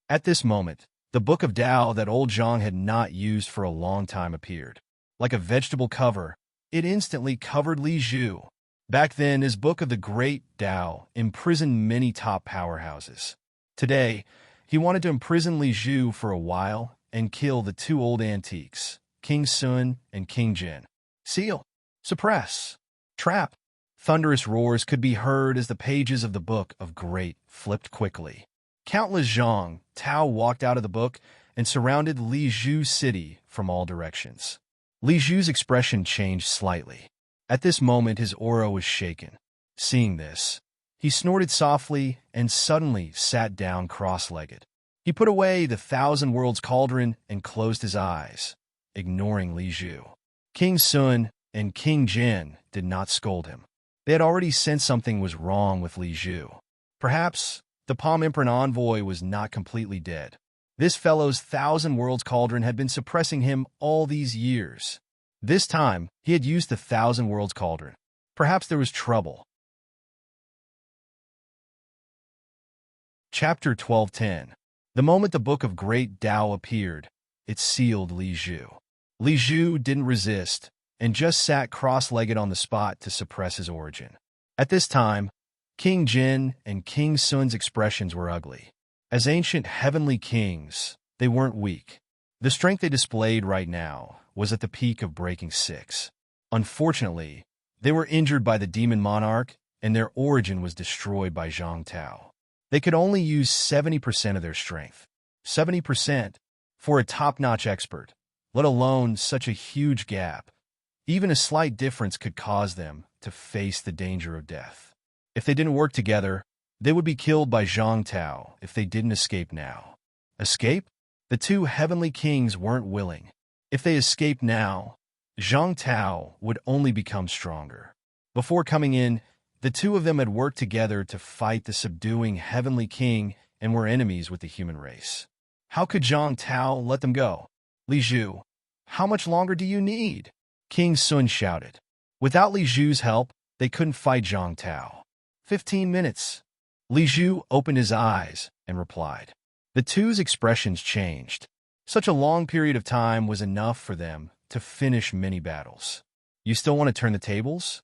At this moment, the book of Tao that old Zhang had not used for a long time appeared. Like a vegetable cover, it instantly covered Li Zhu. Back then, his book of the Great Tao imprisoned many top powerhouses. Today, he wanted to imprison Li Zhu for a while and kill the two old antiques, King Sun and King Jin. Seal. Suppress. Trap. Thunderous roars could be heard as the pages of the Book of Great flipped quickly. Countless Zhang Tao walked out of the book and surrounded Li Zhu's city from all directions. Li Zhu's expression changed slightly. At this moment, his aura was shaken. Seeing this, he snorted softly and suddenly sat down cross-legged. He put away the Thousand Worlds cauldron and closed his eyes, ignoring Li Zhu. King Sun and King Jin did not scold him. They had already sensed something was wrong with Li Zhu. Perhaps the Palm Imprint envoy was not completely dead. This fellow's Thousand Worlds cauldron had been suppressing him all these years. This time, he had used the Thousand Worlds cauldron. Perhaps there was trouble. Chapter 12:10. The moment the Book of Great Tao appeared, it sealed Li Zhu. Li Zhu didn't resist and just sat cross-legged on the spot to suppress his origin. At this time, King Jin and King Sun's expressions were ugly. As ancient heavenly kings, they weren't weak. The strength they displayed right now was at the peak of breaking 6. Unfortunately, they were injured by the demon monarch, and their origin was destroyed by Zhang Tao. They could only use 70% of their strength. 70% for a top-notch expert, let alone such a huge gap. Even a slight difference could cause them to face the danger of death. If they didn't work together, they would be killed by Zhang Tao if they didn't escape now. Escape? The two heavenly kings weren't willing. If they escaped now, Zhang Tao would only become stronger. Before coming in, the two of them had worked together to fight the subduing heavenly king and were enemies with the human race. How could Zhang Tao let them go? Li Zhu, how much longer do you need? King Sun shouted. Without Li Zhu's help, they couldn't fight Zhang Tao. 15 minutes. Li Zhu opened his eyes and replied. The two's expressions changed. Such a long period of time was enough for them to finish many battles. You still want to turn the tables?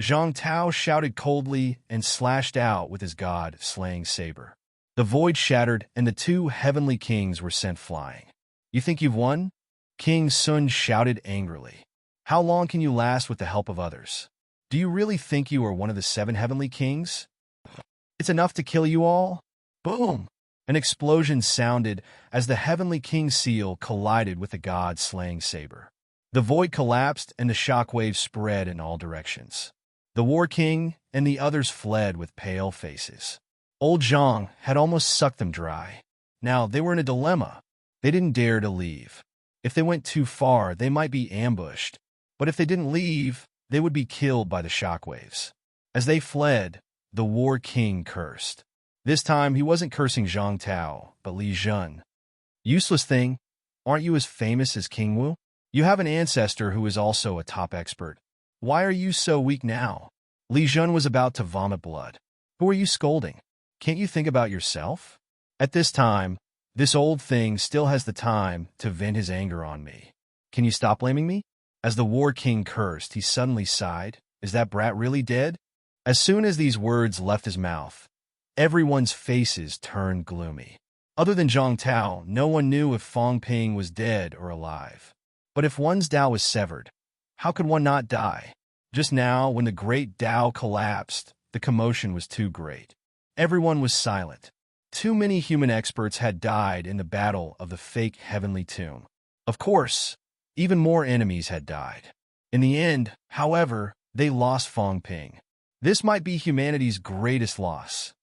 Zhang Tao shouted coldly and slashed out with his god-slaying saber. The void shattered and the two heavenly kings were sent flying. You think you've won? King Sun shouted angrily. How long can you last with the help of others? Do you really think you are one of the 7 heavenly kings? It's enough to kill you all? Boom! An explosion sounded as the heavenly king's seal collided with the god-slaying saber. The void collapsed and the shockwaves spread in all directions. The war king and the others fled with pale faces. Old Zhang had almost sucked them dry. Now they were in a dilemma. They didn't dare to leave. If they went too far, they might be ambushed. But if they didn't leave, they would be killed by the shockwaves. As they fled, the war king cursed. This time, he wasn't cursing Zhang Tao, but Li Zhun. Useless thing, aren't you as famous as King Wu? You have an ancestor who is also a top expert. Why are you so weak now? Li Zhun was about to vomit blood. Who are you scolding? Can't you think about yourself? At this time, this old thing still has the time to vent his anger on me. Can you stop blaming me? As the war king cursed, he suddenly sighed. Is that brat really dead? As soon as these words left his mouth, everyone's faces turned gloomy. Other than Zhang Tao, no one knew if Fong Ping was dead or alive. But if one's Tao was severed, how could one not die? Just now, when the great Tao collapsed, the commotion was too great. Everyone was silent. Too many human experts had died in the battle of the fake heavenly tomb. Of course, even more enemies had died. In the end, however, they lost Fong Ping. This might be humanity's greatest loss.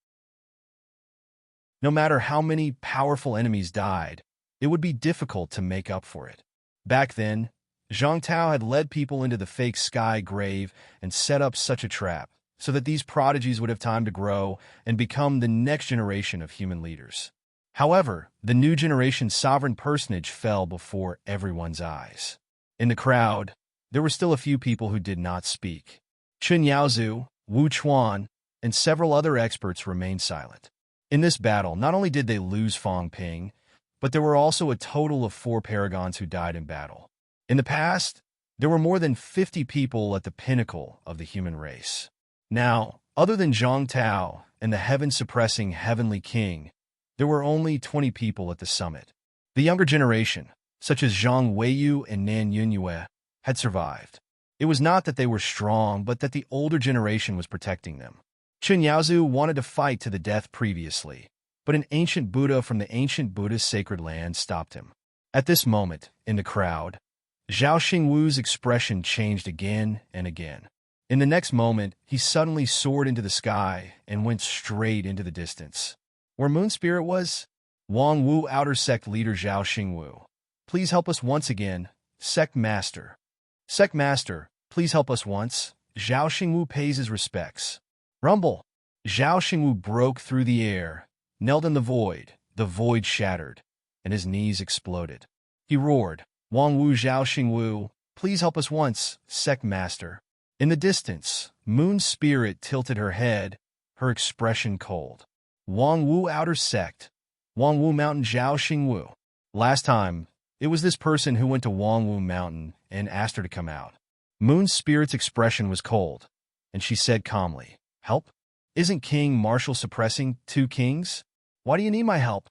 No matter how many powerful enemies died, it would be difficult to make up for it. Back then, Zhang Tao had led people into the fake sky grave and set up such a trap so that these prodigies would have time to grow and become the next generation of human leaders. However, the new generation's sovereign personage fell before everyone's eyes. In the crowd, there were still a few people who did not speak. Chen Yaozu, Wu Chuan, and several other experts remained silent. In this battle, not only did they lose Fang Ping, but there were also a total of 4 paragons who died in battle. In the past, there were more than 50 people at the pinnacle of the human race. Now, other than Zhang Tao and the heaven-suppressing Heavenly King, there were only 20 people at the summit. The younger generation, such as Zhang Weiyu and Nan Yunyue, had survived. It was not that they were strong, but that the older generation was protecting them. Chen Yaozu wanted to fight to the death previously, but an ancient Buddha from the ancient Buddhist sacred land stopped him. At this moment, in the crowd, Zhao Xingwu's expression changed again and again. In the next moment, he suddenly soared into the sky and went straight into the distance. Where Moon Spirit was? Wang Wu Outer Sect Leader Zhao Xingwu. Please help us once again, Sect Master. Sect Master, please help us once. Zhao Xingwu pays his respects. Rumble! Zhao Xingwu broke through the air, knelt in the void shattered, and his knees exploded. He roared, Wang Wu Zhao Xingwu, please help us once, Sect Master. In the distance, Moon Spirit tilted her head, her expression cold. Wang Wu Outer Sect. Wang Wu Mountain Zhao Xingwu. Last time, it was this person who went to Wang Wu Mountain and asked her to come out. Moon Spirit's expression was cold, and she said calmly, Help? Isn't King Marshall suppressing 2 kings? Why do you need my help?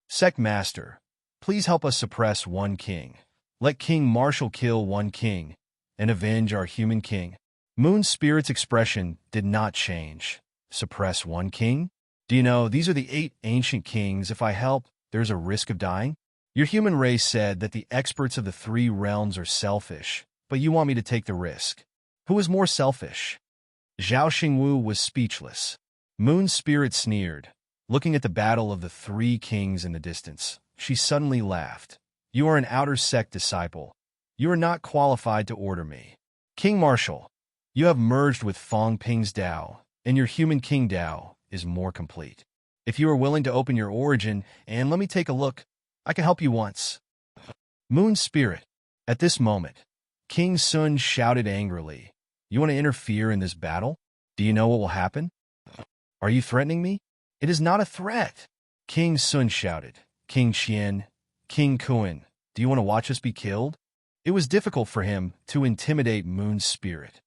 Sect Master, please help us suppress 1 king. Let King Marshall kill 1 king and avenge our human king. Moon Spirit's expression did not change. Suppress 1 king? Do you know, these are the 8 ancient kings. If I help, there's a risk of dying? Your human race said that the experts of the 3 realms are selfish, but you want me to take the risk. Who is more selfish? Zhao Xingwu was speechless. Moon Spirit sneered. Looking at the battle of the 3 kings in the distance, she suddenly laughed. You are an Outer Sect disciple. You are not qualified to order me. King Marshall, you have merged with Fang Ping's Dao, and your human King Dao is more complete. If you are willing to open your origin and let me take a look, I can help you once. Moon Spirit. At this moment, King Sun shouted angrily, You want to interfere in this battle? Do you know what will happen? Are you threatening me? It is not a threat. King Sun shouted. King Qian, King Kun, do you want to watch us be killed? It was difficult for him to intimidate Moon Spirit.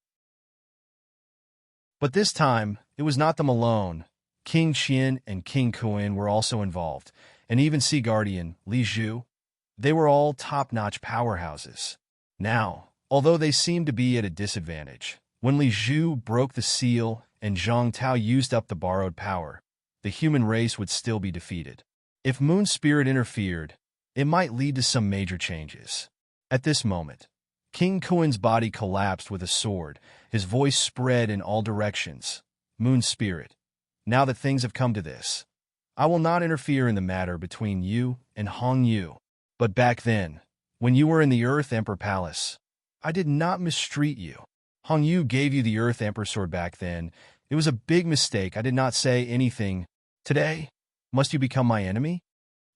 But this time, it was not them alone. King Qian and King Kun were also involved, and even Sea Guardian, Li Zhu. They were all top-notch powerhouses. Now, although they seemed to be at a disadvantage, when Li Zhu broke the seal and Zhang Tao used up the borrowed power, the human race would still be defeated. If Moon Spirit interfered, it might lead to some major changes. At this moment, King Kun's body collapsed with a sword. His voice spread in all directions. Moon Spirit, now that things have come to this, I will not interfere in the matter between you and Hong Yu. But back then, when you were in the Earth Emperor Palace, I did not mistreat you. Hong Yu gave you the Earth Emperor sword back then. It was a big mistake. I did not say anything. Today, must you become my enemy?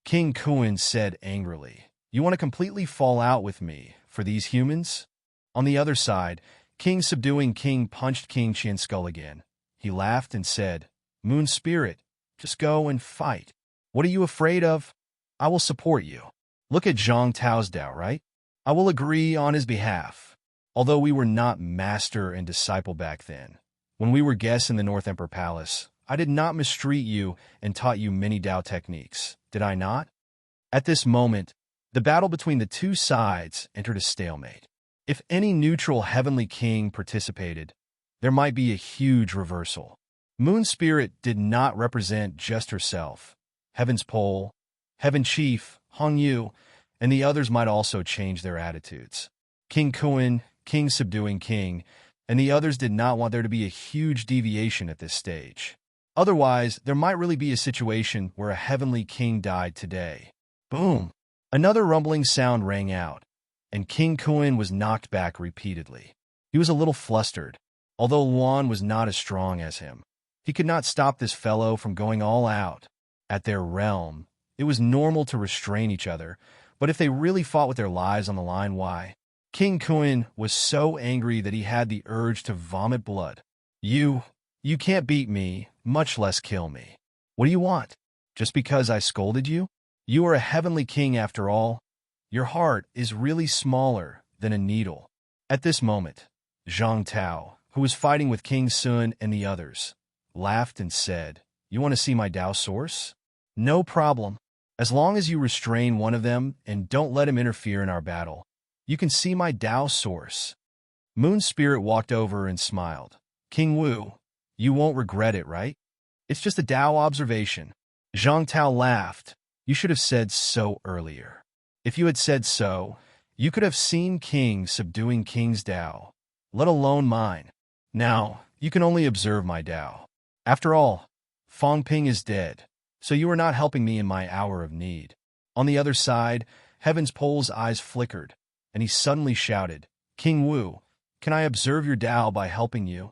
King Kun said angrily. You want to completely fall out with me for these humans? On the other side, King Subduing King punched King Qian's skull again. He laughed and said, Moon Spirit, just go and fight. What are you afraid of? I will support you. Look at Zhang Tao's Dao, right? I will agree on his behalf. Although we were not master and disciple back then, when we were guests in the North Emperor Palace, I did not mistreat you and taught you many Dao techniques, did I not? At this moment, the battle between the 2 sides entered a stalemate. If any neutral heavenly king participated, there might be a huge reversal. Moon Spirit did not represent just herself. Heaven's Pole, Heaven Chief, Hong Yu, and the others might also change their attitudes. King Kun, King Subduing King, and the others did not want there to be a huge deviation at this stage. Otherwise, there might really be a situation where a heavenly king died today. Boom! Another rumbling sound rang out, and King Kuin was knocked back repeatedly. He was a little flustered, although Luan was not as strong as him. He could not stop this fellow from going all out. At their realm, it was normal to restrain each other, but if they really fought with their lives on the line, why? King Kuin was so angry that he had the urge to vomit blood. You can't beat me, much less kill me. What do you want? Just because I scolded you? You are a heavenly king after all. Your heart is really smaller than a needle. At this moment, Zhang Tao, who was fighting with King Sun and the others, laughed and said, "You want to see my Tao source? No problem. As long as you restrain one of them and don't let him interfere in our battle, you can see my Tao source." Moon Spirit walked over and smiled. "King Wu, you won't regret it, right? It's just a Tao observation." Zhang Tao laughed. "You should have said so earlier. If you had said so, you could have seen kings subduing king's Tao, let alone mine. Now, you can only observe my Tao. After all, Fong Ping is dead, so you are not helping me in my hour of need." On the other side, Heaven's Pole's eyes flickered, and he suddenly shouted, "King Wu, can I observe your Tao by helping you?"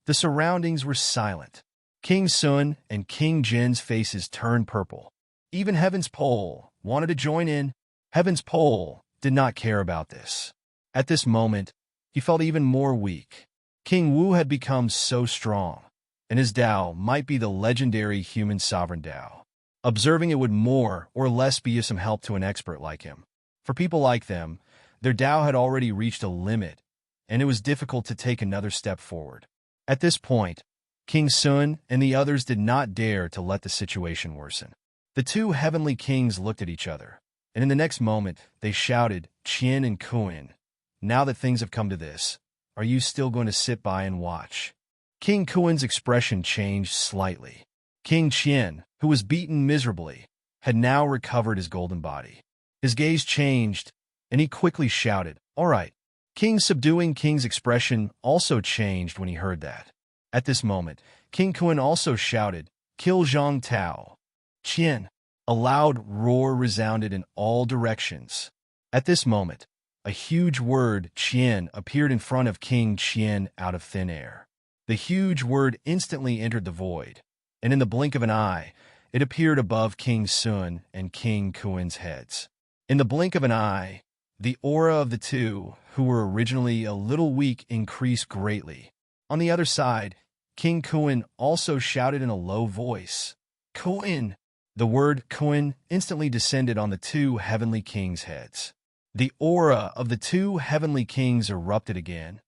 The surroundings were silent. King Sun and King Jin's faces turned purple. Even Heaven's Pole wanted to join in. Heaven's Pole did not care about this. At this moment, he felt even more weak. King Wu had become so strong, and his Tao might be the legendary human sovereign Tao. Observing it would more or less be of some help to an expert like him. For people like them, their Tao had already reached a limit, and it was difficult to take another step forward. At this point, King Sun and the others did not dare to let the situation worsen. The two heavenly kings looked at each other, and in the next moment, they shouted, "Qian and Kuin, now that things have come to this, are you still going to sit by and watch?" King Kuin's expression changed slightly. King Qian, who was beaten miserably, had now recovered his golden body. His gaze changed, and he quickly shouted, "All right." King subduing King's expression also changed when he heard that. At this moment, King Kuin also shouted, "Kill Zhang Tao." "Qian!" A loud roar resounded in all directions. At this moment, a huge word, "Qian," appeared in front of King Qian out of thin air. The huge word instantly entered the void, and in the blink of an eye, it appeared above King Sun and King Kuin's heads. In the blink of an eye, the aura of the two, who were originally a little weak, increased greatly. On the other side, King Kuin also shouted in a low voice, "Kuin!" The word Kuin instantly descended on the two heavenly kings' heads. The aura of the two heavenly kings erupted again,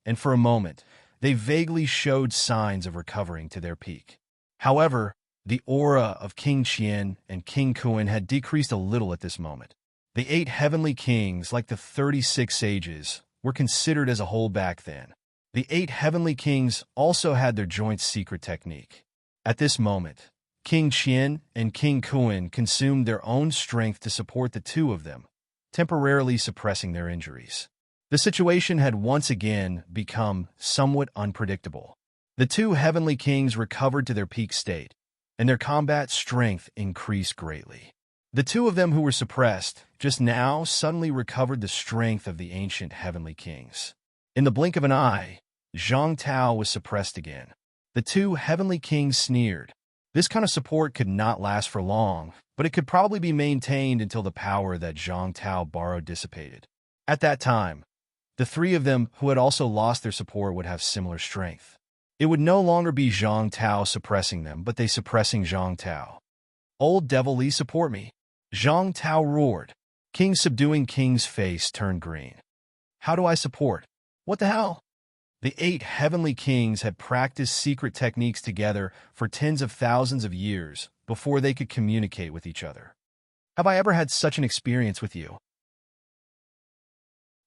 and for a moment, they vaguely showed signs of recovering to their peak. However, the aura of King Qian and King Kuin had decreased a little at this moment. The 8 heavenly kings, like the 36 sages, were considered as a whole back then. The 8 heavenly kings also had their joint secret technique. At this moment, King Qian and King Kuin consumed their own strength to support the two of them, temporarily suppressing their injuries. The situation had once again become somewhat unpredictable. The two heavenly kings recovered to their peak state, and their combat strength increased greatly. The two of them who were suppressed just now suddenly recovered the strength of the ancient heavenly kings. In the blink of an eye, Zhang Tao was suppressed again. The two heavenly kings sneered. This kind of support could not last for long, but it could probably be maintained until the power that Zhang Tao borrowed dissipated. At that time, the three of them who had also lost their support would have similar strength. It would no longer be Zhang Tao suppressing them, but they suppressing Zhang Tao. "Old Devil Lee, support me!" Zhang Tao roared. King subduing King's face turned green. "How do I support? What the hell?" The 8 heavenly kings had practiced secret techniques together for tens of thousands of years before they could communicate with each other. "Have I ever had such an experience with you?"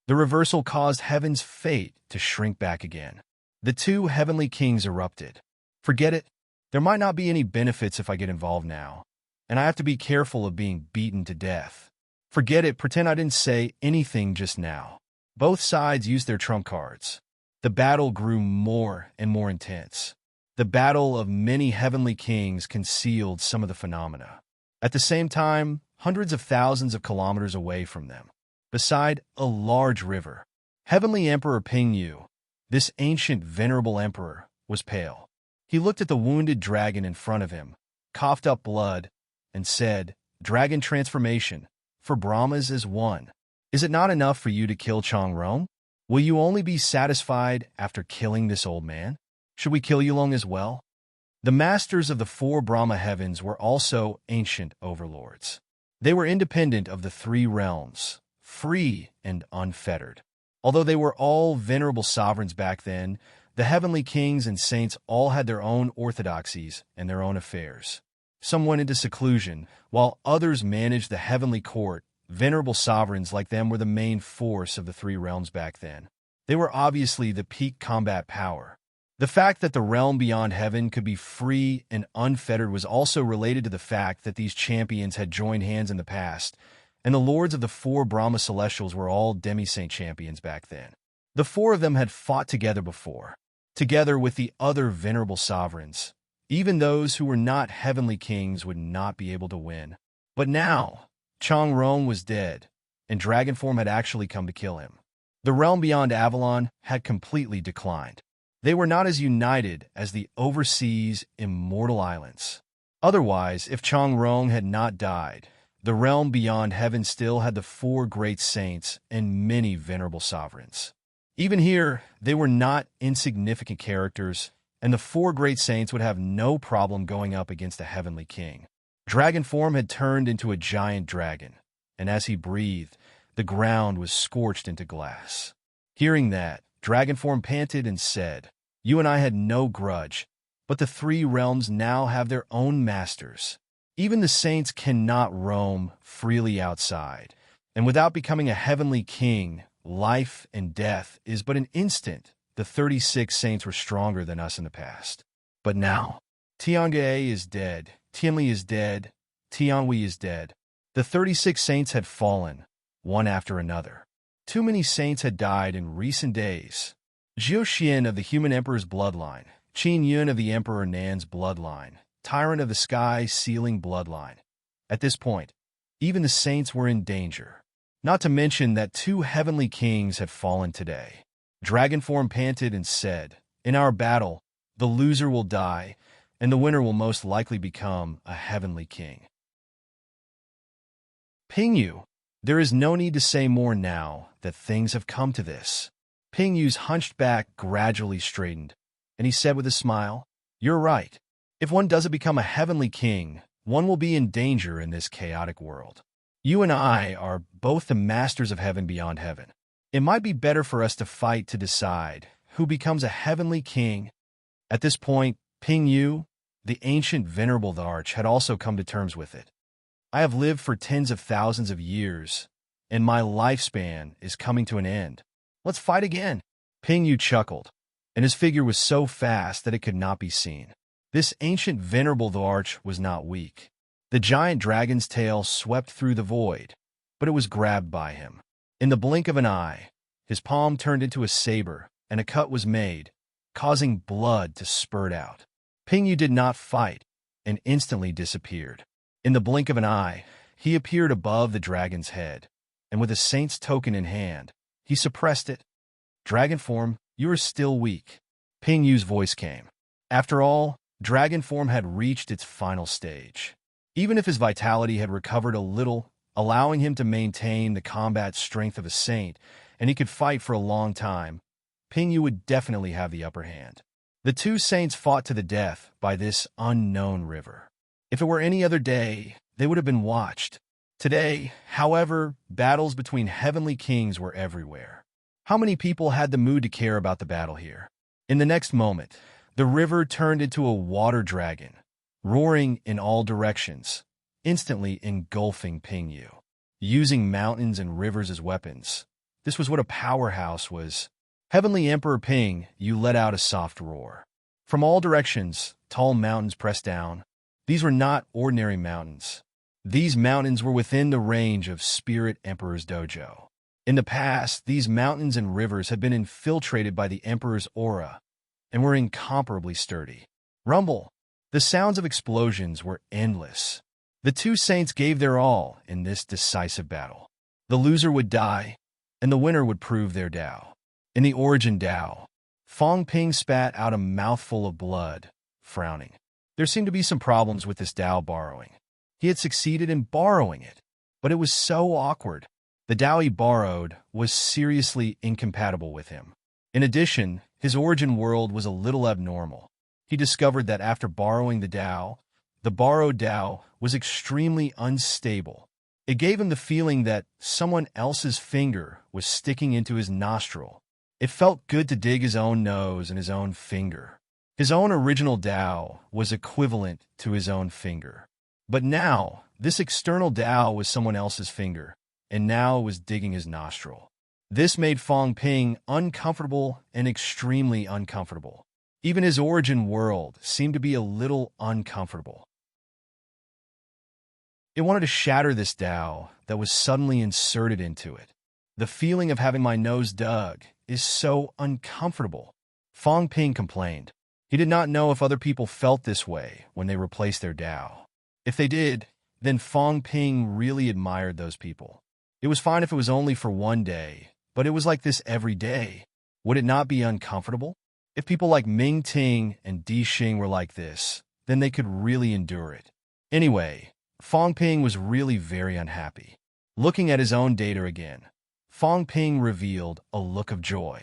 The reversal caused heaven's fate to shrink back again. The 2 heavenly kings erupted. "Forget it. There might not be any benefits if I get involved now, and I have to be careful of being beaten to death. Forget it. Pretend I didn't say anything just now." Both sides used their trump cards. The battle grew more and more intense. The battle of many heavenly kings concealed some of the phenomena. At the same time, hundreds of thousands of kilometers away from them, beside a large river, Heavenly Emperor Pingyu, this ancient venerable emperor, was pale. He looked at the wounded dragon in front of him, coughed up blood, and said, "Dragon transformation, for Brahmas is one. Is it not enough for you to kill Chang-Rong? Will you only be satisfied after killing this old man? Should we kill Yulong as well?" The masters of the four Brahma heavens were also ancient overlords. They were independent of the three realms, free and unfettered. Although they were all venerable sovereigns back then, the heavenly kings and saints all had their own orthodoxies and their own affairs. Some went into seclusion, while others managed the heavenly court. Venerable sovereigns like them were the main force of the three realms back then. They were obviously the peak combat power. The fact that the realm beyond heaven could be free and unfettered was also related to the fact that these champions had joined hands in the past, and the lords of the four Brahma Celestials were all demi-saint champions back then. The four of them had fought together before, together with the other venerable sovereigns. Even those who were not heavenly kings would not be able to win. But now, Chang-Rong was dead, and dragon form had actually come to kill him. The realm beyond Avalon had completely declined. They were not as united as the overseas immortal islands. Otherwise, if Chang-Rong had not died, the realm beyond heaven still had the four great saints and many venerable sovereigns. Even here, they were not insignificant characters, and the four great saints would have no problem going up against a heavenly king. Dragon form had turned into a giant dragon, and as he breathed, the ground was scorched into glass. Hearing that, dragon form panted and said, "You and I had no grudge, but the three realms now have their own masters. Even the saints cannot roam freely outside, and without becoming a heavenly king, life and death is but an instant. The 36 saints were stronger than us in the past. But now, Tiange is dead, Tianli is dead, Tianhui is dead. The 36 saints had fallen, one after another. Too many saints had died in recent days. Zhou Xian of the human emperor's bloodline, Qin Yun of the emperor Nan's bloodline, tyrant of the sky sealing bloodline. At this point, even the saints were in danger. Not to mention that two heavenly kings had fallen today. Dragon form panted and said, "In our battle, the loser will die, and the winner will most likely become a heavenly king." Pingyu, there is no need to say more now that things have come to this. Pingyu's hunched back gradually straightened, and he said with a smile, "You're right. If one doesn't become a heavenly king, one will be in danger in this chaotic world. You and I are both the masters of heaven beyond heaven. It might be better for us to fight to decide who becomes a heavenly king." At this point, Pingyu, the ancient venerable the arch, had also come to terms with it. "I have lived for tens of thousands of years, and my lifespan is coming to an end. Let's fight again." Pingyu chuckled, and his figure was so fast that it could not be seen. This ancient venerable the arch was not weak. The giant dragon's tail swept through the void, but it was grabbed by him. In the blink of an eye, his palm turned into a saber, and a cut was made, causing blood to spurt out. Pingyu did not fight, and instantly disappeared. In the blink of an eye, he appeared above the dragon's head, and with a saint's token in hand, he suppressed it. "Dragon form, you are still weak." Pingyu's voice came. After all, dragon form had reached its final stage. Even if his vitality had recovered a little, allowing him to maintain the combat strength of a saint, and he could fight for a long time, Pingyu would definitely have the upper hand. The two saints fought to the death by this unknown river. If it were any other day, they would have been watched. Today, however, battles between heavenly kings were everywhere. How many people had the mood to care about the battle here? In the next moment, the river turned into a water dragon, roaring in all directions, instantly engulfing Pingyu. Using mountains and rivers as weapons, this was what a powerhouse was. Heavenly Emperor Ping, you let out a soft roar. From all directions, tall mountains pressed down. These were not ordinary mountains. These mountains were within the range of Spirit Emperor's dojo. In the past, these mountains and rivers had been infiltrated by the Emperor's aura and were incomparably sturdy. Rumble. The sounds of explosions were endless. The two saints gave their all in this decisive battle. The loser would die, and the winner would prove their Tao. In the origin Tao, Fong Ping spat out a mouthful of blood, frowning. There seemed to be some problems with this Tao borrowing. He had succeeded in borrowing it, but it was so awkward. The Tao he borrowed was seriously incompatible with him. In addition, his origin world was a little abnormal. He discovered that after borrowing the Tao, the borrowed Tao was extremely unstable. It gave him the feeling that someone else's finger was sticking into his nostril. It felt good to dig his own nose and his own finger. His own original Tao was equivalent to his own finger. But now, this external Tao was someone else's finger, and now it was digging his nostril. This made Fong Ping uncomfortable and extremely uncomfortable. Even his origin world seemed to be a little uncomfortable. It wanted to shatter this Tao that was suddenly inserted into it. The feeling of having my nose dug is so uncomfortable. Fong Ping complained. He did not know if other people felt this way when they replaced their Tao. If they did, then Fong Ping really admired those people. It was fine if it was only for one day, but it was like this every day. Would it not be uncomfortable? If people like Ming Ting and Di Xing were like this, then they could really endure it. Anyway, Fong Ping was really very unhappy. Looking at his own data again, Fong Ping revealed a look of joy.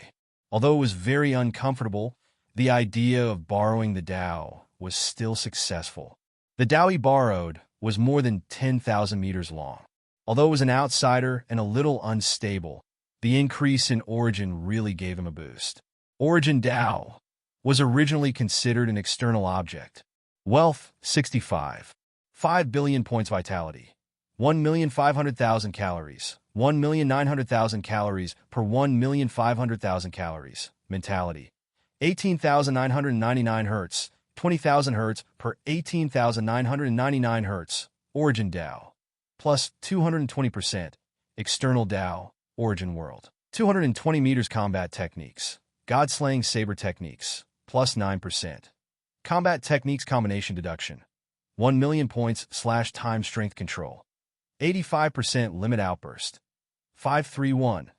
Although it was very uncomfortable, the idea of borrowing the Tao was still successful. The Tao he borrowed was more than 10,000 meters long. Although it was an outsider and a little unstable, the increase in origin really gave him a boost. Origin Tao was originally considered an external object. Wealth, 65. 5 billion points vitality. 1,500,000 calories. 1,900,000 calories per 1,500,000 calories. Mentality. 18,999 hertz. 20,000 hertz per 18,999 hertz. Origin Tao. Plus 220%. External Tao. Origin world. 220 meters combat techniques. God-slaying saber techniques. Plus 9%. Combat techniques combination deduction. 1 million points / time strength control. 85% limit outburst. 531.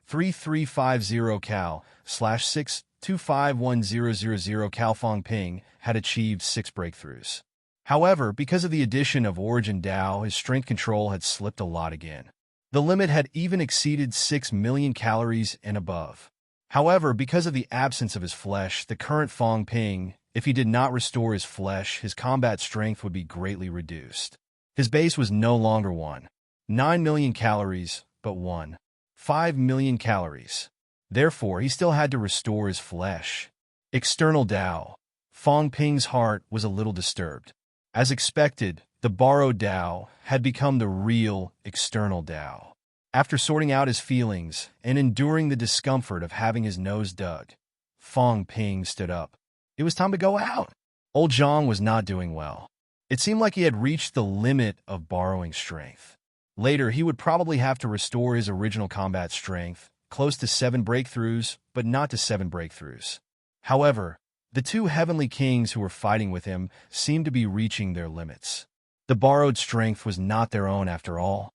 3350 cal / 6251000 cal. Fong Ping had achieved 6 breakthroughs. However, because of the addition of Origin Tao, his strength control had slipped a lot again. The limit had even exceeded 6 million calories and above. However, because of the absence of his flesh, the current Fong Ping, if he did not restore his flesh, his combat strength would be greatly reduced. His base was no longer 9 million calories, but 5 million calories. Therefore, he still had to restore his flesh. External Tao. Fong Ping's heart was a little disturbed. As expected, the borrowed Tao had become the real external Tao. After sorting out his feelings and enduring the discomfort of having his nose dug, Fong Ping stood up. It was time to go out. Old Zhang was not doing well. It seemed like he had reached the limit of borrowing strength. Later, he would probably have to restore his original combat strength, close to 7 breakthroughs, but not to 7 breakthroughs. However, the two heavenly kings who were fighting with him seemed to be reaching their limits. The borrowed strength was not their own after all.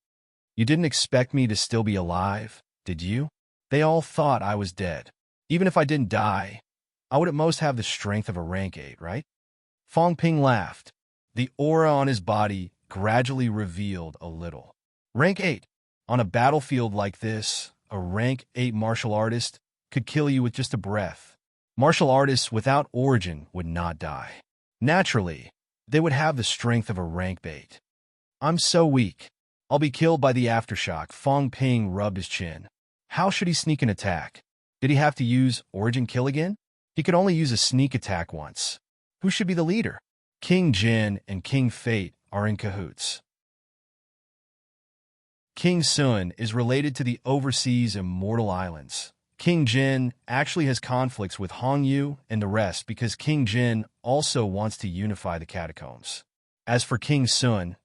You didn't expect me to still be alive, did you? They all thought I was dead. Even if I didn't die, I would at most have the strength of a rank 8, right? Fong Ping laughed. The aura on his body gradually revealed a little. Rank 8. On a battlefield like this, a rank 8 martial artist could kill you with just a breath. Martial artists without origin would not die. Naturally, they would have the strength of a rank 8. I'm so weak. I'll be killed by the aftershock. Fong Ping rubbed his chin. How should he sneak an attack? Did he have to use origin kill again? He could only use a sneak attack once. Who should be the leader? King Jin and King Fate are in cahoots. King Sun is related to the overseas immortal islands. King Jin actually has conflicts with Hongyu and the rest because King Jin also wants to unify the catacombs. As for King Sun,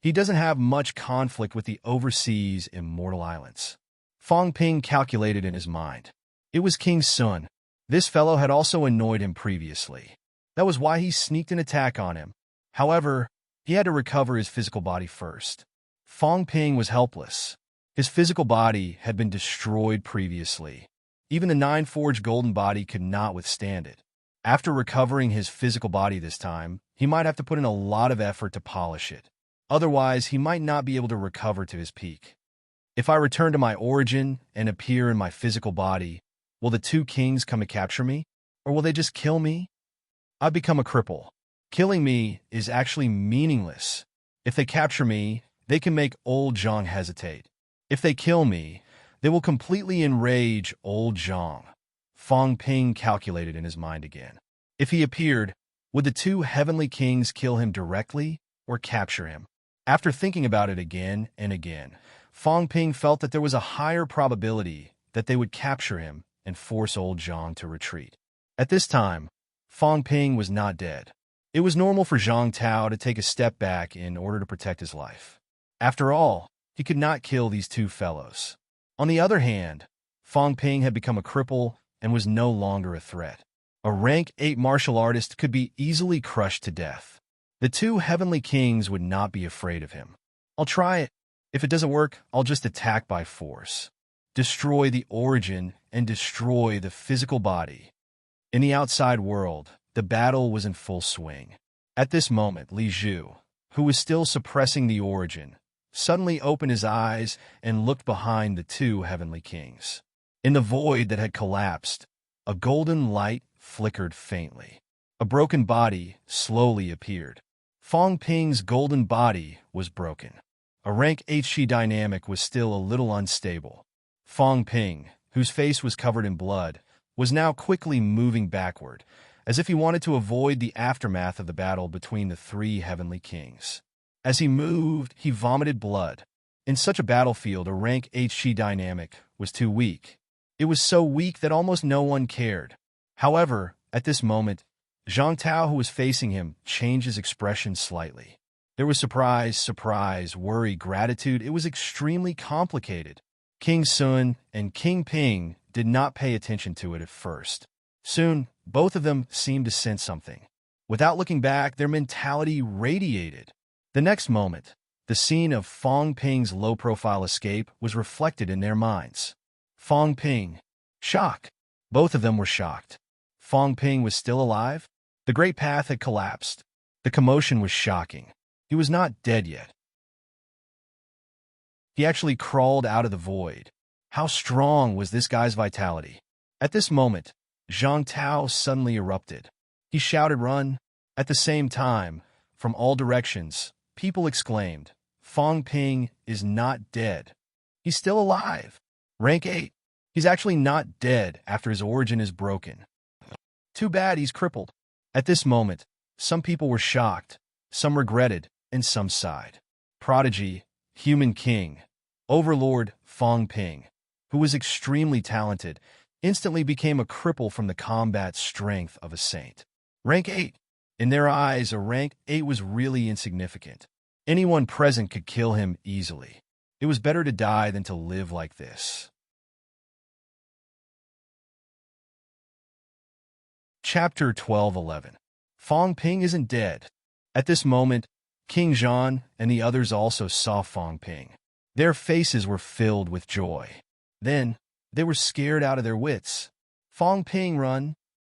he doesn't have much conflict with the overseas immortal islands. Fong Ping calculated in his mind. It was King Sun. This fellow had also annoyed him previously. That was why he sneaked an attack on him. However, he had to recover his physical body first. Fong Ping was helpless. His physical body had been destroyed previously. Even the nine-forged golden body could not withstand it. After recovering his physical body this time, he might have to put in a lot of effort to polish it. Otherwise, he might not be able to recover to his peak. If I return to my origin and appear in my physical body, will the two kings come to capture me? Or will they just kill me? I've become a cripple. Killing me is actually meaningless. If they capture me, they can make old Zhang hesitate. If they kill me, they will completely enrage old Zhang. Fong Ping calculated in his mind again. If he appeared, would the two heavenly kings kill him directly or capture him? After thinking about it again and again, Fong Ping felt that there was a higher probability that they would capture him and force old Zhang to retreat. At this time, Fong Ping was not dead. It was normal for Zhang Tao to take a step back in order to protect his life. After all, he could not kill these two fellows. On the other hand, Fong Ping had become a cripple and was no longer a threat. A rank 8 martial artist could be easily crushed to death. The two heavenly kings would not be afraid of him. I'll try it. If it doesn't work, I'll just attack by force. Destroy the origin and destroy the physical body. In the outside world, the battle was in full swing. At this moment, Li Zhu, who was still suppressing the origin, suddenly opened his eyes and looked behind the two heavenly kings. In the void that had collapsed, a golden light flickered faintly. A broken body slowly appeared. Fong Ping's golden body was broken. A rank HG dynamic was still a little unstable. Fong Ping, whose face was covered in blood, was now quickly moving backward, as if he wanted to avoid the aftermath of the battle between the three heavenly kings. As he moved, he vomited blood. In such a battlefield, a rank HG dynamic was too weak. It was so weak that almost no one cared. However, at this moment, Zhang Tao, who was facing him, changed his expression slightly. There was surprise, worry, gratitude. It was extremely complicated. King Sun and King Ping did not pay attention to it at first. Soon, both of them seemed to sense something. Without looking back, their mentality radiated. The next moment, the scene of Fong Ping's low-profile escape was reflected in their minds. Fong Ping. Shock. Both of them were shocked. Fong Ping was still alive? The great path had collapsed. The commotion was shocking. He was not dead yet. He actually crawled out of the void. How strong was this guy's vitality? At this moment, Zhang Tao suddenly erupted. He shouted, "Run!" At the same time, from all directions, people exclaimed, "Fong Ping is not dead. He's still alive. Rank 8. He's actually not dead after his origin is broken. Too bad he's crippled." At this moment, some people were shocked, some regretted, and some sighed. Prodigy, Human King, Overlord Fong Ping, who was extremely talented, instantly became a cripple from the combat strength of a saint. Rank 8. In their eyes, a rank 8 was really insignificant. Anyone present could kill him easily. It was better to die than to live like this. Chapter 12:11. Fong Ping isn't dead. At this moment, King Zhan and the others also saw Fong Ping. Their faces were filled with joy. Then, they were scared out of their wits. "Fong Ping, run!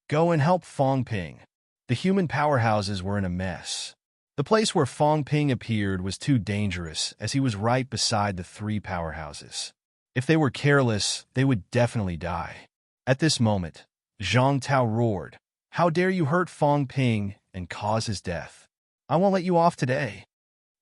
Go and help Fong Ping." The human powerhouses were in a mess. The place where Fong Ping appeared was too dangerous, as he was right beside the three powerhouses. If they were careless, they would definitely die. At this moment, Zhang Tao roared, "How dare you hurt Fong Ping and cause his death? I won't let you off today."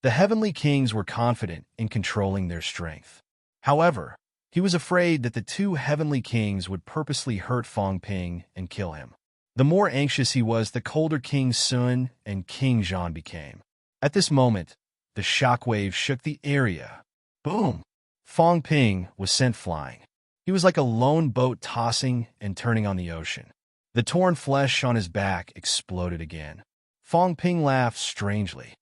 The heavenly kings were confident in controlling their strength. However, he was afraid that the two heavenly kings would purposely hurt Fong Ping and kill him. The more anxious he was, the colder King Sun and King Zhan became. At this moment, the shockwave shook the area. Boom! Fong Ping was sent flying. He was like a lone boat tossing and turning on the ocean. The torn flesh on his back exploded again. Fong Ping laughed strangely.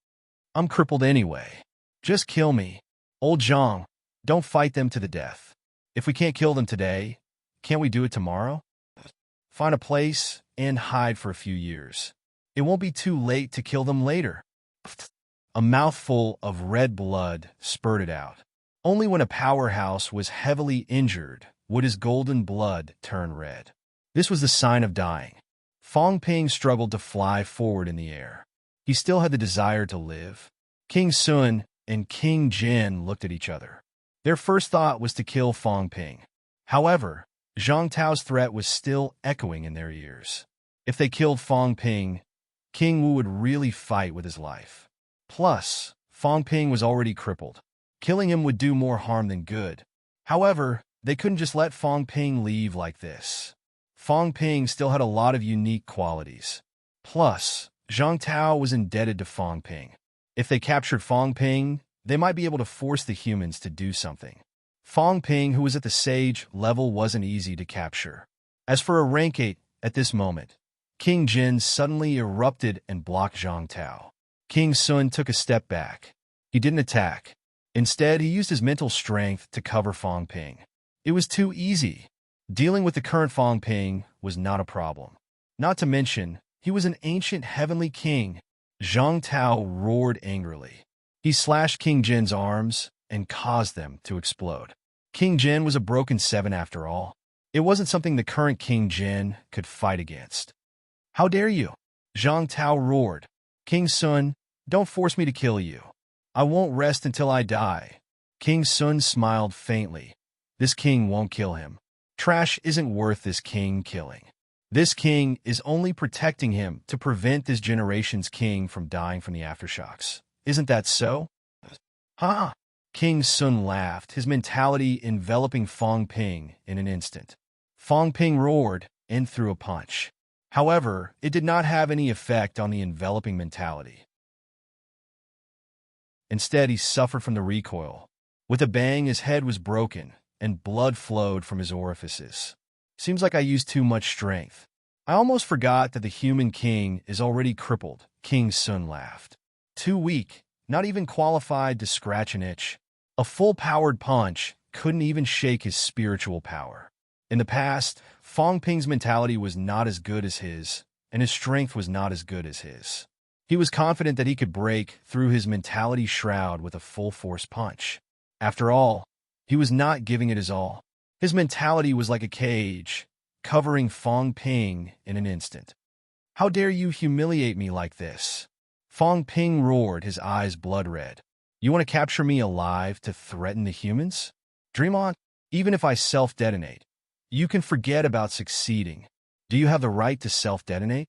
"I'm crippled anyway. Just kill me. Old Zhang, don't fight them to the death." If we can't kill them today, can't we do it tomorrow? Find a place and hide for a few years. It won't be too late to kill them later. A mouthful of red blood spurted out. Only when a powerhouse was heavily injured would his golden blood turn red. This was the sign of dying. Fong Ping struggled to fly forward in the air. He still had the desire to live. King Sun and King Jin looked at each other. Their first thought was to kill Fong Ping. However, Zhang Tao's threat was still echoing in their ears. If they killed Fong Ping, King Wu would really fight with his life. Plus, Fong Ping was already crippled. Killing him would do more harm than good. However, they couldn't just let Fong Ping leave like this. Fong Ping still had a lot of unique qualities. Plus, Zhang Tao was indebted to Fong Ping. If they captured Fong Ping, they might be able to force the humans to do something. Fong Ping, who was at the sage level, wasn't easy to capture. As for a rank 8, at this moment, King Jin suddenly erupted and blocked Zhang Tao. King Sun took a step back. He didn't attack. Instead, he used his mental strength to cover Fong Ping. It was too easy. Dealing with the current Fong Ping was not a problem. Not to mention, he was an ancient heavenly king. Zhang Tao roared angrily. He slashed King Jin's arms and caused them to explode. King Jin was a broken 7 after all. It wasn't something the current King Jin could fight against. How dare you? Zhang Tao roared. King Sun, don't force me to kill you. I won't rest until I die. King Sun smiled faintly. This king won't kill him. Trash isn't worth this king killing. This king is only protecting him to prevent this generation's king from dying from the aftershocks. Isn't that so? Ha! King Sun laughed, his mentality enveloping Fong Ping in an instant. Fong Ping roared and threw a punch. However, it did not have any effect on the enveloping mentality. Instead, he suffered from the recoil. With a bang, his head was broken, and blood flowed from his orifices. Seems like I used too much strength. I almost forgot that the human king is already crippled, King Sun laughed. Too weak, not even qualified to scratch an itch. A full-powered punch couldn't even shake his spiritual power. In the past, Fong Ping's mentality was not as good as his, and his strength was not as good as his. He was confident that he could break through his mentality shroud with a full-force punch. After all, he was not giving it his all. His mentality was like a cage, covering Fong Ping in an instant. How dare you humiliate me like this? Fong Ping roared, his eyes blood red. You want to capture me alive to threaten the humans? Dream on. Even if I self-detonate, you can forget about succeeding. Do you have the right to self-detonate?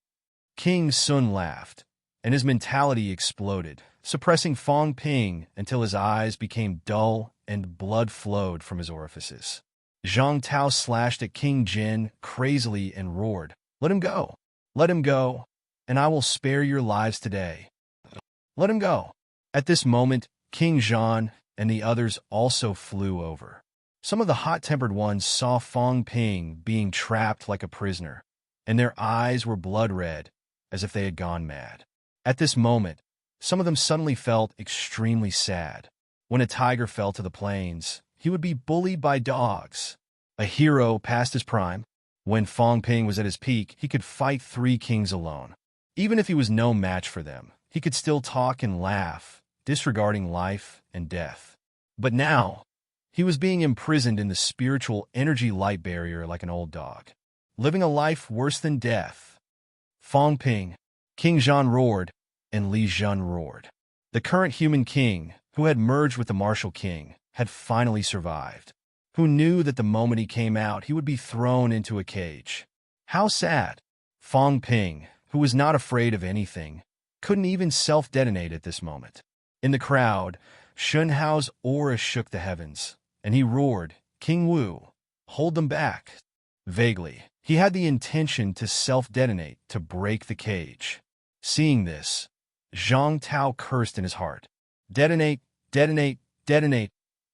King Sun laughed, and his mentality exploded, suppressing Fong Ping until his eyes became dull and blood flowed from his orifices. Zhang Tao slashed at King Jin crazily and roared, "Let him go! Let him go, and I will spare your lives today. Let him go!" At this moment, King Zhan and the others also flew over. Some of the hot-tempered ones saw Fong Ping being trapped like a prisoner, and their eyes were blood red, as if they had gone mad. At this moment, some of them suddenly felt extremely sad. When a tiger fell to the plains, he would be bullied by dogs. A hero past his prime. When Fong Ping was at his peak, he could fight 3 kings alone. Even if he was no match for them, he could still talk and laugh, disregarding life and death. But now, he was being imprisoned in the spiritual energy light barrier like an old dog, living a life worse than death. Fong Ping, King Zhan roared, and Li Zhen roared. The current human king, who had merged with the martial king, had finally survived. Who knew that the moment he came out, he would be thrown into a cage? How sad! Fong Ping, who was not afraid of anything, couldn't even self-detonate at this moment. In the crowd, Shun Hao's aura shook the heavens, and he roared, "King Wu, hold them back." Vaguely, he had the intention to self-detonate to break the cage. Seeing this, Zhang Tao cursed in his heart. Detonate, detonate, detonate.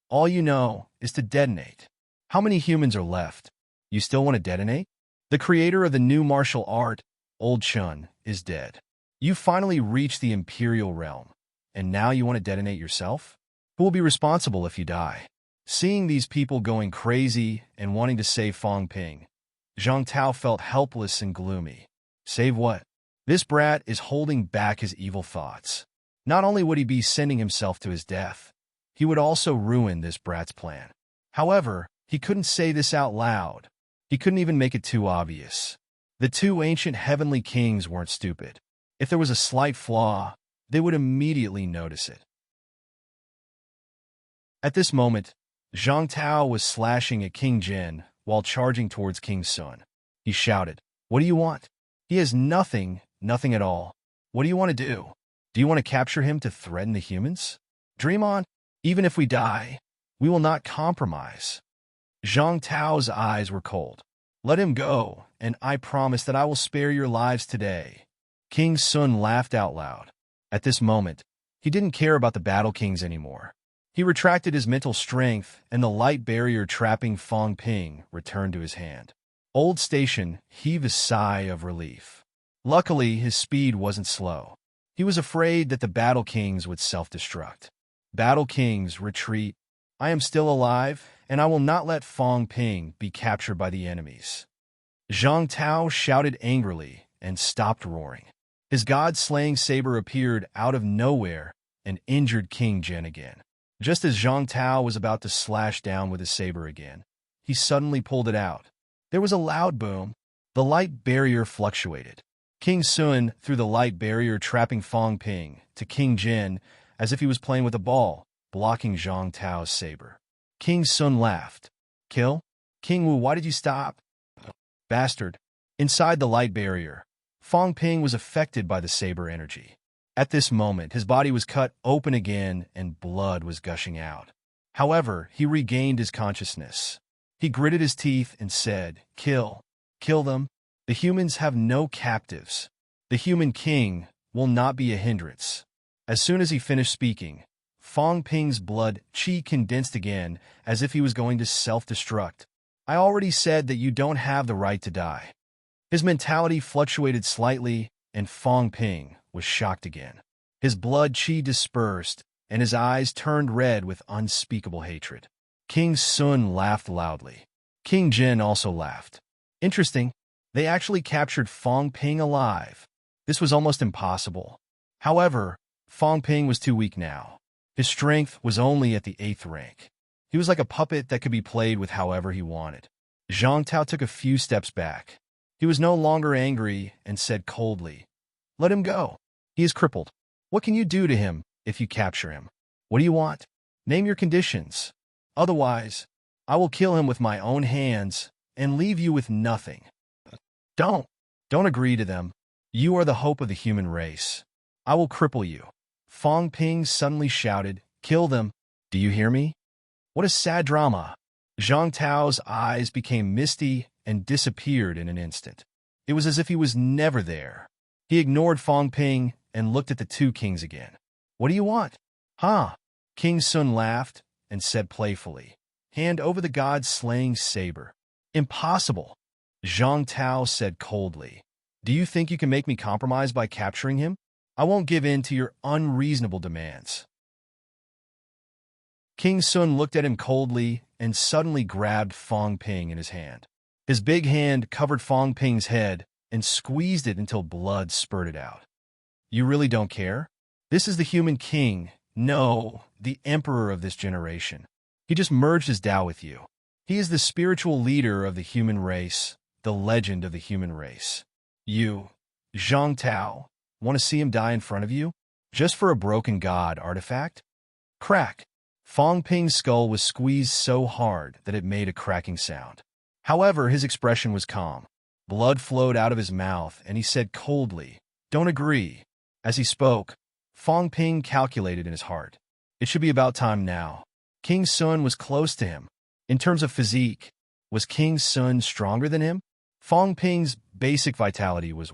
All you know is to detonate. How many humans are left? You still want to detonate? The creator of the new martial art, Old Chun, is dead. You finally reached the Imperial realm, and now you want to detonate yourself? Who will be responsible if you die? Seeing these people going crazy and wanting to save Fong Ping, Zhang Tao felt helpless and gloomy. Save what? This brat is holding back his evil thoughts. Not only would he be sending himself to his death, he would also ruin this brat's plan. However, he couldn't say this out loud. He couldn't even make it too obvious. The two ancient heavenly kings weren't stupid. If there was a slight flaw, they would immediately notice it. At this moment, Zhang Tao was slashing at King Jin while charging towards King Sun. He shouted, "What do you want?" "He has nothing at all. What do you want to do? Do you want to capture him to threaten the humans? Dream on. Even if we die, we will not compromise." Zhang Tao's eyes were cold. "Let him go, and I promise that I will spare your lives today." King Sun laughed out loud. At this moment, he didn't care about the Battle Kings anymore. He retracted his mental strength, and the light barrier trapping Fong Ping returned to his hand. Old Station heaved a sigh of relief. Luckily, his speed wasn't slow. He was afraid that the Battle Kings would self-destruct. "Battle Kings, retreat. I am still alive, and I will not let Fong Ping be captured by the enemies." Zhang Tao shouted angrily and stopped roaring. His god-slaying saber appeared out of nowhere and injured King Jin again. Just as Zhang Tao was about to slash down with his saber again, he suddenly pulled it out. There was a loud boom. The light barrier fluctuated. King Sun threw the light barrier trapping Fong Ping to King Jin as if he was playing with a ball, blocking Zhang Tao's saber. King Sun laughed. "Kill? King Wu, why did you stop?" "Bastard." Inside the light barrier, Fong Ping was affected by the saber energy. At this moment, his body was cut open again and blood was gushing out. However, he regained his consciousness. He gritted his teeth and said, "Kill. Kill them. The humans have no captives. The human king will not be a hindrance." As soon as he finished speaking, Fong Ping's blood chi condensed again as if he was going to self-destruct. "I already said that you don't have the right to die." His mentality fluctuated slightly, and Fong Ping was shocked again. His blood chi dispersed, and his eyes turned red with unspeakable hatred. King Sun laughed loudly. King Jin also laughed. Interesting. They actually captured Fong Ping alive. This was almost impossible. However, Fong Ping was too weak now. His strength was only at the 8th rank. He was like a puppet that could be played with however he wanted. Zhang Tao took a few steps back. He was no longer angry and said coldly, "Let him go. He is crippled. What can you do to him if you capture him? What do you want? Name your conditions. Otherwise, I will kill him with my own hands and leave you with nothing." Don't agree to them. You are the hope of the human race. I will cripple you." Fong Ping suddenly shouted, "Kill them. Do you hear me?" What a sad drama. Zhang Tao's eyes became misty and disappeared in an instant. It was as if he was never there. He ignored Fong Ping and looked at the two kings again. "What do you want?" "Huh?" King Sun laughed and said playfully, "Hand over the god-slaying saber." "Impossible." Zhang Tao said coldly. "Do you think you can make me compromise by capturing him? I won't give in to your unreasonable demands." King Sun looked at him coldly and suddenly grabbed Fong Ping in his hand. His big hand covered Fong Ping's head and squeezed it until blood spurted out. "You really don't care? This is the human king, no, the emperor of this generation. He just merged his Tao with you. He is the spiritual leader of the human race, the legend of the human race. You, Zhang Tao, want to see him die in front of you? Just for a broken god artifact?" Crack! Fong Ping's skull was squeezed so hard that it made a cracking sound. However, his expression was calm. Blood flowed out of his mouth, and he said coldly, "Don't agree." As he spoke, Fong Ping calculated in his heart. It should be about time now. King Sun was close to him. In terms of physique, was King Sun stronger than him? Fong Ping's basic vitality was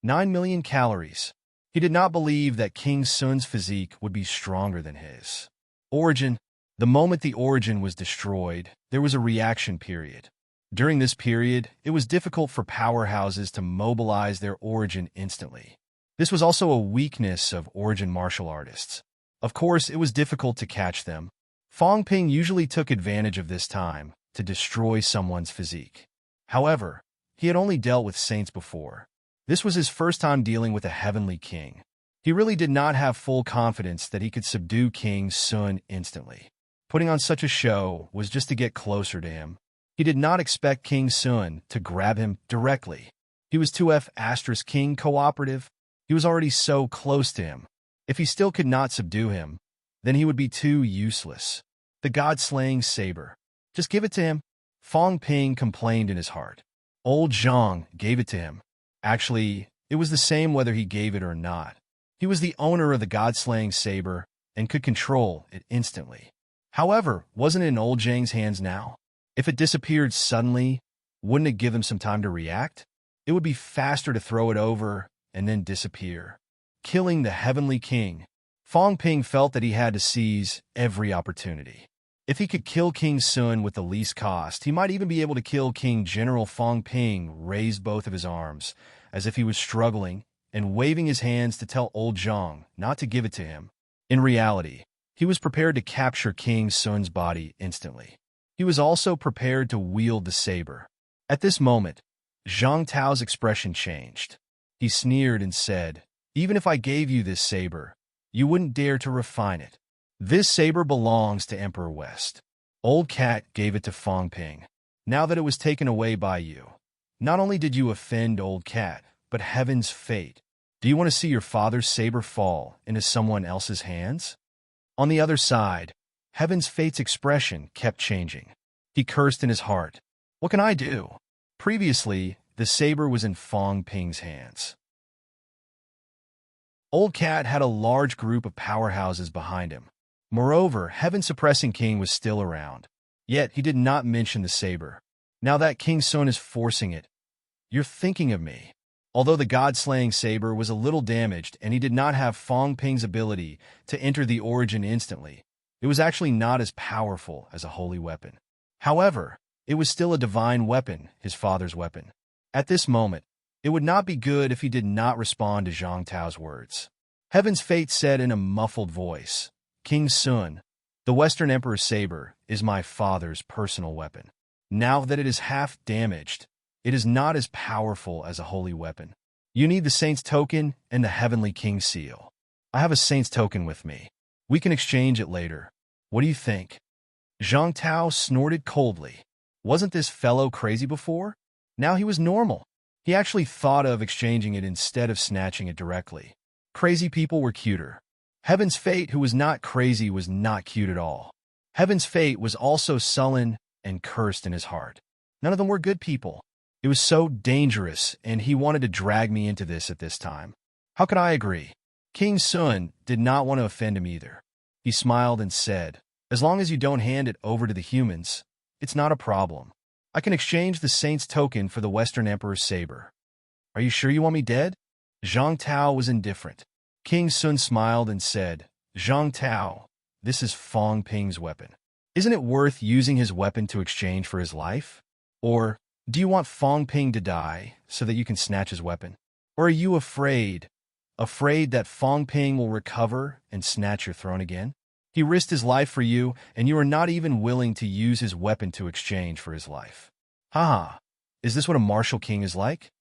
9 million calories. He did not believe that King Sun's physique would be stronger than his. Origin. The moment the origin was destroyed, there was a reaction period. During this period, it was difficult for powerhouses to mobilize their origin instantly. This was also a weakness of origin martial artists. Of course, it was difficult to catch them. Fong Ping usually took advantage of this time to destroy someone's physique. However, he had only dealt with saints before. This was his first time dealing with a heavenly king. He really did not have full confidence that he could subdue King Sun instantly. Putting on such a show was just to get closer to him. He did not expect King Sun to grab him directly. He was too King cooperative. He was already so close to him. If he still could not subdue him, then he would be too useless. The god-slaying saber. Just give it to him. Fong Ping complained in his heart. Old Zhang gave it to him. Actually, it was the same whether he gave it or not. He was the owner of the god-slaying saber and could control it instantly. However, wasn't it in old Zhang's hands now? If it disappeared suddenly, wouldn't it give him some time to react? It would be faster to throw it over and then disappear. Killing the heavenly king. Fong Ping felt that he had to seize every opportunity. If he could kill King Sun with the least cost, he might even be able to kill King General. Fong Ping raised both of his arms, as if he was struggling, and waving his hands to tell old Zhang not to give it to him. In reality, he was prepared to capture King Sun's body instantly. He was also prepared to wield the saber. At this moment, Zhang Tao's expression changed. He sneered and said, "Even if I gave you this saber, you wouldn't dare to refine it. This saber belongs to Emperor West. Old Cat gave it to Fong Ping. Now that it was taken away by you, not only did you offend Old Cat, but heaven's fate. Do you want to see your father's saber fall into someone else's hands?" On the other side, heaven's fate's expression kept changing. He cursed in his heart. What can I do? Previously, the saber was in Fong Ping's hands. Old Cat had a large group of powerhouses behind him. Moreover, heaven-suppressing king was still around. Yet he did not mention the saber. Now that King Sun is forcing it, you're thinking of me. Although the god-slaying saber was a little damaged and he did not have Fong Ping's ability to enter the origin instantly, it was actually not as powerful as a holy weapon. However, it was still a divine weapon, his father's weapon. At this moment, it would not be good if he did not respond to Zhang Tao's words. Heaven's fate said in a muffled voice, "King Sun, the Western Emperor's saber is my father's personal weapon. Now that it is half damaged, it is not as powerful as a holy weapon. You need the Saint's token and the Heavenly King's seal. I have a Saint's token with me. We can exchange it later. What do you think?" Zhang Tao snorted coldly. Wasn't this fellow crazy before? Now he was normal. He actually thought of exchanging it instead of snatching it directly. Crazy people were cuter. Heaven's Fate, who was not crazy, was not cute at all. Heaven's Fate was also sullen and cursed in his heart. None of them were good people. It was so dangerous, and he wanted to drag me into this at this time. How could I agree? King Sun did not want to offend him either. He smiled and said, "As long as you don't hand it over to the humans, it's not a problem. I can exchange the Saint's token for the Western Emperor's saber." "Are you sure you want me dead?" Zhang Tao was indifferent. King Sun smiled and said, "Zhang Tao, this is Fong Ping's weapon. Isn't it worth using his weapon to exchange for his life? Or do you want Fong Ping to die so that you can snatch his weapon? Or are you afraid that Fong Ping will recover and snatch your throne again? He risked his life for you, and you are not even willing to use his weapon to exchange for his life. Haha, is this what a martial king is like?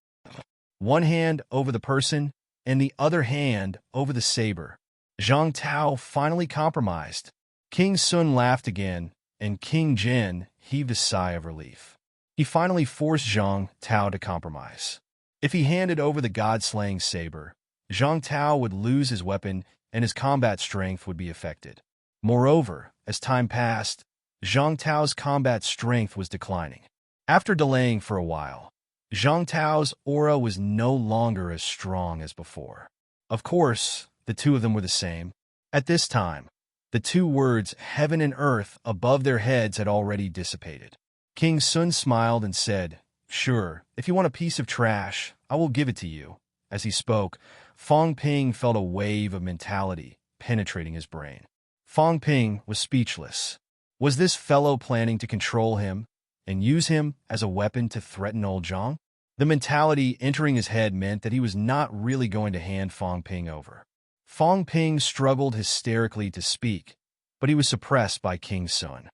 One hand over the person, and the other hand over the saber." Zhang Tao finally compromised. King Sun laughed again, and King Jin heaved a sigh of relief. He finally forced Zhang Tao to compromise. If he handed over the god-slaying saber, Zhang Tao would lose his weapon and his combat strength would be affected. Moreover, as time passed, Zhang Tao's combat strength was declining. After delaying for a while, Zhang Tao's aura was no longer as strong as before. Of course, the two of them were the same. At this time, the two words heaven and earth above their heads had already dissipated. King Sun smiled and said, "Sure, if you want a piece of trash, I will give it to you." As he spoke, Fong Ping felt a wave of mentality penetrating his brain. Fong Ping was speechless. Was this fellow planning to control him and use him as a weapon to threaten old Zhang? The mentality entering his head meant that he was not really going to hand Fong Ping over. Fong Ping struggled hysterically to speak, but he was suppressed by King Sun.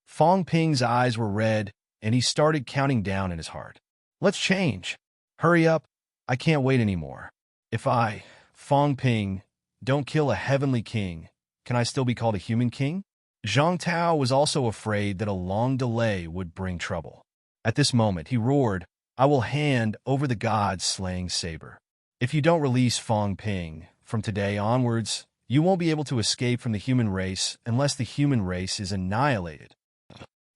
Fong Ping's eyes were red, and he started counting down in his heart. Let's change. Hurry up. I can't wait anymore. If I, Fong Ping, don't kill a heavenly king, can I still be called a human king? Zhang Tao was also afraid that a long delay would bring trouble. At this moment, he roared, I will hand over the god's slaying saber. If you don't release Fong Ping, from today onwards, you won't be able to escape from the human race unless the human race is annihilated.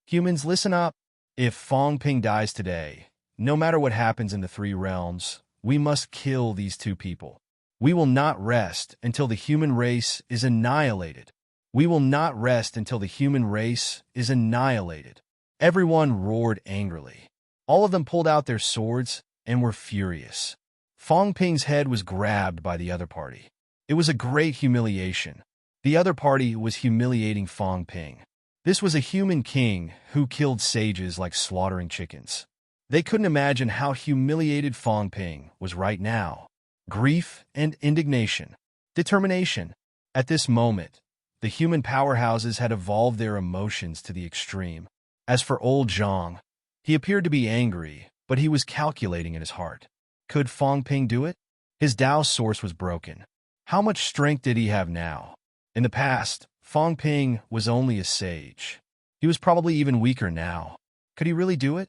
Humans, listen up. If Fong Ping dies today, no matter what happens in the three realms, we must kill these two people. We will not rest until the human race is annihilated. We will not rest until the human race is annihilated. Everyone roared angrily. All of them pulled out their swords and were furious. Fong Ping's head was grabbed by the other party. It was a great humiliation. The other party was humiliating Fong Ping. This was a human king who killed sages like slaughtering chickens. They couldn't imagine how humiliated Fong Ping was right now. Grief and indignation. Determination. At this moment, the human powerhouses had evolved their emotions to the extreme. As for old Zhang, he appeared to be angry, but he was calculating in his heart. Could Fong Ping do it? His Tao source was broken. How much strength did he have now? In the past, Fong Ping was only a sage. He was probably even weaker now. Could he really do it?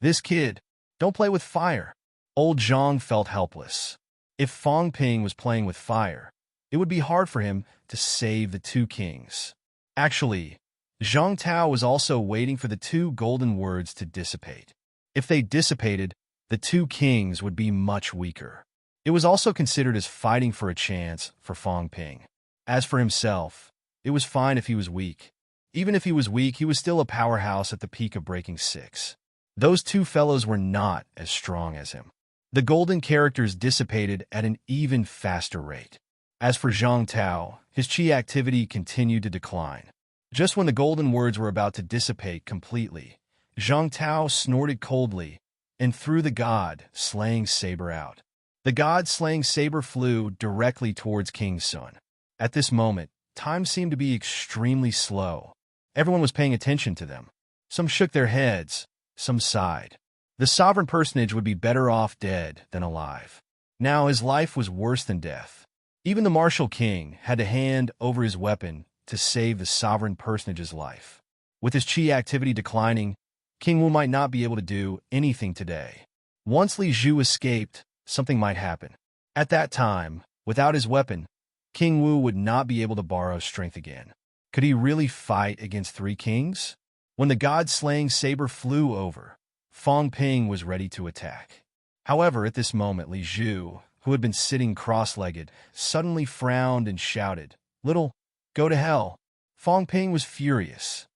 This kid, don't play with fire. Old Zhang felt helpless. If Fong Ping was playing with fire, it would be hard for him to save the two kings. Actually, Zhang Tao was also waiting for the two golden words to dissipate. If they dissipated, the two kings would be much weaker. It was also considered as fighting for a chance for Fong Ping. As for himself, it was fine if he was weak. Even if he was weak, he was still a powerhouse at the peak of breaking 6. Those two fellows were not as strong as him. The golden characters dissipated at an even faster rate. As for Zhang Tao, his chi activity continued to decline. Just when the golden words were about to dissipate completely, Zhang Tao snorted coldly and threw the god-slaying saber out. The god-slaying saber flew directly towards King Sun. At this moment, time seemed to be extremely slow. Everyone was paying attention to them. Some shook their heads, some sighed. The sovereign personage would be better off dead than alive. Now his life was worse than death. Even the martial king had to hand over his weapon to save the sovereign personage's life. With his chi activity declining, King Wu might not be able to do anything today. Once Li Zhu escaped, something might happen. At that time, without his weapon, King Wu would not be able to borrow strength again. Could he really fight against 3 kings? When the god-slaying saber flew over, Fong Ping was ready to attack. However, at this moment, Li Zhu, who had been sitting cross-legged, suddenly frowned and shouted, "Little, go to hell." Fong Ping was furious.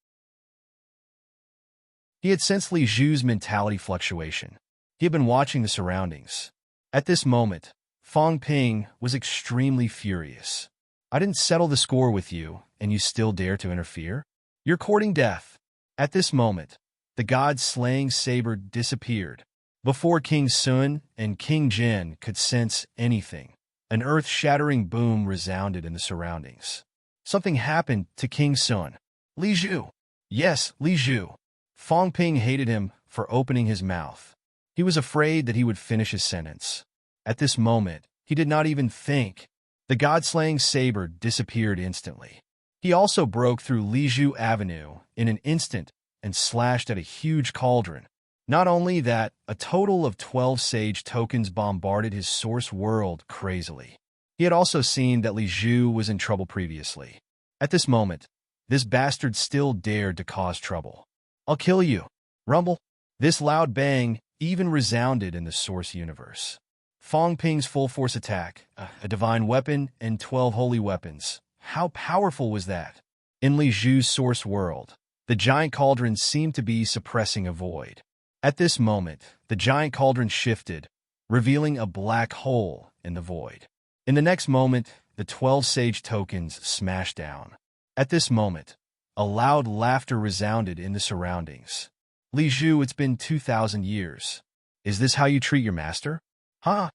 He had sensed Li Zhu's mentality fluctuation. He had been watching the surroundings. At this moment, Fong Ping was extremely furious. I didn't settle the score with you, and you still dare to interfere? You're courting death. At this moment, the god-slaying saber disappeared. Before King Sun and King Jin could sense anything, an earth-shattering boom resounded in the surroundings. Something happened to King Sun. Li Zhu. Yes, Li Zhu. Fong Ping hated him for opening his mouth. He was afraid that he would finish his sentence. At this moment, he did not even think. The god-slaying saber disappeared instantly. He also broke through Li Zhu Avenue in an instant and slashed at a huge cauldron. Not only that, a total of 12 sage tokens bombarded his source world crazily. He had also seen that Li Zhu was in trouble previously. At this moment, this bastard still dared to cause trouble. I'll kill you. Rumble. This loud bang even resounded in the source universe. Fong Ping's full-force attack, a divine weapon, and 12 holy weapons. How powerful was that? In Li Zhu's source world, the giant cauldron seemed to be suppressing a void. At this moment, the giant cauldron shifted, revealing a black hole in the void. In the next moment, the 12 sage tokens smashed down. At this moment, a loud laughter resounded in the surroundings. Li Zhu, it's been 2,000 years. Is this how you treat your master? Huh?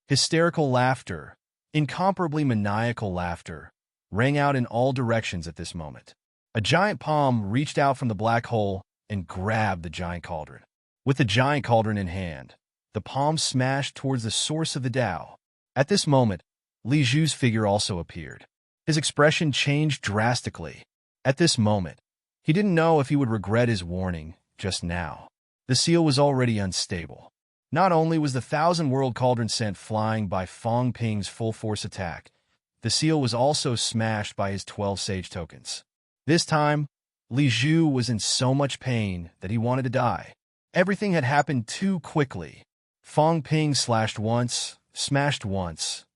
Hysterical laughter, incomparably maniacal laughter, rang out in all directions at this moment. A giant palm reached out from the black hole and grabbed the giant cauldron. With the giant cauldron in hand, the palm smashed towards the source of the Tao. At this moment, Li Zhu's figure also appeared. His expression changed drastically. At this moment, he didn't know if he would regret his warning just now. The seal was already unstable. Not only was the 1,000-world cauldron sent flying by Fang Ping's full-force attack, the seal was also smashed by his 12 sage tokens. This time, Li Zhu was in so much pain that he wanted to die. Everything had happened too quickly. Fang Ping smashed once,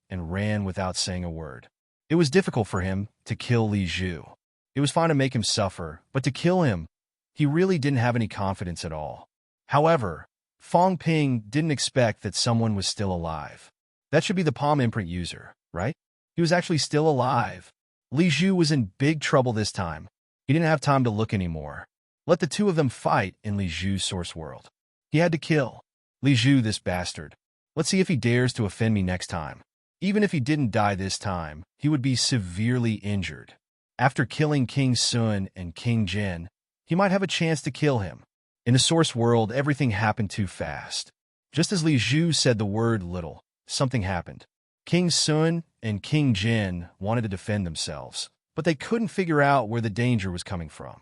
and ran without saying a word. It was difficult for him to kill Li Zhu. It was fine to make him suffer, but to kill him, he really didn't have any confidence at all. However, Fang Ping didn't expect that someone was still alive. That should be the palm imprint user, right? He was actually still alive. Li Zhu was in big trouble this time. He didn't have time to look anymore. Let the two of them fight in Li Zhu's source world. He had to kill Li Zhu, this bastard. Let's see if he dares to offend me next time. Even if he didn't die this time, he would be severely injured. After killing King Sun and King Jin, he might have a chance to kill him. In the source world, everything happened too fast. Just as Li Zhu said the word little, something happened. King Sun and King Jin wanted to defend themselves, but they couldn't figure out where the danger was coming from.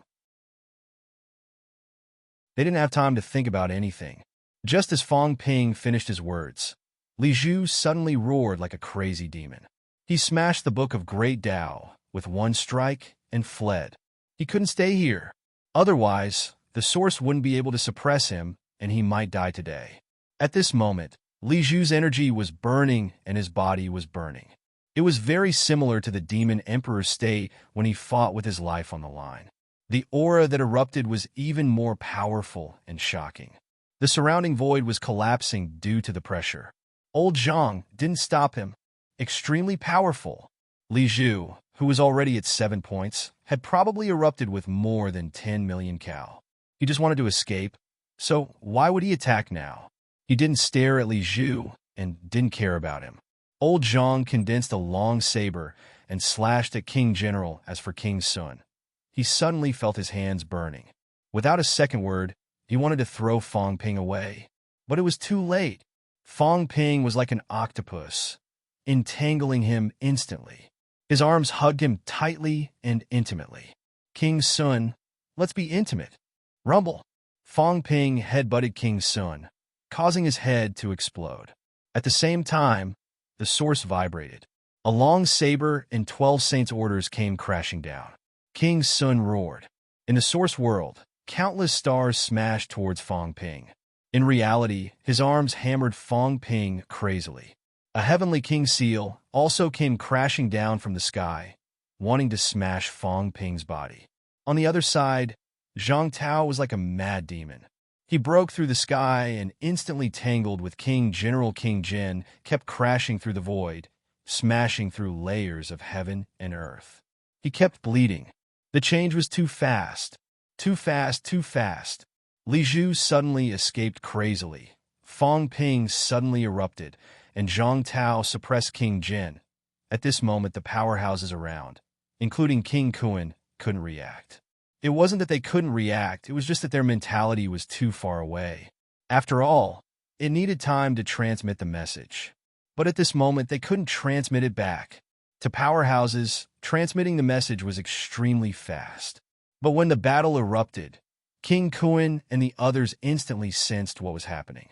They didn't have time to think about anything. Just as Fang Ping finished his words, Li Zhu suddenly roared like a crazy demon. He smashed the Book of Great Tao with one strike and fled. He couldn't stay here. Otherwise, the source wouldn't be able to suppress him, and he might die today. At this moment, Li Zhu's energy was burning and his body was burning. It was very similar to the demon emperor's state when he fought with his life on the line. The aura that erupted was even more powerful and shocking. The surrounding void was collapsing due to the pressure. Old Zhang didn't stop him. Extremely powerful. Li Zhu, who was already at 7 points, had probably erupted with more than 10 million cal. He just wanted to escape, so why would he attack now? He didn't stare at Li Zhu and didn't care about him. Old Zhang condensed a long saber and slashed at King General. As for King Sun, he suddenly felt his hands burning. Without a second word, he wanted to throw Fang Ping away. But it was too late. Fang Ping was like an octopus, entangling him instantly. His arms hugged him tightly and intimately. King Sun, let's be intimate. Rumble. Fang Ping headbutted King Sun, causing his head to explode. At the same time, the source vibrated. A long saber and 12 saints' orders came crashing down. King Sun roared. In the source world, countless stars smashed towards Fang Ping. In reality, his arms hammered Fang Ping crazily. A heavenly king seal also came crashing down from the sky, wanting to smash Fang Ping's body. On the other side, Zhang Tao was like a mad demon. He broke through the sky and instantly tangled with General King Jin, kept crashing through the void, smashing through layers of heaven and earth. He kept bleeding. The change was too fast. Too fast, too fast. Li Zhu suddenly escaped crazily. Fang Ping suddenly erupted, and Zhang Tao suppressed King Jin. At this moment, the powerhouses around, including King Kun, couldn't react. It wasn't that they couldn't react, it was just that their mentality was too far away. After all, it needed time to transmit the message. But at this moment, they couldn't transmit it back. To powerhouses, transmitting the message was extremely fast. But when the battle erupted, King Kun and the others instantly sensed what was happening.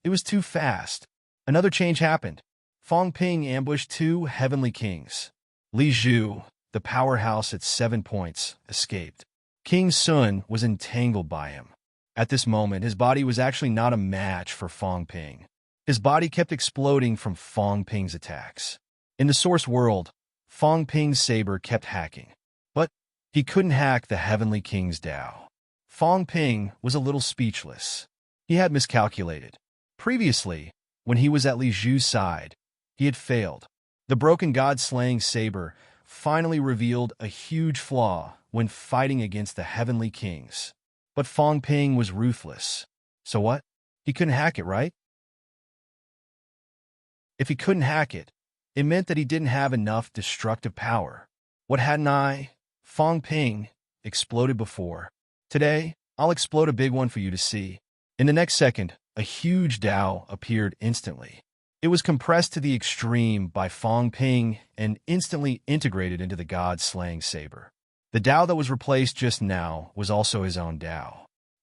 It was too fast. Another change happened. Fang Ping ambushed 2 heavenly kings. Li Zhu, the powerhouse at 7 points, escaped. King Sun was entangled by him. At this moment, his body was actually not a match for Fang Ping. His body kept exploding from Fang Ping's attacks. In the source world, Fang Ping's saber kept hacking. But he couldn't hack the heavenly king's Tao. Fang Ping was a little speechless. He had miscalculated. Previously, when he was at Li Zhu's side, he had failed. The broken god-slaying saber finally revealed a huge flaw when fighting against the heavenly kings. But Fang Ping was ruthless. So what? He couldn't hack it, right? If he couldn't hack it, it meant that he didn't have enough destructive power. What hadn't I, Fong Ping, exploded before? Today, I'll explode a big one for you to see. In the next second, a huge Dao appeared instantly. It was compressed to the extreme by Fong Ping and instantly integrated into the god-slaying saber. The Dao that was replaced just now was also his own Dao.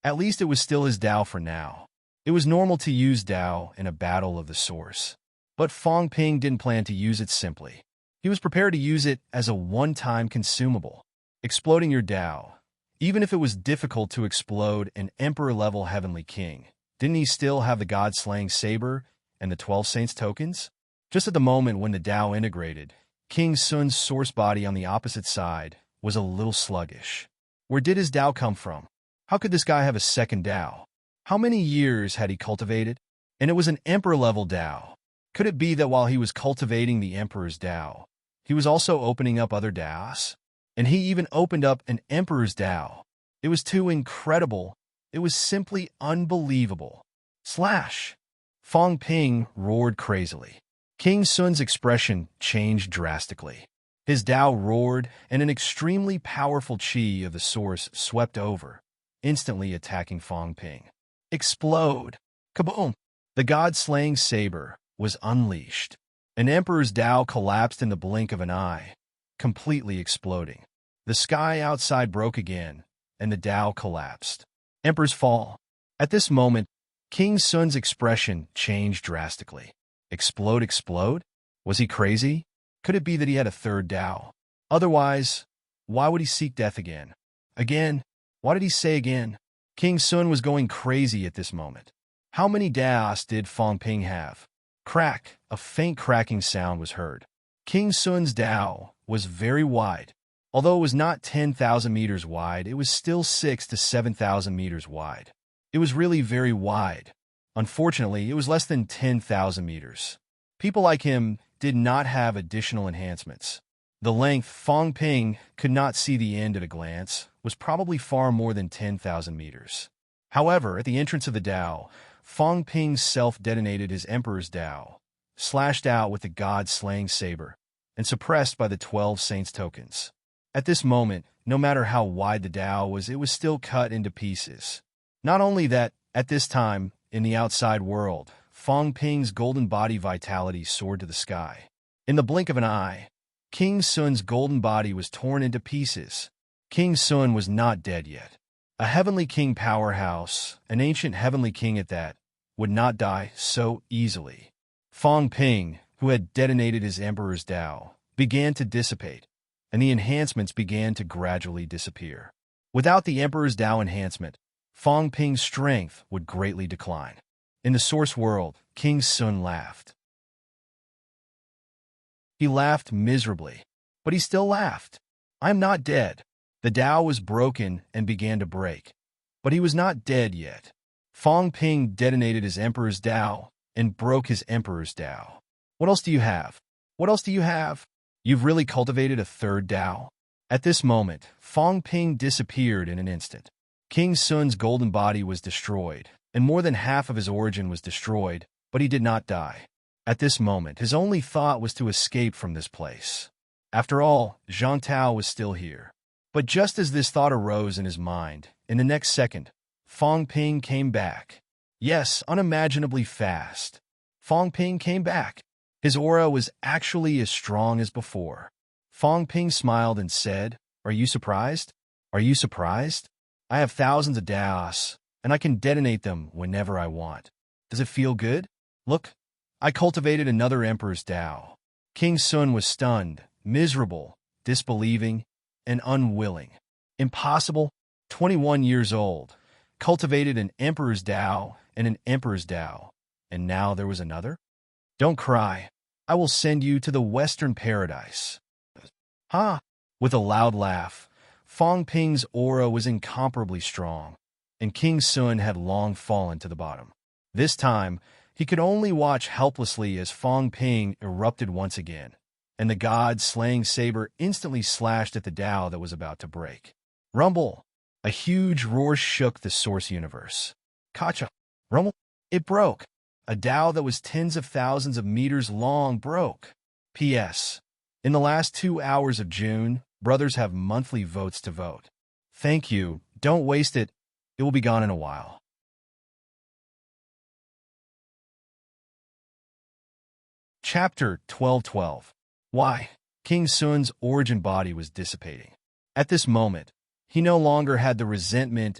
At least it was still his Dao for now. It was normal to use Dao in a battle of the source. But Fong Ping didn't plan to use it simply. He was prepared to use it as a one-time consumable. Exploding your Dao. Even if it was difficult to explode an Emperor-level Heavenly King, didn't he still have the god-slaying saber and the 12 Saints tokens? Just at the moment when the Dao integrated, King Sun's source body on the opposite side was a little sluggish. Where did his Dao come from? How could this guy have a second Dao? How many years had he cultivated? And it was an Emperor-level Dao. Could it be that while he was cultivating the Emperor's Dao, he was also opening up other Daos? And he even opened up an Emperor's Dao. It was too incredible. It was simply unbelievable. Slash! Fong Ping roared crazily. King Sun's expression changed drastically. His Dao roared, and an extremely powerful chi of the source swept over, instantly attacking Fong Ping. Explode! Kaboom! The god-slaying saber was unleashed. An Emperor's Dao collapsed in the blink of an eye, completely exploding. The sky outside broke again, and the Dao collapsed. Emperor's fall. At this moment, King Sun's expression changed drastically. Explode, explode? Was he crazy? Could it be that he had a third Dao? Otherwise, why would he seek death again? Again? Why did he say again? King Sun was going crazy at this moment. How many Daos did Fong Ping have? Crack! A faint cracking sound was heard. King Sun's Dao was very wide. Although it was not 10,000 meters wide, it was still 6,000 to 7,000 meters wide. It was really very wide. Unfortunately, it was less than 10,000 meters. People like him did not have additional enhancements. The length Fong Ping could not see the end at a glance was probably far more than 10,000 meters. However, at the entrance of the Dao, Fong Ping self-detonated his Emperor's Dao, slashed out with the god-slaying saber, and suppressed by the 12 Saints tokens. At this moment, no matter how wide the Dao was, it was still cut into pieces. Not only that, at this time, in the outside world, Fong Ping's golden body vitality soared to the sky. In the blink of an eye, King Sun's golden body was torn into pieces. King Sun was not dead yet. A heavenly king powerhouse, an ancient heavenly king at that, would not die so easily. Fong Ping, who had detonated his Emperor's Dao, began to dissipate, and the enhancements began to gradually disappear. Without the Emperor's Dao enhancement, Fong Ping's strength would greatly decline. In the source world, King Sun laughed. He laughed miserably, but he still laughed. I'm not dead. The Dao was broken and began to break, but he was not dead yet. Fong Ping detonated his Emperor's Dao and broke his Emperor's Dao. What else do you have? What else do you have? You've really cultivated a third Dao? At this moment, Fong Ping disappeared in an instant. King Sun's golden body was destroyed, and more than half of his origin was destroyed, but he did not die. At this moment, his only thought was to escape from this place. After all, Zhang Tao was still here. But just as this thought arose in his mind, in the next second, Fong Ping came back. Yes, unimaginably fast. Fong Ping came back. His aura was actually as strong as before. Fong Ping smiled and said, "Are you surprised? Are you surprised? I have thousands of Daos, and I can detonate them whenever I want. Does it feel good? Look, I cultivated another Emperor's Dao." King Sun was stunned, miserable, disbelieving, and unwilling. Impossible? 21 years old, cultivated an Emperor's Dao and an Emperor's Dao, and now there was another? Don't cry. I will send you to the Western Paradise. Ha! With a loud laugh, Fong Ping's aura was incomparably strong, and King Sun had long fallen to the bottom. This time, he could only watch helplessly as Fong Ping erupted once again, and the god-slaying saber instantly slashed at the Dao that was about to break. Rumble! A huge roar shook the source universe. Kacha! Rumble! It broke! A Dao that was tens of thousands of meters long broke. P.S. In the last 2 hours of June, Brothers have monthly votes to vote. Thank you. Don't waste it. It will be gone in a while. Chapter 12:12. Why? King Sun's origin body was dissipating. At this moment, he no longer had the resentment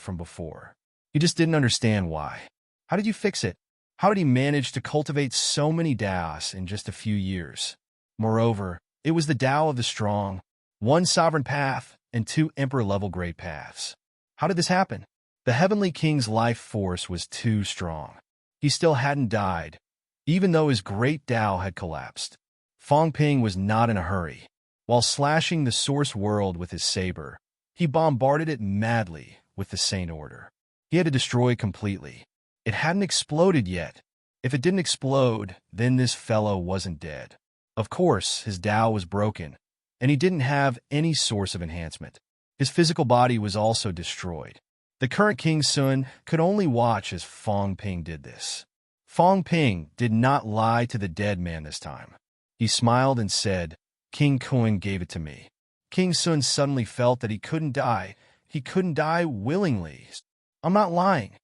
from before. He just didn't understand why. How did you fix it? How did he manage to cultivate so many Daos in just a few years? Moreover, it was the Tao of the strong, one sovereign path and two emperor-level great paths. How did this happen? The Heavenly King's life force was too strong. He still hadn't died, even though his great Tao had collapsed. Fong Ping was not in a hurry. While slashing the source world with his saber, he bombarded it madly with the Saint Order. He had to destroy it completely. It hadn't exploded yet. If it didn't explode, then this fellow wasn't dead. Of course, his Tao was broken, and he didn't have any source of enhancement. His physical body was also destroyed. The current King Sun could only watch as Fong Ping did this. Fong Ping did not lie to the dead man this time. He smiled and said, "King Kun gave it to me." King Sun suddenly felt that he couldn't die. He couldn't die willingly. "I'm not lying."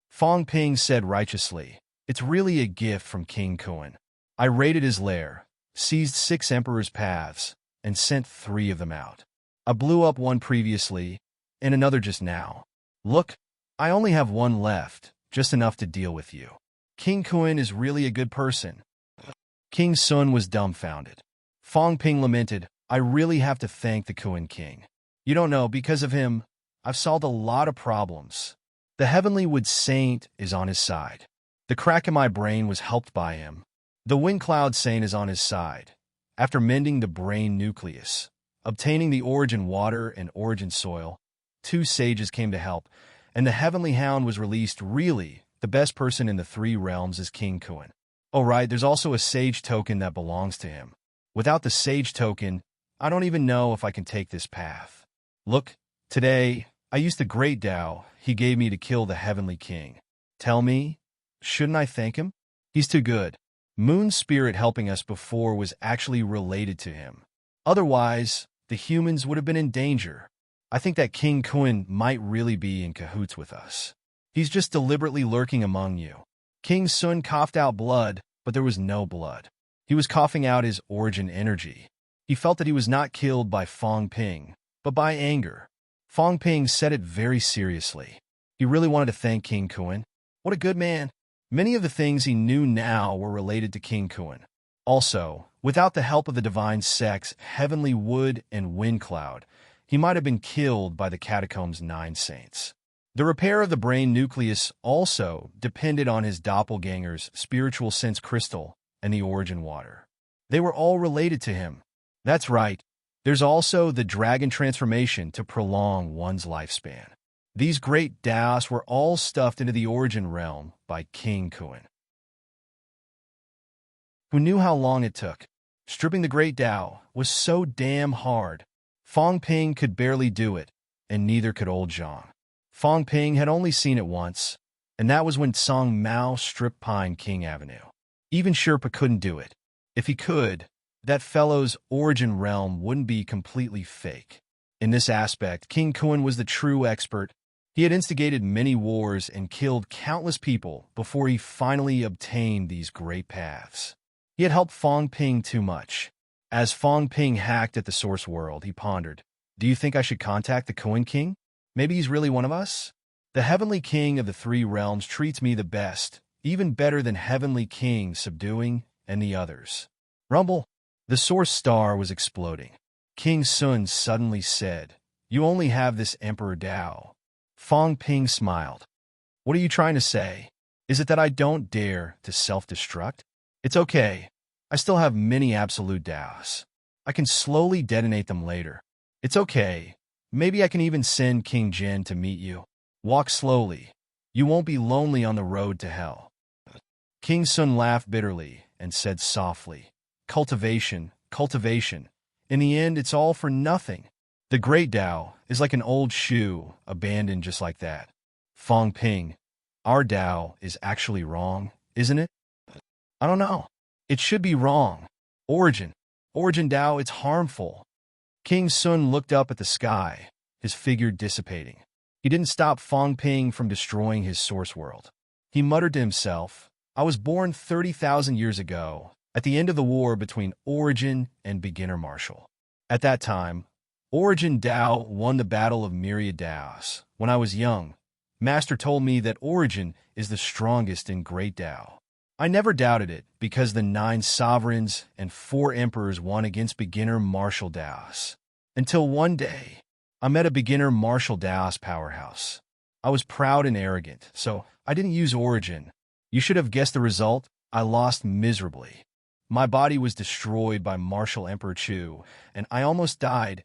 Fong Ping said righteously, "It's really a gift from King Kun. I raided his lair, seized 6 emperors' paths, and sent 3 of them out. I blew up one previously, and another just now. Look, I only have 1 left, just enough to deal with you. King Kun is really a good person." King Sun was dumbfounded. Fong Ping lamented, "I really have to thank the Kun King. You don't know, because of him, I've solved a lot of problems. The Heavenly Wood Saint is on his side. The crack in my brain was helped by him. The Wind Cloud Saint is on his side. After mending the brain nucleus, obtaining the origin water and origin soil, 2 sages came to help, and the Heavenly Hound was released. Really, the best person in the 3 realms is King Kun. Oh right, there's also a sage token that belongs to him. Without the sage token, I don't even know if I can take this path. Look, today, I used the great Tao he gave me to kill the Heavenly King. Tell me, shouldn't I thank him? He's too good. Moon's spirit helping us before was actually related to him. Otherwise, the humans would have been in danger. I think that King Kun might really be in cahoots with us. He's just deliberately lurking among you." King Sun coughed out blood, but there was no blood. He was coughing out his origin energy. He felt that he was not killed by Fong Ping, but by anger. Fong Ping said it very seriously. He really wanted to thank King Kun. What a good man. Many of the things he knew now were related to King Kun. Also, without the help of the divine sex, Heavenly Wood and Wind Cloud, he might have been killed by the Catacombs' 9 saints. The repair of the brain nucleus also depended on his doppelganger's spiritual sense crystal and the origin water. They were all related to him. That's right. There's also the dragon transformation to prolong one's lifespan. These great Daos were all stuffed into the origin realm by King Kun, who knew how long it took. Stripping the great Tao was so damn hard. Fong Ping could barely do it, and neither could old Zhang. Fong Ping had only seen it once, and that was when Song Mao stripped Pine King Avenue. Even Sherpa couldn't do it. If he could, that fellow's origin realm wouldn't be completely fake. In this aspect, King Kun was the true expert. He had instigated many wars and killed countless people before he finally obtained these great paths. He had helped Fong Ping too much. As Fong Ping hacked at the source world, he pondered, "Do you think I should contact the Kun King? Maybe he's really one of us? The Heavenly King of the 3 realms treats me the best, even better than Heavenly King subduing and the others." Rumble. The source star was exploding. King Sun suddenly said, "You only have this Emperor Tao." Fong Ping smiled. "What are you trying to say? Is it that I don't dare to self-destruct? It's okay. I still have many absolute Taos. I can slowly detonate them later. It's okay. Maybe I can even send King Jin to meet you. Walk slowly. You won't be lonely on the road to hell." King Sun laughed bitterly and said softly, "Cultivation, cultivation. In the end, it's all for nothing. The great Tao is like an old shoe, abandoned just like that. Fong Ping, our Tao is actually wrong, isn't it?" "I don't know. It should be wrong. Origin Tao, it's harmful." King Sun looked up at the sky, his figure dissipating. He didn't stop Fong Ping from destroying his source world. He muttered to himself, I was born 30,000 years ago, at the end of the war between Origin and Beginner Martial. At that time, Origin Dao won the Battle of Myriad Daos. When I was young, Master told me that Origin is the strongest in Great Dao. I never doubted it because the 9 sovereigns and 4 emperors won against Beginner Martial Daos. Until one day, I met a Beginner Martial Daos powerhouse. I was proud and arrogant, so I didn't use Origin. You should have guessed the result. I lost miserably. My body was destroyed by Martial Emperor Chu, and I almost died.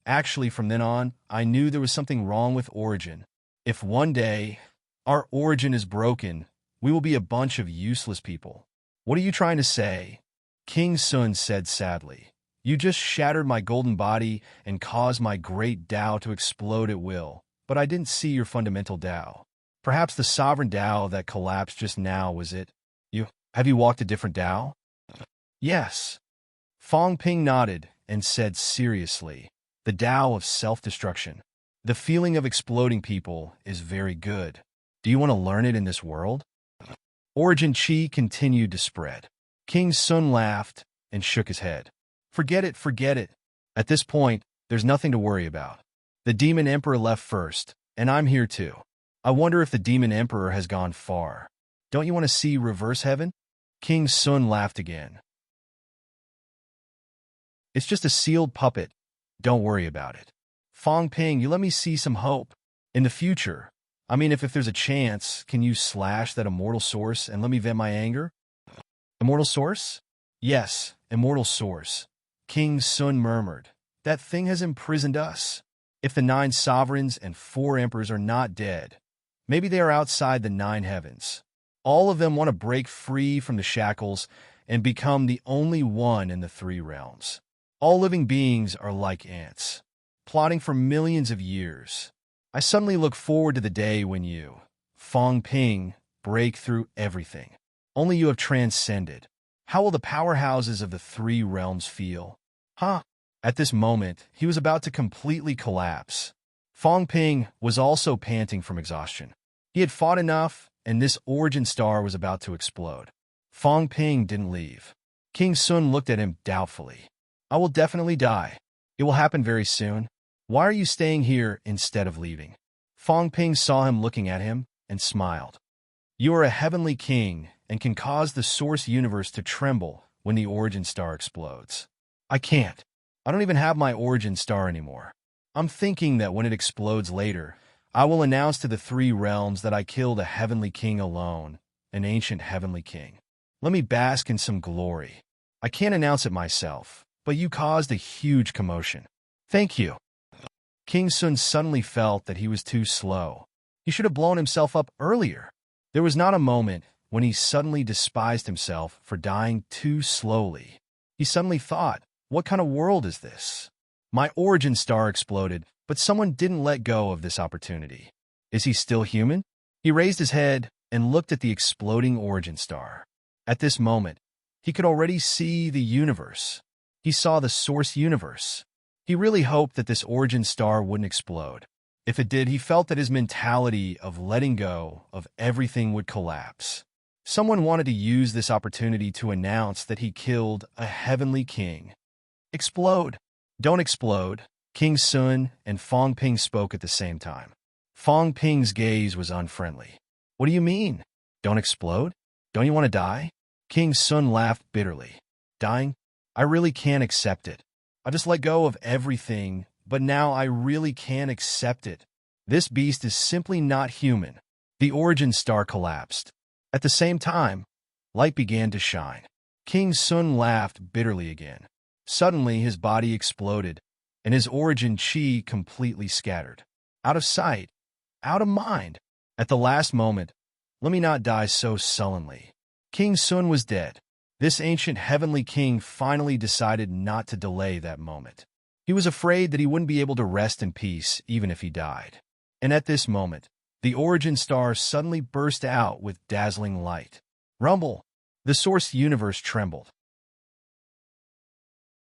Actually, from then on, I knew there was something wrong with Origin. If one day our Origin is broken, we will be a bunch of useless people. What are you trying to say? King Sun said sadly. You just shattered my golden body and caused my great Dao to explode at will, but I didn't see your fundamental Dao. Perhaps the sovereign Dao that collapsed just now was it. Have you walked a different Dao? Yes. Fong Ping nodded and said seriously, the Dao of self-destruction. The feeling of exploding people is very good. Do you want to learn it in this world? Origin Qi continued to spread. King Sun laughed and shook his head. Forget it, forget it. At this point, there's nothing to worry about. The Demon Emperor left first, and I'm here too. I wonder if the Demon Emperor has gone far. Don't you want to see reverse heaven? King Sun laughed again. It's just a sealed puppet. Don't worry about it. Fong Ping, you let me see some hope. In the future, if there's a chance, can you slash that immortal source and let me vent my anger? Immortal source? Yes, immortal source. King Sun murmured. That thing has imprisoned us. If the 9 sovereigns and 4 emperors are not dead, maybe they are outside the 9 heavens. All of them want to break free from the shackles and become the only one in the 3 realms. All living beings are like ants, plotting for millions of years. I suddenly look forward to the day when you, Fong Ping, break through everything. Only you have transcended. How will the powerhouses of the 3 realms feel? At this moment, he was about to completely collapse. Fong Ping was also panting from exhaustion. He had fought enough, and this Origin star was about to explode. Fong Ping didn't leave. King Sun looked at him doubtfully. I will definitely die. It will happen very soon. Why are you staying here instead of leaving? Fong Ping saw him looking at him and smiled. You are a heavenly king and can cause the source universe to tremble when the Origin star explodes. I can't. I don't even have my Origin star anymore. I'm thinking that when it explodes later, I will announce to the 3 realms that I killed a heavenly king alone, an ancient heavenly king. Let me bask in some glory. I can't announce it myself, but you caused a huge commotion. Thank you. King Sun suddenly felt that he was too slow. He should have blown himself up earlier. There was not a moment when he suddenly despised himself for dying too slowly. He suddenly thought, what kind of world is this? My Origin star exploded, but someone didn't let go of this opportunity. Is he still human? He raised his head and looked at the exploding Origin star. At this moment, he could already see the universe. He saw the source universe. He really hoped that this Origin star wouldn't explode. If it did, he felt that his mentality of letting go of everything would collapse. Someone wanted to use this opportunity to announce that he killed a heavenly king. Explode. Don't explode. King Sun and Fong Ping spoke at the same time. Fong Ping's gaze was unfriendly. What do you mean? Don't explode? Don't you want to die? King Sun laughed bitterly. Dying? I really can't accept it. I just let go of everything, but now I really can't accept it. This beast is simply not human. The Origin star collapsed. At the same time, light began to shine. King Sun laughed bitterly again. Suddenly, his body exploded, and his Origin Qi completely scattered. Out of sight, out of mind. At the last moment, let me not die so sullenly. King Sun was dead. This ancient heavenly king finally decided not to delay that moment. He was afraid that he wouldn't be able to rest in peace even if he died. And at this moment, the Origin star suddenly burst out with dazzling light. Rumble! The source universe trembled.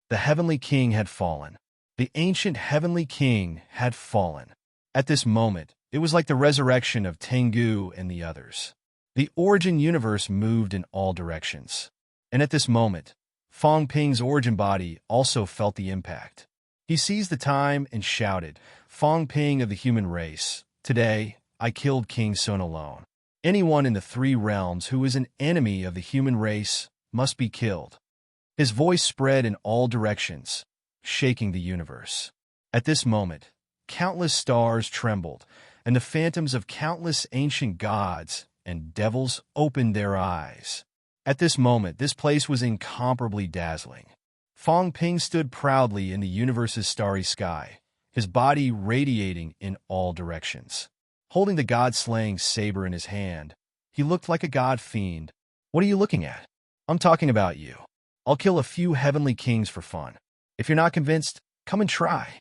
The heavenly king had fallen. The ancient heavenly king had fallen. At this moment, it was like the resurrection of Tengu and the others. The origin universe moved in all directions. And at this moment, Fong Ping's origin body also felt the impact. He seized the time and shouted, "Fong Ping of the human race, today I killed King Sun alone. Anyone in the three realms who is an enemy of the human race must be killed." His voice spread in all directions, shaking the universe. At this moment, countless stars trembled, and the phantoms of countless ancient gods and devils opened their eyes. At this moment, this place was incomparably dazzling. Fong Ping stood proudly in the universe's starry sky, his body radiating in all directions. Holding the god-slaying saber in his hand, he looked like a god fiend. "What are you looking at?" "I'm talking about you. I'll kill a few heavenly kings for fun. If you're not convinced, come and try.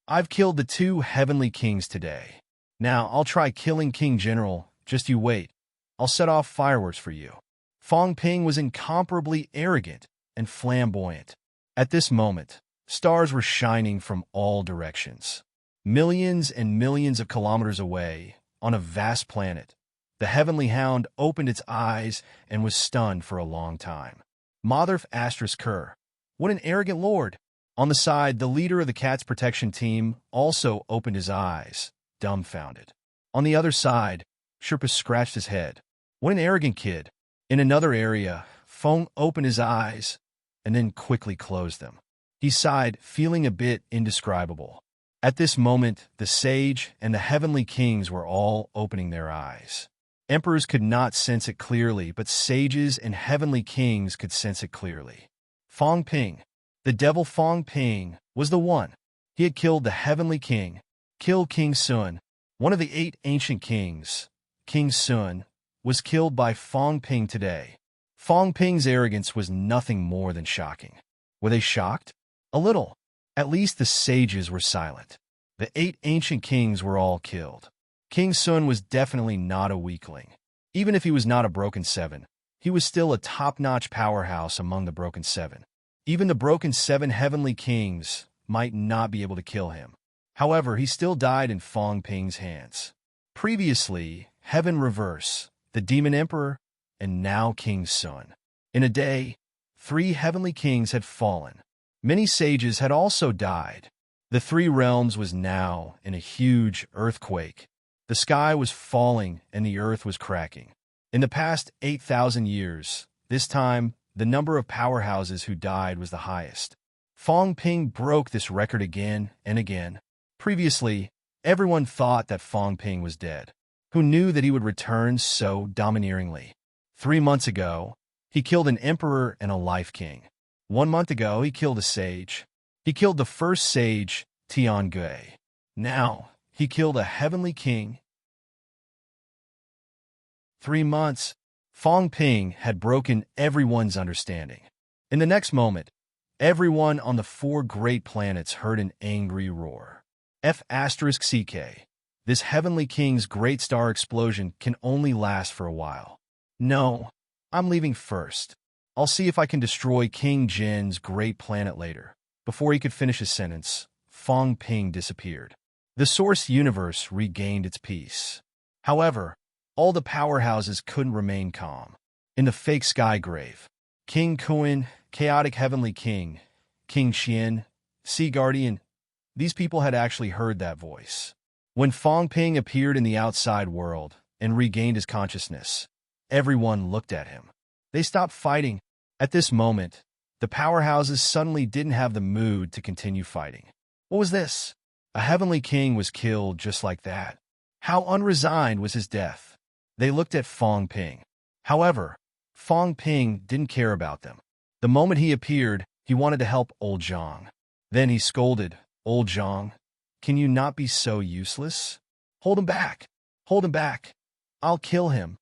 I've killed the 2 heavenly kings today. Now I'll try killing King General. Just you wait. I'll set off fireworks for you." Fong Ping was incomparably arrogant and flamboyant. At this moment, stars were shining from all directions. Millions and millions of kilometers away, on a vast planet, the heavenly hound opened its eyes and was stunned for a long time. Motherf asterisk Kerr. What an arrogant lord! On the side, the leader of the cat's protection team also opened his eyes, dumbfounded. On the other side, Sherpa scratched his head. What an arrogant kid! In another area, Fong opened his eyes and then quickly closed them. He sighed, feeling a bit indescribable. At this moment, the sage and the heavenly kings were all opening their eyes. Emperors could not sense it clearly, but sages and heavenly kings could sense it clearly. Fong Ping, the devil Fong Ping, was the one. He had killed the heavenly king, killed King Sun, one of the 8 ancient kings. King Sun was killed by Fong Ping today. Fong Ping's arrogance was nothing more than shocking. Were they shocked? A little. At least the sages were silent. The 8 ancient kings were all killed. King Sun was definitely not a weakling. Even if he was not a Broken 7, he was still a top-notch powerhouse among the Broken 7. Even the Broken 7 heavenly kings might not be able to kill him. However, he still died in Fong Ping's hands. Previously, Heaven Reverse, the Demon Emperor, and now King Sun. In a day, 3 heavenly kings had fallen. Many sages had also died. The 3 realms was now in a huge earthquake. The sky was falling and the earth was cracking. In the past 8,000 years, this time, the number of powerhouses who died was the highest. Fong Ping broke this record again and again. Previously, everyone thought that Fong Ping was dead. Who knew that he would return so domineeringly? 3 months ago, he killed an emperor and a life king. 1 month ago, he killed a sage. He killed the first sage, Tian Gui. Now, he killed a heavenly king. 3 months, Fong Ping had broken everyone's understanding. In the next moment, everyone on the 4 great planets heard an angry roar. F***CK. This heavenly king's great star explosion can only last for a while. No, I'm leaving first. I'll see if I can destroy King Jin's great planet later. Before he could finish his sentence, Fong Ping disappeared. The source universe regained its peace. However, all the powerhouses couldn't remain calm. In the fake sky grave, King Kuan, chaotic heavenly king, King Qian, Sea Guardian, these people had actually heard that voice. When Fong Ping appeared in the outside world and regained his consciousness, everyone looked at him. They stopped fighting. At this moment, the powerhouses suddenly didn't have the mood to continue fighting. What was this? A heavenly king was killed just like that. How unresigned was his death? They looked at Fong Ping. However, Fong Ping didn't care about them. The moment he appeared, he wanted to help old Zhang. Then he scolded, "Old Zhang, can you not be so useless? Hold him back. Hold him back. I'll kill him."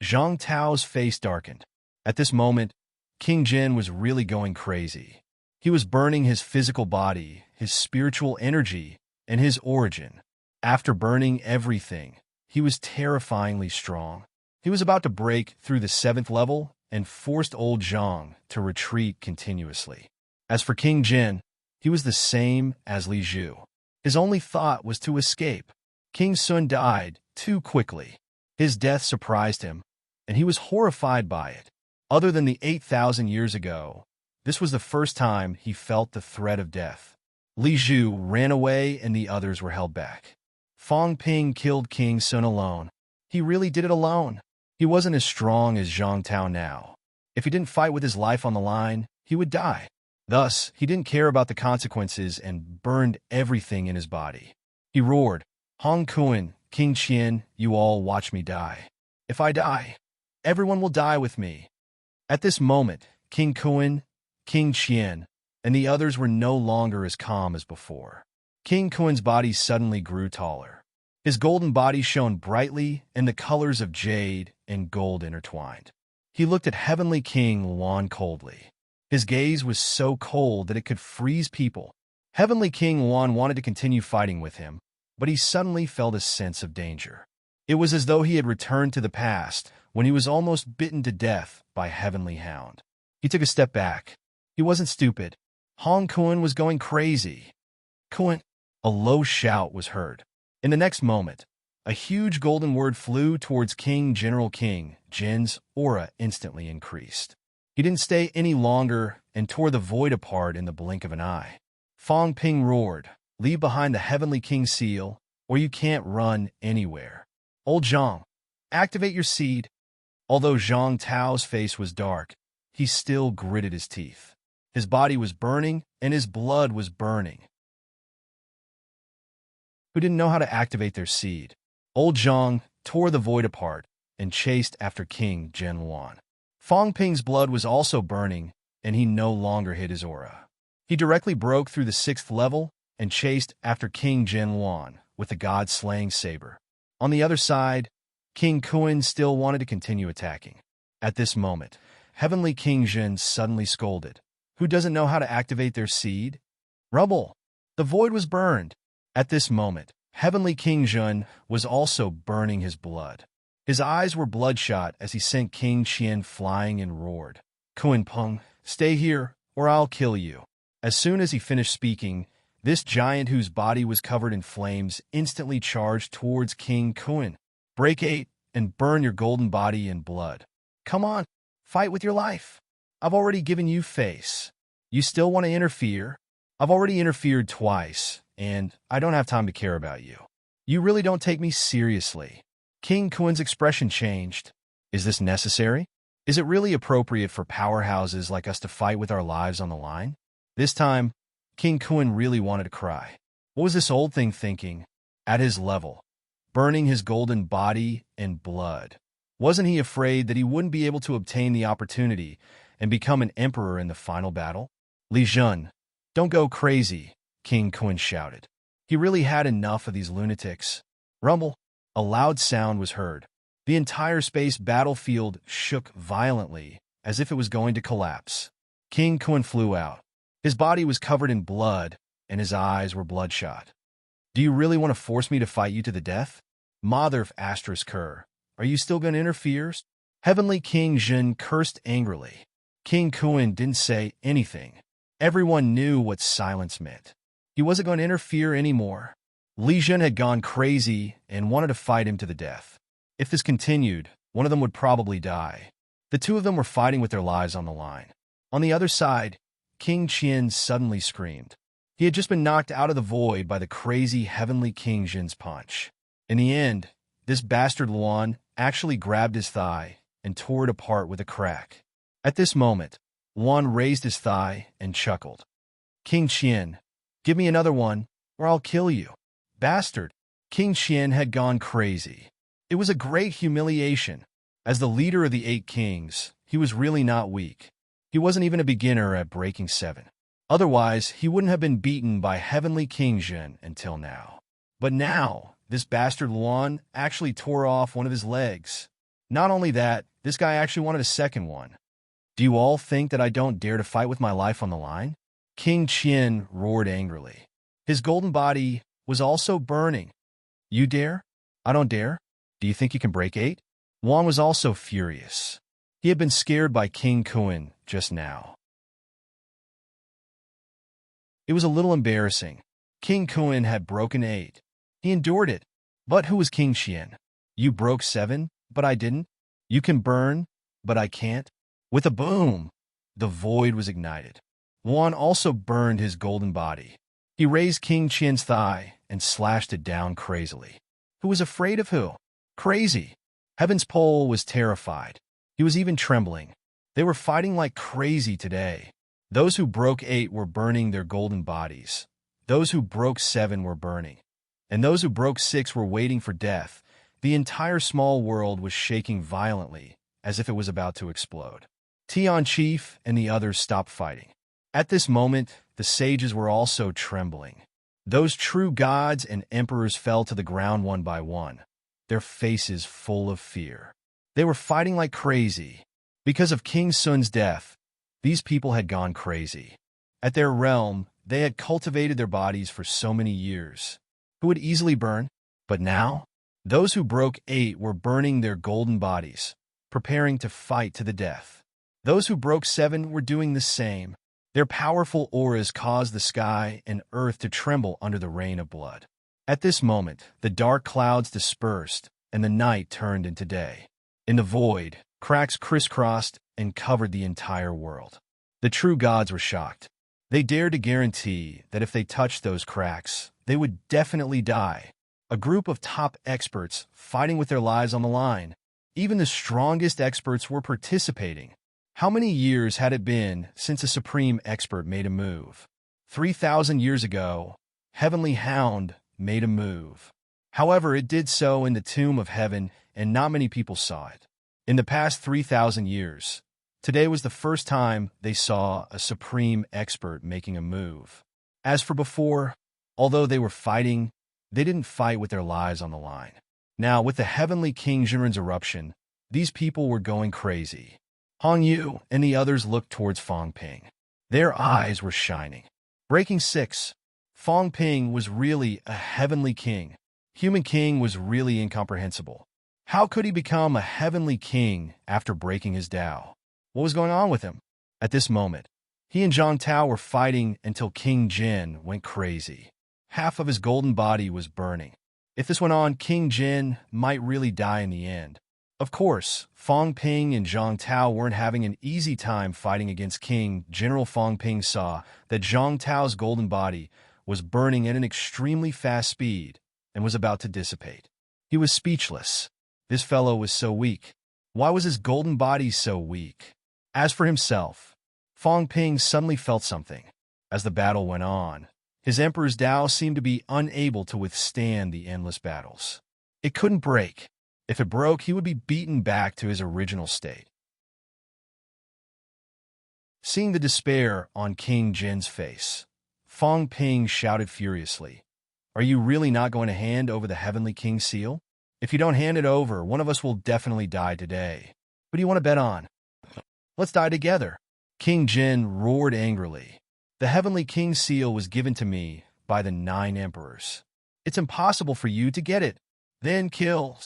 Zhang Tao's face darkened. At this moment, King Jin was really going crazy. He was burning his physical body, his spiritual energy, and his origin. After burning everything, he was terrifyingly strong. He was about to break through the 7th level and forced old Zhang to retreat continuously. As for King Jin, He was the same as Li Zhu. His only thought was to escape. King Sun died too quickly. His death surprised him, and he was horrified by it. Other than the 8,000 years ago, this was the first time he felt the threat of death. Li Zhu ran away and the others were held back. Fang Ping killed King Sun alone. He really did it alone. He wasn't as strong as Zhang Tao now. If he didn't fight with his life on the line, he would die. Thus, he didn't care about the consequences and burned everything in his body. He roared, "Hong Kuan, King Qian, you all watch me die. If I die, everyone will die with me." At this moment, King Kuan, King Qian, and the others were no longer as calm as before. King Kuan's body suddenly grew taller. His golden body shone brightly, and the colors of jade and gold intertwined. He looked at Heavenly King Luan coldly. His gaze was so cold that it could freeze people. Heavenly King Luan wanted to continue fighting with him, but he suddenly felt a sense of danger. It was as though he had returned to the past when he was almost bitten to death by Heavenly Hound. He took a step back. He wasn't stupid. Hong Kuan was going crazy. "Kuan!" A low shout was heard. In the next moment, a huge golden word flew towards General King Jin's aura instantly increased. He didn't stay any longer and tore the void apart in the blink of an eye. Fang Ping roared, "Leave behind the Heavenly King seal, or you can't run anywhere. Old Zhang, activate your seed." Although Zhang Tao's face was dark, he still gritted his teeth. His body was burning, and his blood was burning. Who didn't know how to activate their seed? Old Zhang tore the void apart and chased after King Jin Luan. Fang Ping's blood was also burning, and he no longer hid his aura. He directly broke through the 6th level and chased after King Jin Luan with the god-slaying saber. On the other side, King Kuan still wanted to continue attacking. At this moment, Heavenly King Jin suddenly scolded. "Who doesn't know how to activate their seed?" "Rubble!" The void was burned. At this moment, Heavenly King Jin was also burning his blood. His eyes were bloodshot as he sent King Qian flying and roared, "Kuan Peng, stay here, or I'll kill you." As soon as he finished speaking, this giant whose body was covered in flames instantly charged towards King Kuan. "Break 8 and burn your golden body in blood. Come on, fight with your life. I've already given you face. You still want to interfere? I've already interfered twice, and I don't have time to care about you. You really don't take me seriously." King Kuan's expression changed. "Is this necessary? Is it really appropriate for powerhouses like us to fight with our lives on the line?" This time, King Kuan really wanted to cry. What was this old thing thinking? At his level, burning his golden body in blood. Wasn't he afraid that he wouldn't be able to obtain the opportunity and become an emperor in the final battle? "Li Zhun, don't go crazy," King Kuan shouted. He really had enough of these lunatics. Rumble. A loud sound was heard. The entire space battlefield shook violently, as if it was going to collapse. King Kuan flew out. His body was covered in blood, and his eyes were bloodshot. "Do you really want to force me to fight you to the death? Mother of Kerr, are you still going to interfere?" Heavenly King Jin cursed angrily. King Kuan didn't say anything. Everyone knew what silence meant. He wasn't going to interfere anymore. Li Zhun had gone crazy and wanted to fight him to the death. If this continued, one of them would probably die. The two of them were fighting with their lives on the line. On the other side, King Qian suddenly screamed. He had just been knocked out of the void by the crazy Heavenly King Jin's punch. In the end, this bastard Luan actually grabbed his thigh and tore it apart with a crack. At this moment, Luan raised his thigh and chuckled. "King Qian, give me another one, or I'll kill you." Bastard! King Qian had gone crazy. It was a great humiliation. As the leader of the 8 kings, he was really not weak. He wasn't even a beginner at breaking 7. Otherwise, he wouldn't have been beaten by Heavenly King Jin until now. But now, this bastard Luan actually tore off one of his legs. Not only that, this guy actually wanted a second one. "Do you all think that I don't dare to fight with my life on the line?" King Qian roared angrily. His golden body was also burning. "You dare? I don't dare. Do you think you can break 8? Luan was also furious. He had been scared by King Kuan just now. It was a little embarrassing. King Kun had broken 8. He endured it. But who was King Qian? You broke 7, but I didn't. You can burn, but I can't. With a boom, the void was ignited. Wan also burned his golden body. He raised King Qian's thigh and slashed it down crazily. Who was afraid of who? Crazy. Heaven's pole was terrified. He was even trembling. They were fighting like crazy today. Those who broke 8 were burning their golden bodies. Those who broke 7 were burning. And those who broke 6 were waiting for death. The entire small world was shaking violently, as if it was about to explode. Tian Chief and the others stopped fighting. At this moment, the sages were also trembling. Those true gods and emperors fell to the ground one by one, their faces full of fear. They were fighting like crazy. Because of King Sun's death, these people had gone crazy. At their realm, they had cultivated their bodies for so many years. Who would easily burn? But now, those who broke 8 were burning their golden bodies, preparing to fight to the death. Those who broke 7 were doing the same. Their powerful auras caused the sky and earth to tremble under the rain of blood. At this moment, the dark clouds dispersed, and the night turned into day. In the void, cracks crisscrossed and covered the entire world. The true gods were shocked. They dared to guarantee that if they touched those cracks, they would definitely die. A group of top experts fighting with their lives on the line. Even the strongest experts were participating. How many years had it been since a supreme expert made a move? 3,000 years ago, Heavenly Hound made a move. However, it did so in the tomb of heaven, and not many people saw it. In the past 3,000 years, today was the first time they saw a supreme expert making a move. As for before, although they were fighting, they didn't fight with their lives on the line. Now, with the Heavenly King Jinren's eruption, these people were going crazy. Hong Yu and the others looked towards Fong Ping. Their eyes were shining. Breaking 6. Fong Ping was really a heavenly king. Human king was really incomprehensible. How could he become a heavenly king after breaking his Tao? What was going on with him? At this moment, he and Zhang Tao were fighting until King Jin went crazy. Half of his golden body was burning. If this went on, King Jin might really die in the end. Of course, Fong Ping and Zhang Tao weren't having an easy time fighting against King. General Fong Ping saw that Zhang Tao's golden body was burning at an extremely fast speed and was about to dissipate. He was speechless. This fellow was so weak. Why was his golden body so weak? As for himself, Fong Ping suddenly felt something. As the battle went on, his emperor's Tao seemed to be unable to withstand the endless battles. It couldn't break. If it broke, he would be beaten back to his original state. Seeing the despair on King Jin's face, Fong Ping shouted furiously, "Are you really not going to hand over the Heavenly King's seal? If you don't hand it over, one of us will definitely die today. Who do you want to bet on? Let's die together." King Jin roared angrily. "The Heavenly King's seal was given to me by the 9 emperors. It's impossible for you to get it. Then kill."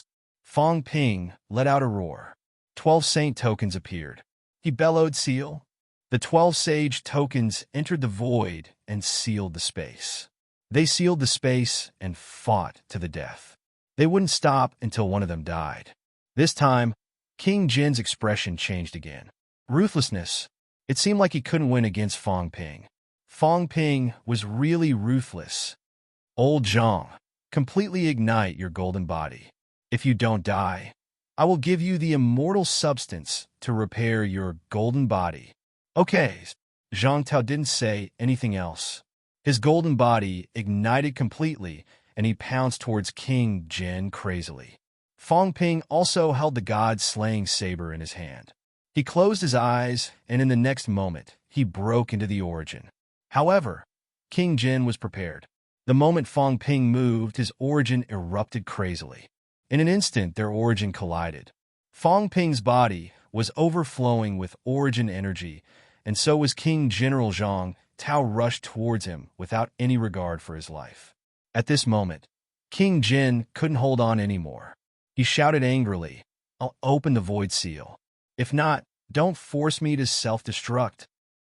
Fong Ping let out a roar. 12 saint tokens appeared. He bellowed, "Seal." The 12 sage tokens entered the void and sealed the space. They sealed the space and fought to the death. They wouldn't stop until one of them died. This time, King Jin's expression changed again. Ruthlessness. It seemed like he couldn't win against Fong Ping. Fong Ping was really ruthless. "Old Zhang, completely ignite your golden body. If you don't die, I will give you the immortal substance to repair your golden body." Okay, Zhang Tao didn't say anything else. His golden body ignited completely, and he pounced towards King Jin crazily. Fong Ping also held the god-slaying saber in his hand. He closed his eyes, and in the next moment, he broke into the origin. However, King Jin was prepared. The moment Fong Ping moved, his origin erupted crazily. In an instant, their origin collided. Fong Ping's body was overflowing with origin energy, and so was King General Zhang. Tao rushed towards him without any regard for his life. At this moment, King Jin couldn't hold on anymore. He shouted angrily, "I'll open the void seal. If not, don't force me to self-destruct."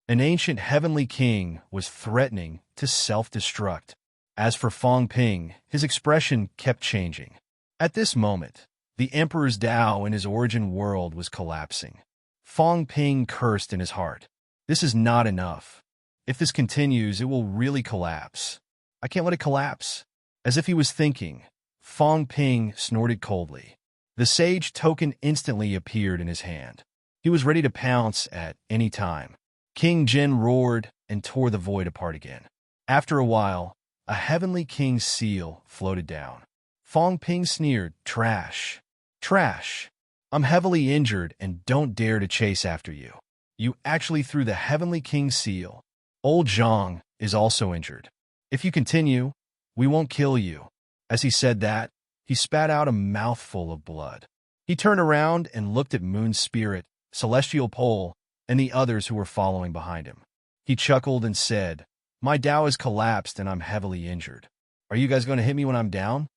An ancient heavenly king was threatening to self-destruct. As for Fong Ping, his expression kept changing. At this moment, the Emperor's Tao in his origin world was collapsing. Fong Ping cursed in his heart. This is not enough. If this continues, it will really collapse. I can't let it collapse. As if he was thinking, Fong Ping snorted coldly. The sage token instantly appeared in his hand. He was ready to pounce at any time. King Jin roared and tore the void apart again. After a while, a heavenly king's seal floated down. Fong Ping sneered, "Trash. Trash. I'm heavily injured and don't dare to chase after you. You actually threw the heavenly king's seal. Old Zhang is also injured. If you continue, we won't kill you." As he said that, he spat out a mouthful of blood. He turned around and looked at Moon Spirit, Celestial Pole, and the others who were following behind him. He chuckled and said, "My Tao has collapsed and I'm heavily injured. Are you guys going to hit me when I'm down?"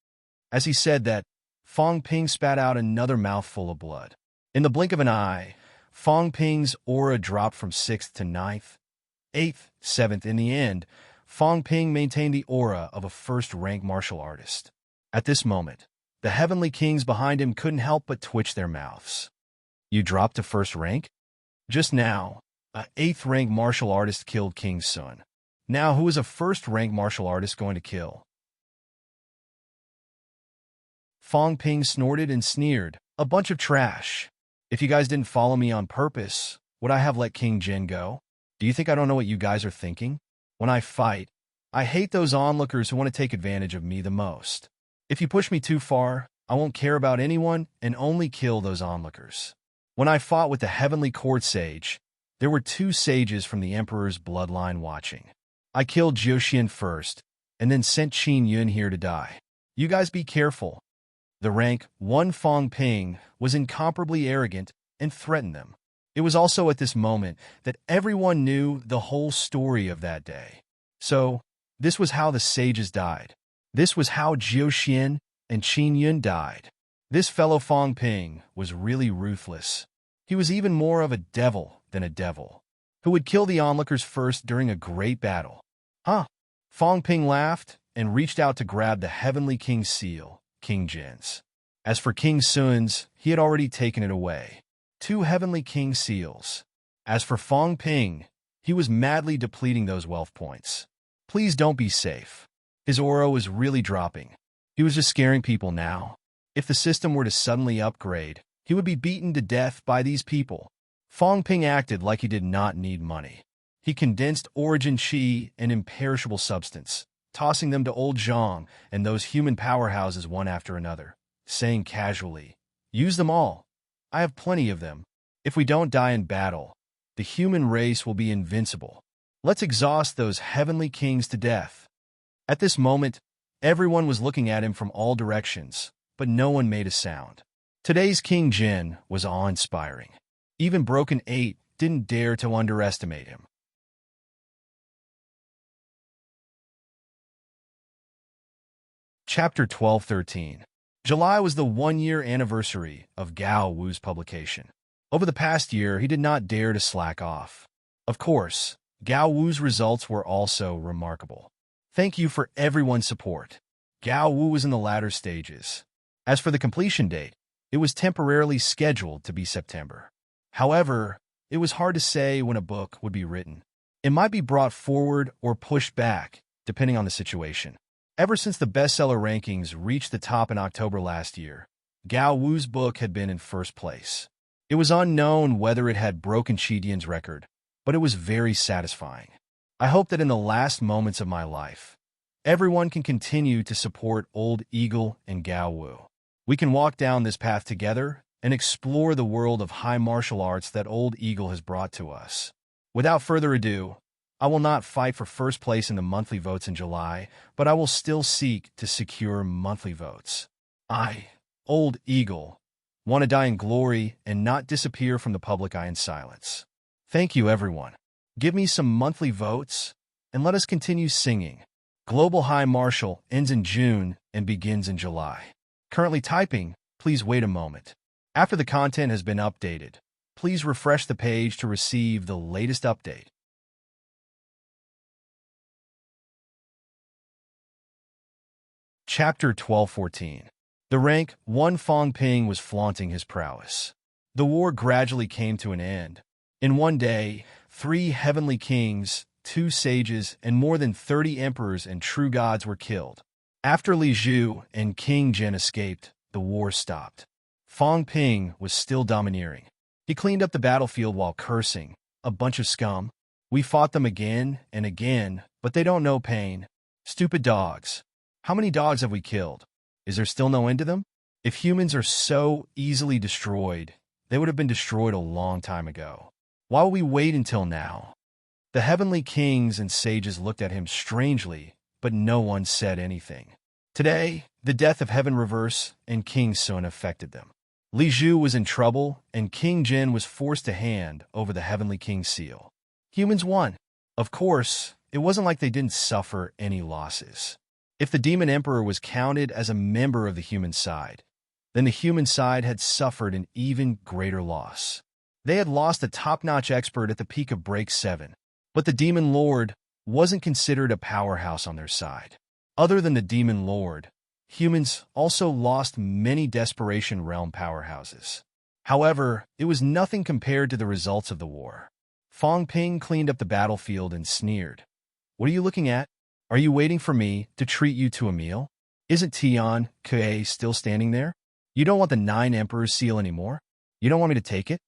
As he said that, Fong Ping spat out another mouthful of blood. In the blink of an eye, Fong Ping's aura dropped from 6th to 9th, 8th, 7th. In the end, Fong Ping maintained the aura of a first-rank martial artist. At this moment, the heavenly kings behind him couldn't help but twitch their mouths. "You dropped to first rank? Just now, a 8th-rank martial artist killed King Sun. Now who is a first-rank martial artist going to kill?" Fong Ping snorted and sneered, "A bunch of trash. If you guys didn't follow me on purpose, would I have let King Jin go? Do you think I don't know what you guys are thinking? When I fight, I hate those onlookers who want to take advantage of me the most. If you push me too far, I won't care about anyone and only kill those onlookers. When I fought with the Heavenly Court Sage, there were 2 sages from the Emperor's bloodline watching. I killed Jiuxian first, and then sent Qin Yun here to die. You guys be careful." The rank 1 Fong Ping was incomparably arrogant and threatened them. It was also at this moment that everyone knew the whole story of that day. So, this was how the sages died. This was how Jiuxian and Qin Yun died. This fellow Fong Ping was really ruthless. He was even more of a devil than a devil, who would kill the onlookers first during a great battle. Huh? Fong Ping laughed and reached out to grab the heavenly king's seal, King Jin's. As for King Sun's, he had already taken it away. 2 heavenly king seals. As for Fong Ping, he was madly depleting those wealth points. Please don't be safe. His aura was really dropping. He was just scaring people now. If the system were to suddenly upgrade, he would be beaten to death by these people. Fong Ping acted like he did not need money. He condensed origin chi and imperishable substance, tossing them to old Zhang and those human powerhouses one after another, saying casually, "Use them all. I have plenty of them. If we don't die in battle, the human race will be invincible. Let's exhaust those heavenly kings to death." At this moment, everyone was looking at him from all directions, but no one made a sound. Today's King Jin was awe-inspiring. Even Broken 8 didn't dare to underestimate him. Chapter 12-13. July was the 1-year anniversary of Gao Wu's publication. Over the past year, he did not dare to slack off. Of course, Gao Wu's results were also remarkable. Thank you for everyone's support. Gao Wu was in the latter stages. As for the completion date, it was temporarily scheduled to be September. However, it was hard to say when a book would be written. It might be brought forward or pushed back, depending on the situation. Ever since the bestseller rankings reached the top in October last year, Gao Wu's book had been in first place. It was unknown whether it had broken Qidian's record, but it was very satisfying. I hope that in the last moments of my life, everyone can continue to support Old Eagle and Gao Wu. We can walk down this path together and explore the world of high martial arts that Old Eagle has brought to us. Without further ado, I will not fight for first place in the monthly votes in July, but I will still seek to secure monthly votes. I, Old Eagle, want to die in glory and not disappear from the public eye in silence. Thank you, everyone. Give me some monthly votes, and let us continue singing. Global High Martial ends in June and begins in July. Currently typing, please wait a moment. After the content has been updated, please refresh the page to receive the latest update. Chapter 1214. The rank 1 Fong Ping was flaunting his prowess. The war gradually came to an end. In one day, 3 heavenly kings, 2 sages, and more than 30 emperors and true gods were killed. After Li Zhu and King Jin escaped, the war stopped. Fong Ping was still domineering. He cleaned up the battlefield while cursing, "A bunch of scum. We fought them again and again, but they don't know pain. Stupid dogs. How many dogs have we killed? Is there still no end to them? If humans are so easily destroyed, they would have been destroyed a long time ago. Why will we wait until now?" The heavenly kings and sages looked at him strangely, but no one said anything. Today, the death of Heaven Reverse and King Sun affected them. Li Zhu was in trouble, and King Jin was forced to hand over the Heavenly King's seal. Humans won. Of course, it wasn't like they didn't suffer any losses. If the Demon Emperor was counted as a member of the human side, then the human side had suffered an even greater loss. They had lost a top-notch expert at the peak of Break 7, but the Demon Lord wasn't considered a powerhouse on their side. Other than the Demon Lord, humans also lost many Desperation Realm powerhouses. However, it was nothing compared to the results of the war. Fong Ping cleaned up the battlefield and sneered. "What are you looking at? Are you waiting for me to treat you to a meal? Isn't Tian Ke still standing there? You don't want the 9 Emperors seal anymore? You don't want me to take it?"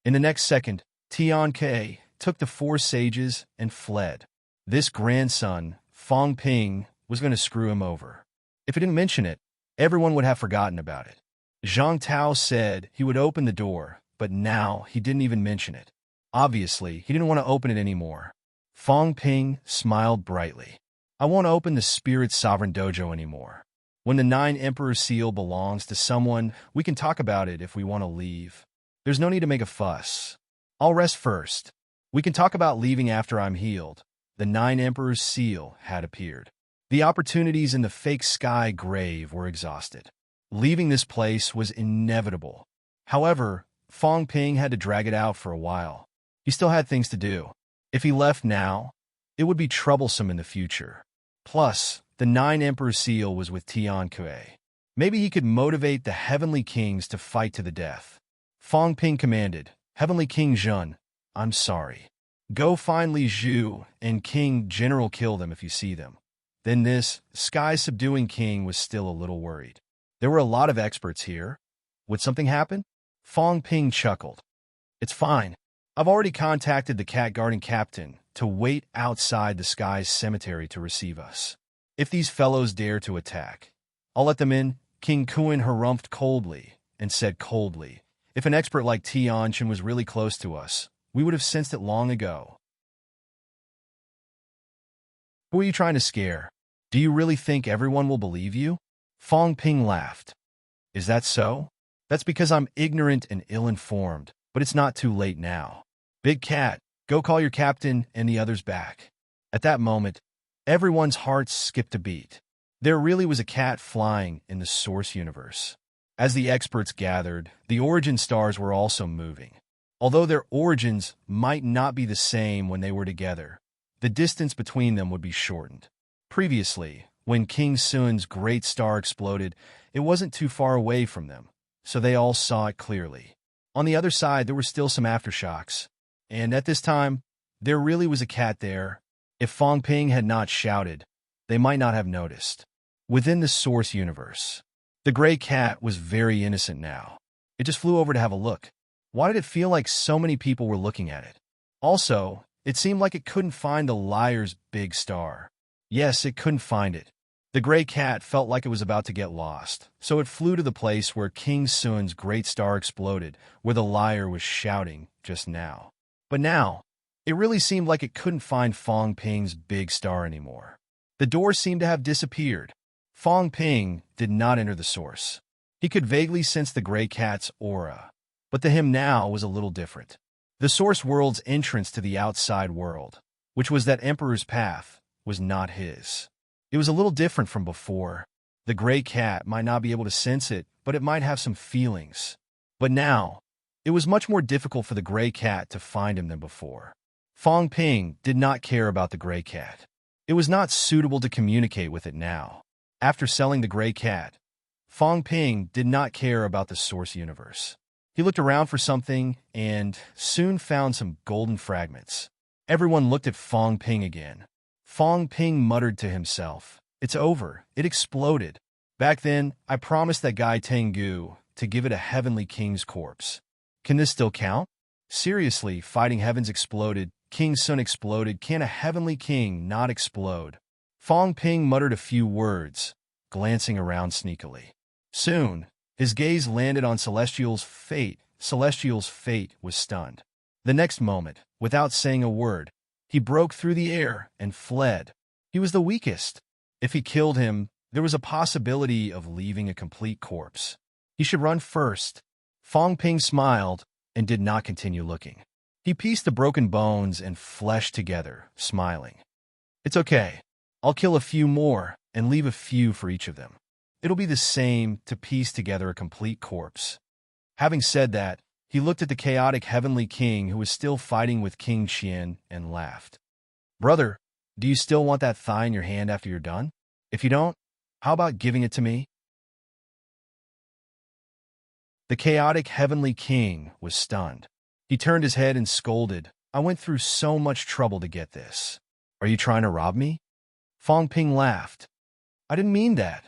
In the next second, Tian Ke took the 4 sages and fled. This grandson, Fong Ping, was going to screw him over. If he didn't mention it, everyone would have forgotten about it. Zhang Tao said he would open the door, but now he didn't even mention it. Obviously, he didn't want to open it anymore. Fong Ping smiled brightly. "I won't open the Spirit Sovereign Dojo anymore. When the 9 Emperor seal belongs to someone, we can talk about it if we want to leave. There's no need to make a fuss. I'll rest first. We can talk about leaving after I'm healed." The 9 Emperor's seal had appeared. The opportunities in the fake sky grave were exhausted. Leaving this place was inevitable. However, Fong Ping had to drag it out for a while. He still had things to do. If he left now, it would be troublesome in the future. Plus, the 9 Emperor seal was with Tian Ke. Maybe he could motivate the Heavenly Kings to fight to the death. Fong Ping commanded, "Heavenly King Jun, I'm sorry. Go find Li Zhu and King General kill them if you see them." Then this sky-subduing king was still a little worried. There were a lot of experts here. Would something happen? Fong Ping chuckled. "It's fine. I've already contacted the cat garden captain to wait outside the sky's cemetery to receive us. If these fellows dare to attack, I'll let them in." King Kuan harumphed coldly and said coldly, "If an expert like Tianchen was really close to us, we would have sensed it long ago." "Who are you trying to scare? Do you really think everyone will believe you?" Fong Ping laughed. "Is that so? That's because I'm ignorant and ill-informed, but it's not too late now. Big Cat, go call your captain and the others back." At that moment, everyone's hearts skipped a beat. There really was a cat flying in the Source universe. As the experts gathered, the origin stars were also moving. Although their origins might not be the same when they were together, the distance between them would be shortened. Previously, when King Sun's great star exploded, it wasn't too far away from them, so they all saw it clearly. On the other side, there were still some aftershocks, and at this time, there really was a cat there. If Fong Ping had not shouted, they might not have noticed. Within the Source universe, the gray cat was very innocent now. It just flew over to have a look. Why did it feel like so many people were looking at it? Also, it seemed like it couldn't find the liar's big star. Yes, it couldn't find it. The gray cat felt like it was about to get lost, so it flew to the place where King Sun's great star exploded, where the liar was shouting just now. But now, it really seemed like it couldn't find Fong Ping's big star anymore. The door seemed to have disappeared. Fong Ping did not enter the Source. He could vaguely sense the gray cat's aura, but to him now was a little different. The Source world's entrance to the outside world, which was that Emperor's path, was not his. It was a little different from before. The gray cat might not be able to sense it, but it might have some feelings. But now, it was much more difficult for the gray cat to find him than before. Fong Ping did not care about the gray cat. It was not suitable to communicate with it now. After selling the gray cat, Fong Ping did not care about the source universe. He looked around for something and soon found some golden fragments. Everyone looked at Fong Ping again. Fong Ping muttered to himself, "It's over. It exploded. Back then, I promised that guy Tengu to give it a heavenly king's corpse. Can this still count? Seriously, fighting heavens exploded. King Sun exploded. Can a heavenly king not explode?" Fong Ping muttered a few words, glancing around sneakily. Soon, his gaze landed on Celestial's fate. Celestial's fate was stunned. The next moment, without saying a word, he broke through the air and fled. He was the weakest. If he killed him, there was a possibility of leaving a complete corpse. He should run first. Fong Ping smiled and did not continue looking. He pieced the broken bones and flesh together, smiling. "It's okay. I'll kill a few more and leave a few for each of them. It'll be the same to piece together a complete corpse." Having said that, he looked at the chaotic heavenly king who was still fighting with King Qian and laughed. "Brother, do you still want that thigh in your hand after you're done? If you don't, how about giving it to me?" The chaotic heavenly king was stunned. He turned his head and scolded, "I went through so much trouble to get this. Are you trying to rob me?" Fong Ping laughed. "I didn't mean that.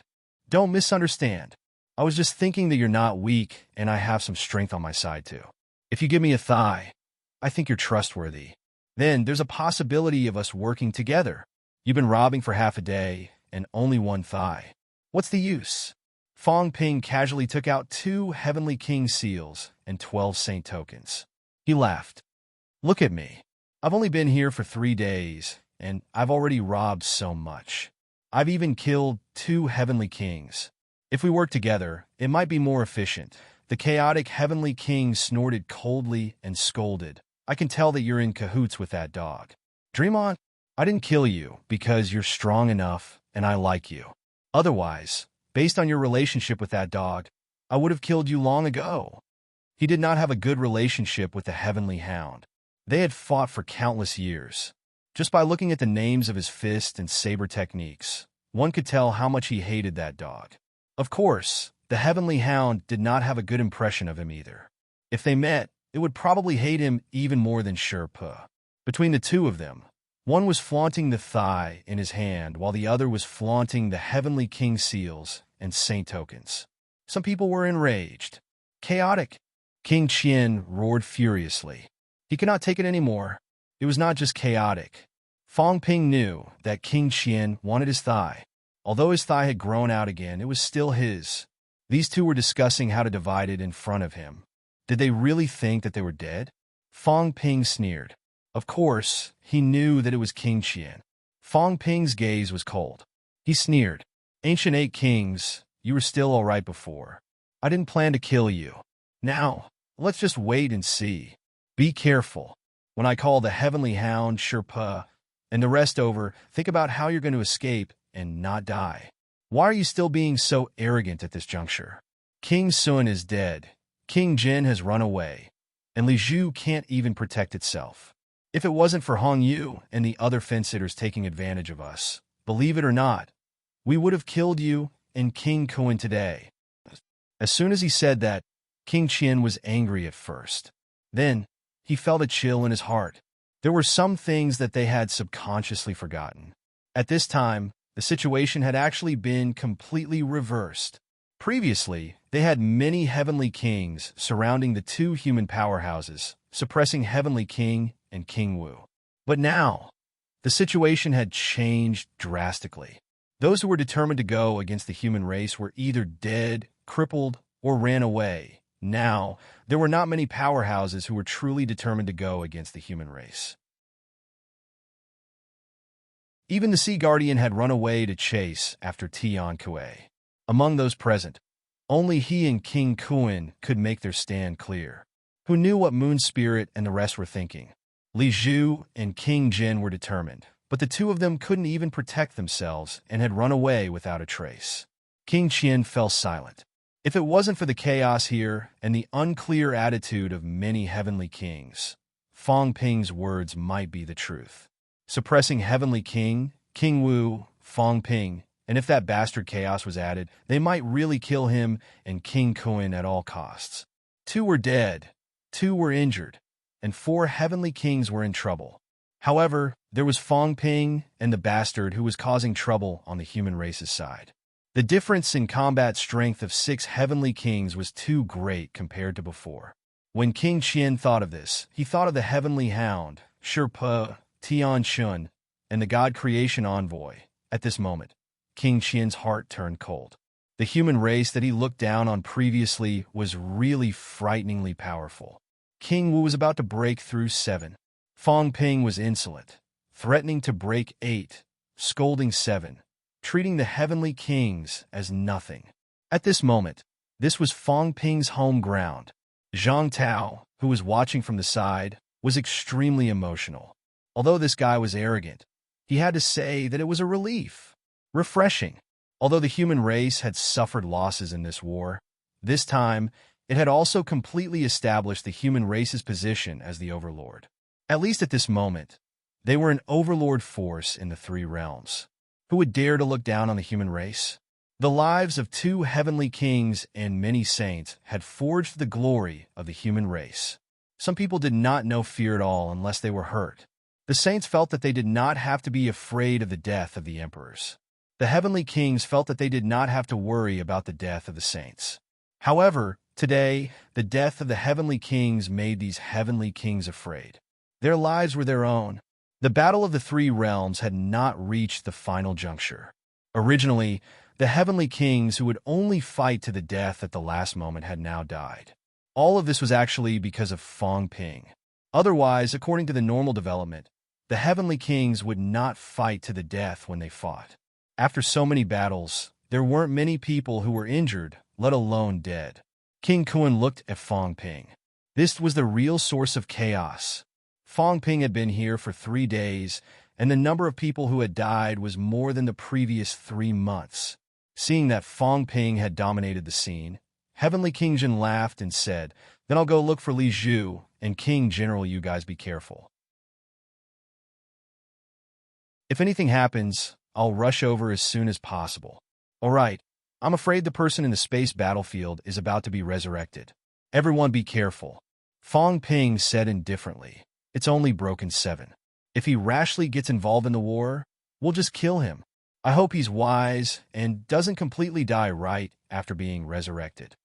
Don't misunderstand. I was just thinking that you're not weak and I have some strength on my side too. If you give me a thigh, I think you're trustworthy. Then there's a possibility of us working together. You've been robbing for half a day and only one thigh. What's the use?" Fong Ping casually took out 2 Heavenly King seals and 12 saint tokens. He laughed. "Look at me. I've only been here for 3 days, and I've already robbed so much. I've even killed 2 Heavenly Kings. If we work together, it might be more efficient." The chaotic Heavenly King snorted coldly and scolded. "I can tell that you're in cahoots with that dog. Dream on. I didn't kill you because you're strong enough and I like you. Otherwise, based on your relationship with that dog, I would have killed you long ago." He did not have a good relationship with the Heavenly Hound. They had fought for countless years. Just by looking at the names of his fist and saber techniques, one could tell how much he hated that dog. Of course, the Heavenly Hound did not have a good impression of him either. If they met, it would probably hate him even more than Sherpa. Between the two of them, one was flaunting the thigh in his hand while the other was flaunting the Heavenly King seals and saint tokens. Some people were enraged. Chaotic. King Qian roared furiously. He could not take it anymore. It was not just chaotic. Fong Ping knew that King Qian wanted his thigh. Although his thigh had grown out again, it was still his. These two were discussing how to divide it in front of him. Did they really think that they were dead? Fong Ping sneered. Of course, he knew that it was King Qian. Fong Ping's gaze was cold. He sneered. "Ancient 8 kings, you were still all right before. I didn't plan to kill you. Now, let's just wait and see. Be careful. When I call the Heavenly Hound, Sherpa, and the rest over, think about how you're going to escape and not die. Why are you still being so arrogant at this juncture? King Sun is dead. King Jin has run away, and Li Zhu can't even protect itself. If it wasn't for Hong Yu and the other fence-sitters taking advantage of us, believe it or not, we would have killed you and King Kun today." As soon as he said that, King Qian was angry at first. Then, he felt a chill in his heart. There were some things that they had subconsciously forgotten. At this time, the situation had actually been completely reversed. Previously, they had many Heavenly Kings surrounding the 2 human powerhouses, suppressing Heavenly King and King Wu. But now, the situation had changed drastically. Those who were determined to go against the human race were either dead, crippled, or ran away. Now, there were not many powerhouses who were truly determined to go against the human race. Even the Sea Guardian had run away to chase after Tian Kuei. Among those present, only he and King Kun could make their stand clear. Who knew what Moon Spirit and the rest were thinking? Li Zhu and King Jin were determined, but the 2 of them couldn't even protect themselves and had run away without a trace. King Qian fell silent. If it wasn't for the chaos here and the unclear attitude of many Heavenly Kings, Fong Ping's words might be the truth. Suppressing Heavenly King, King Wu, Fong Ping, And if that bastard chaos was added, they might really kill him and King Kun at all costs. 2 were dead, 2 were injured, and 4 heavenly kings were in trouble. However, there was Fong Ping and the bastard who was causing trouble on the human race's side. The difference in combat strength of 6 heavenly kings was too great compared to before. When King Qian thought of this, he thought of the heavenly hound, Sherpa, Tian Shun, and the god creation envoy. At this moment, King Qian's heart turned cold. The human race that he looked down on previously was really frighteningly powerful. King Wu was about to break through 7. Fong Ping was insolent, threatening to break 8, scolding 7, treating the heavenly kings as nothing. At this moment, this was Fong Ping's home ground. Zhang Tao, who was watching from the side, was extremely emotional. Although this guy was arrogant, he had to say that it was a relief. Refreshing. Although the human race had suffered losses in this war, this time it had also completely established the human race's position as the overlord. At least at this moment, they were an overlord force in the 3 realms. Who would dare to look down on the human race? The lives of 2 heavenly kings and many saints had forged the glory of the human race. Some people did not know fear at all unless they were hurt. The saints felt that they did not have to be afraid of the death of the emperors. The heavenly kings felt that they did not have to worry about the death of the saints. However, today, the death of the heavenly kings made these heavenly kings afraid. Their lives were their own. The battle of the 3 realms had not reached the final juncture. Originally, the heavenly kings who would only fight to the death at the last moment had now died. All of this was actually because of Fong Ping. Otherwise, according to the normal development, the heavenly kings would not fight to the death when they fought. After so many battles, there weren't many people who were injured, let alone dead. King Kun looked at Fong Ping. This was the real source of chaos. Fong Ping had been here for 3 days, and the number of people who had died was more than the previous 3 months. Seeing that Fong Ping had dominated the scene, Heavenly King Jin laughed and said, "Then I'll go look for Li Zhu, and King General, you guys be careful. If anything happens, I'll rush over as soon as possible. All right, I'm afraid the person in the space battlefield is about to be resurrected. Everyone be careful." Fong Ping said indifferently, "It's only broken 7. If he rashly gets involved in the war, we'll just kill him. I hope he's wise and doesn't completely die right after being resurrected."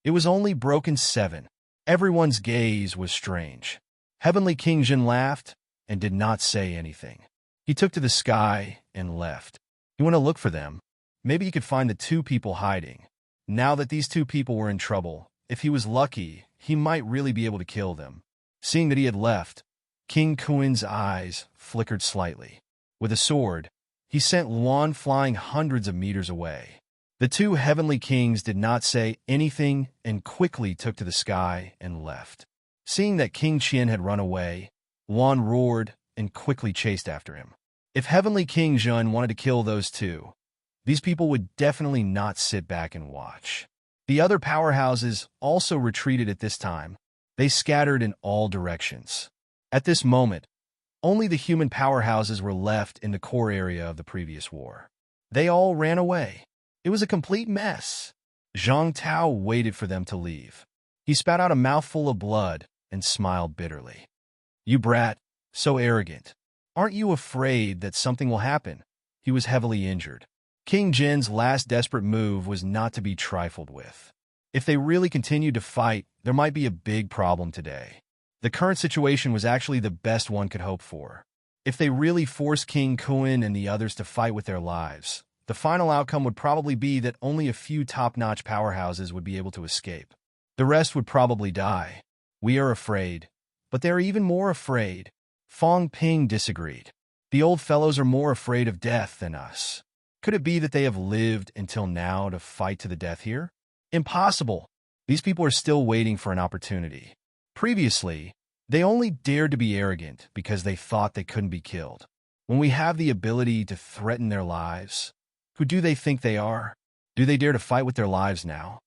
It was only broken 7. Everyone's gaze was strange. Heavenly King Jin laughed and did not say anything. He took to the sky and left. He went to look for them. Maybe he could find the 2 people hiding. Now that these 2 people were in trouble, if he was lucky, he might really be able to kill them. Seeing that he had left, King Kun's eyes flickered slightly. With a sword, he sent Luan flying hundreds of meters away. The 2 heavenly kings did not say anything and quickly took to the sky and left. Seeing that King Qian had run away, Luan roared and quickly chased after him. If Heavenly King Jun wanted to kill those 2, these people would definitely not sit back and watch. The other powerhouses also retreated at this time. They scattered in all directions. At this moment, only the human powerhouses were left in the core area of the previous war. They all ran away. It was a complete mess. Zhang Tao waited for them to leave. He spat out a mouthful of blood and smiled bitterly. "You brat, so arrogant. Aren't you afraid that something will happen?" He was heavily injured. King Jin's last desperate move was not to be trifled with. If they really continued to fight, there might be a big problem today. The current situation was actually the best one could hope for. If they really forced King Kun and the others to fight with their lives, the final outcome would probably be that only a few top-notch powerhouses would be able to escape. The rest would probably die. "We are afraid, but they are even more afraid." Fong Ping disagreed. "The old fellows are more afraid of death than us. Could it be that they have lived until now to fight to the death here? Impossible. These people are still waiting for an opportunity. Previously, they only dared to be arrogant because they thought they couldn't be killed. When we have the ability to threaten their lives, who do they think they are? Do they dare to fight with their lives now?"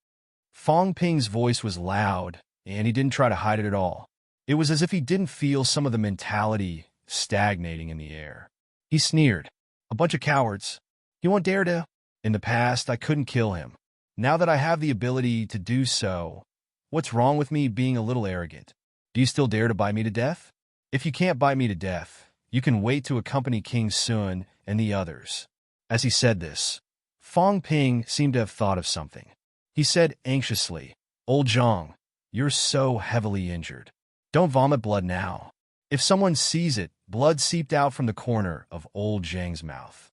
Fong Ping's voice was loud, and he didn't try to hide it at all. It was as if he didn't feel some of the mentality stagnating in the air. He sneered. "A bunch of cowards. You won't dare to In the past, I couldn't kill him. Now that I have the ability to do so, what's wrong with me being a little arrogant? Do you still dare to bite me to death? If you can't bite me to death, you can wait to accompany King Sun and the others." As he said this, Fong Ping seemed to have thought of something. He said anxiously, "Old Zhang, you're so heavily injured. Don't vomit blood now." If someone sees it, blood seeped out from the corner of old Zhang's mouth.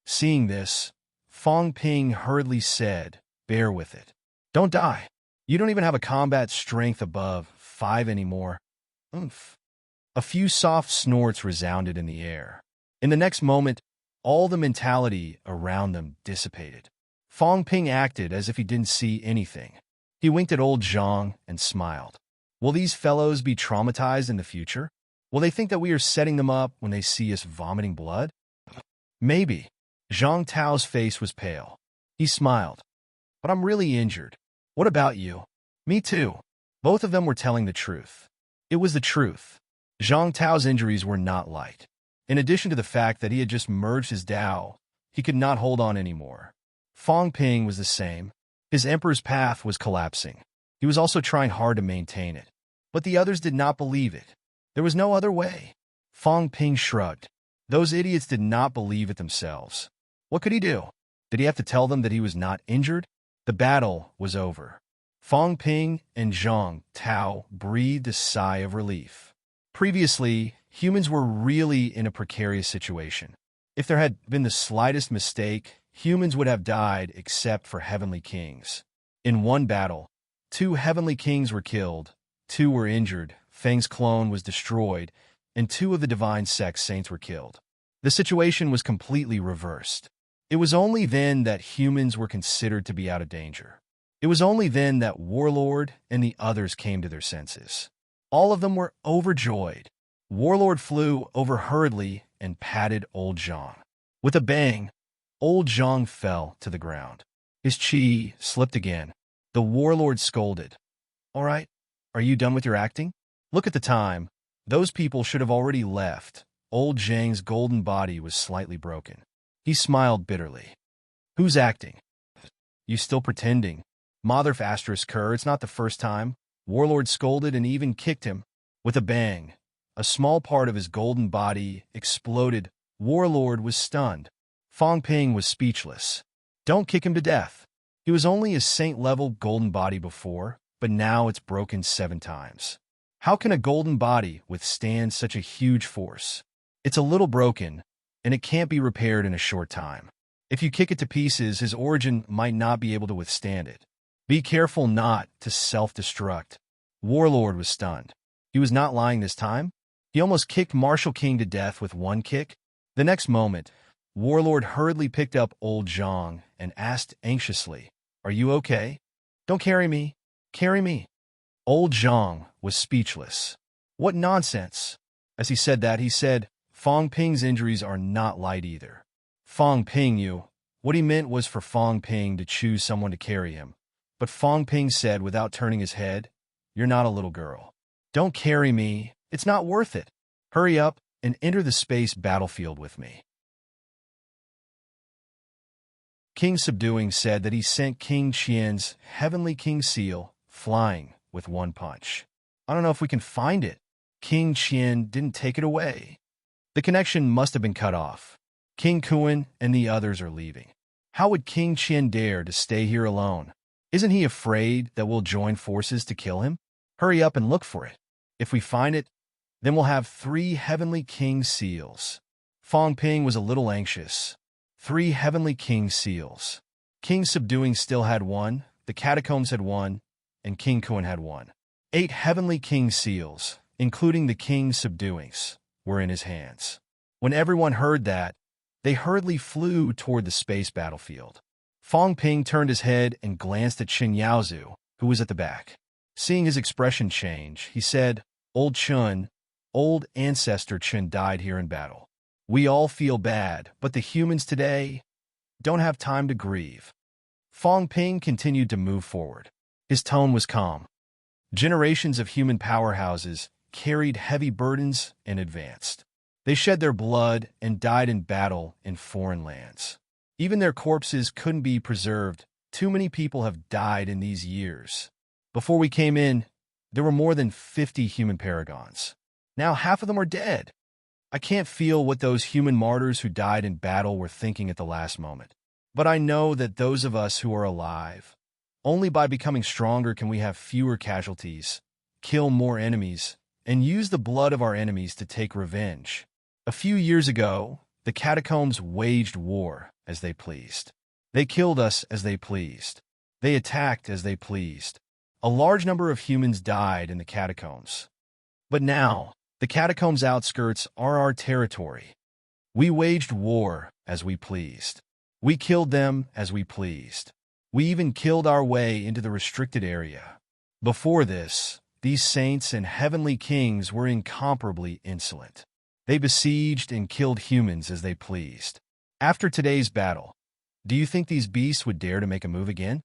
Seeing this, Fong Ping hurriedly said, "Bear with it. Don't die. You don't even have a combat strength above 5 anymore." Oomph. A few soft snorts resounded in the air. In the next moment, all the mentality around them dissipated. Fong Ping acted as if he didn't see anything. He winked at old Zhang and smiled. Will these fellows be traumatized in the future? Will they think that we are setting them up when they see us vomiting blood? Maybe. Zhang Tao's face was pale. He smiled. "But I'm really injured. What about you?" "Me too." Both of them were telling the truth. It was the truth. Zhang Tao's injuries were not light. In addition to the fact that he had just merged his Dao, he could not hold on anymore. Fong Ping was the same. His emperor's path was collapsing. He was also trying hard to maintain it. But the others did not believe it. There was no other way. Fong Ping shrugged. Those idiots did not believe it themselves. What could he do? Did he have to tell them that he was not injured? The battle was over. Fong Ping and Zhang Tao breathed a sigh of relief. Previously, humans were really in a precarious situation. If there had been the slightest mistake, humans would have died except for heavenly kings. In one battle, 2 heavenly kings were killed, 2 were injured, Feng's clone was destroyed, and 2 of the divine sex saints were killed. The situation was completely reversed. It was only then that humans were considered to be out of danger. It was only then that Warlord and the others came to their senses. All of them were overjoyed. Warlord flew over hurriedly and patted old Zhang. With a bang, old Zhang fell to the ground. His chi slipped again. The Warlord scolded. "All right, are you done with your acting? Look at the time. Those people should have already left." Old Zhang's golden body was slightly broken. He smiled bitterly. "Who's acting? You still pretending? Mother of asterisk cur, it's not the first time." Warlord scolded and even kicked him. With a bang, a small part of his golden body exploded. Warlord was stunned. Fong Ping was speechless. Don't kick him to death. He was only a saint-level golden body before, but now it's broken 7 times. How can a golden body withstand such a huge force? It's a little broken, and it can't be repaired in a short time. If you kick it to pieces, his origin might not be able to withstand it. Be careful not to self-destruct. Warlord was stunned. He was not lying this time. He almost kicked Martial King to death with one kick. The next moment, Warlord hurriedly picked up old Zhang and asked anxiously, "Are you okay? Don't carry me. Carry me." Old Zhang was speechless. What nonsense. As he said that, he said, "Fong Ping's injuries are not light either." Fong Ping you. What he meant was for Fong Ping to choose someone to carry him. But Fong Ping said without turning his head, "You're not a little girl. Don't carry me. It's not worth it. Hurry up and enter the space battlefield with me." King Subduing said that he sent King Qian's Heavenly King seal flying with one punch. I don't know if we can find it. King Qian didn't take it away. The connection must have been cut off. King Kuan and the others are leaving. How would King Qian dare to stay here alone? Isn't he afraid that we'll join forces to kill him? Hurry up and look for it. If we find it, then we'll have 3 Heavenly King seals. Fong Ping was a little anxious. 3 Heavenly King seals. King Subduing still had 1, the Catacombs had 1, and King Kuan had 1. 8 Heavenly King seals, including the King Subduings, were in his hands. When everyone heard that, they hurriedly flew toward the space battlefield. Fong Ping turned his head and glanced at Chen Yaozu, who was at the back. Seeing his expression change, he said, "Old Chun, old ancestor Chun died here in battle. We all feel bad, but the humans today don't have time to grieve." Fong Ping continued to move forward. His tone was calm. Generations of human powerhouses carried heavy burdens and advanced. They shed their blood and died in battle in foreign lands. Even their corpses couldn't be preserved. Too many people have died in these years. Before we came in, there were more than 50 human paragons. Now half of them are dead. I can't feel what those human martyrs who died in battle were thinking at the last moment. But I know that those of us who are alive, only by becoming stronger can we have fewer casualties, kill more enemies, and use the blood of our enemies to take revenge. A few years ago, the catacombs waged war as they pleased. They killed us as they pleased. They attacked as they pleased. A large number of humans died in the catacombs. But now, the catacombs' outskirts are our territory. We waged war as we pleased. We killed them as we pleased. We even killed our way into the restricted area. Before this, these saints and heavenly kings were incomparably insolent. They besieged and killed humans as they pleased. After today's battle, do you think these beasts would dare to make a move again?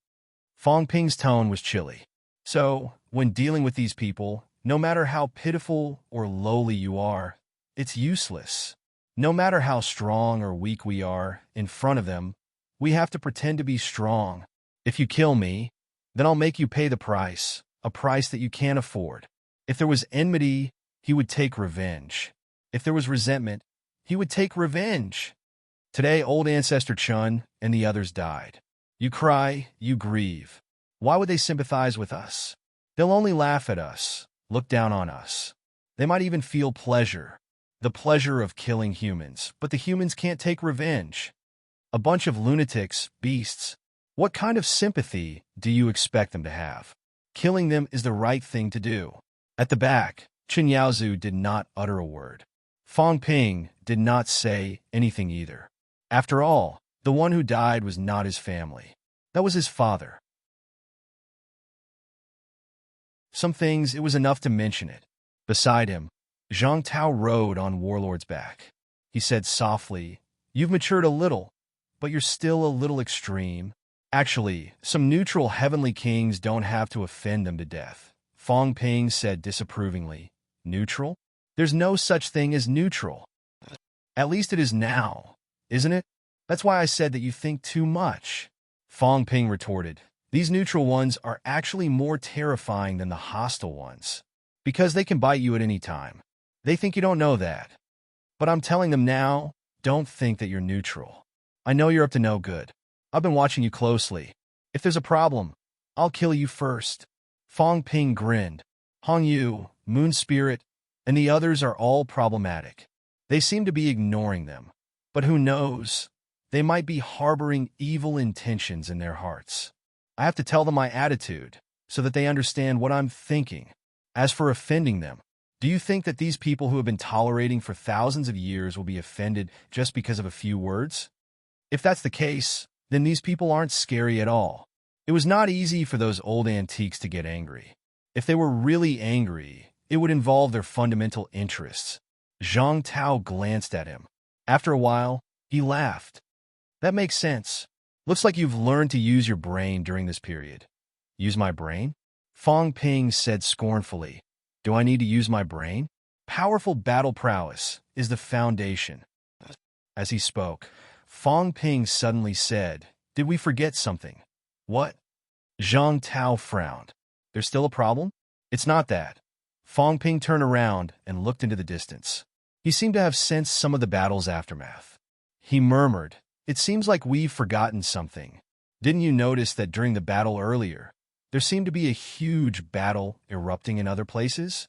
Fong Ping's tone was chilly. So, when dealing with these people, no matter how pitiful or lowly you are, it's useless. No matter how strong or weak we are in front of them, we have to pretend to be strong. If you kill me, then I'll make you pay the price, a price that you can't afford. If there was enmity, he would take revenge. If there was resentment, he would take revenge. Today, old Ancestor Chun and the others died. You cry, you grieve. Why would they sympathize with us? They'll only laugh at us, look down on us. They might even feel pleasure, the pleasure of killing humans, but the humans can't take revenge. A bunch of lunatics, beasts. What kind of sympathy do you expect them to have? Killing them is the right thing to do. At the back, Chen Yaozu did not utter a word. Fong Ping did not say anything either. After all, the one who died was not his family. That was his father. Some things, it was enough to mention it. Beside him, Zhang Tao rode on Warlord's back. He said softly, "You've matured a little, but you're still a little extreme. Actually, some neutral heavenly kings don't have to offend them to death." Fong Ping said disapprovingly, "Neutral? There's no such thing as neutral. At least it is now, isn't it? That's why I said that you think too much." Fong Ping retorted, "These neutral ones are actually more terrifying than the hostile ones, because they can bite you at any time. They think you don't know that. But I'm telling them now, don't think that you're neutral. I know you're up to no good. I've been watching you closely. If there's a problem, I'll kill you first." Fong Ping grinned. Hong Yu, Moon Spirit, and the others are all problematic. They seem to be ignoring them. But who knows? They might be harboring evil intentions in their hearts. I have to tell them my attitude, so that they understand what I'm thinking. As for offending them, do you think that these people who have been tolerating for thousands of years will be offended just because of a few words? If that's the case, then these people aren't scary at all. It was not easy for those old antiques to get angry. If they were really angry, it would involve their fundamental interests. Zhang Tao glanced at him. After a while, he laughed. "That makes sense. Looks like you've learned to use your brain during this period." "Use my brain?" Fong Ping said scornfully. "Do I need to use my brain? Powerful battle prowess is the foundation." As he spoke, Fong Ping suddenly said, "Did we forget something?" "What?" Zhang Tao frowned. "There's still a problem?" "It's not that." Fong Ping turned around and looked into the distance. He seemed to have sensed some of the battle's aftermath. He murmured, "It seems like we've forgotten something. Didn't you notice that during the battle earlier, there seemed to be a huge battle erupting in other places?"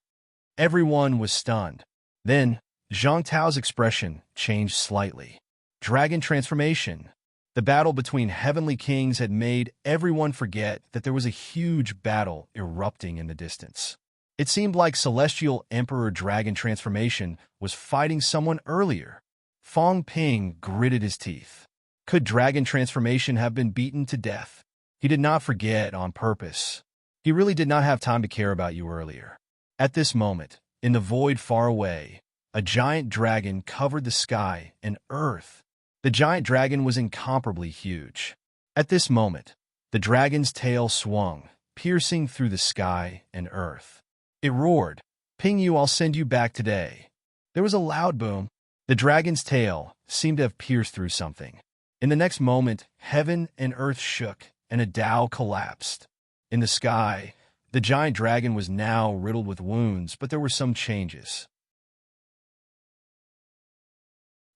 Everyone was stunned. Then, Zhang Tao's expression changed slightly. Dragon transformation. The battle between heavenly kings had made everyone forget that there was a huge battle erupting in the distance. It seemed like Celestial Emperor Dragon Transformation was fighting someone earlier. Fong Ping gritted his teeth. Could Dragon Transformation have been beaten to death? He did not forget on purpose. He really did not have time to care about you earlier. At this moment, in the void far away, a giant dragon covered the sky and earth. The giant dragon was incomparably huge. At this moment, the dragon's tail swung, piercing through the sky and earth. It roared, "Ping you, I'll send you back today." There was a loud boom. The dragon's tail seemed to have pierced through something. In the next moment, heaven and earth shook, and a Tao collapsed. In the sky, the giant dragon was now riddled with wounds, but there were some changes.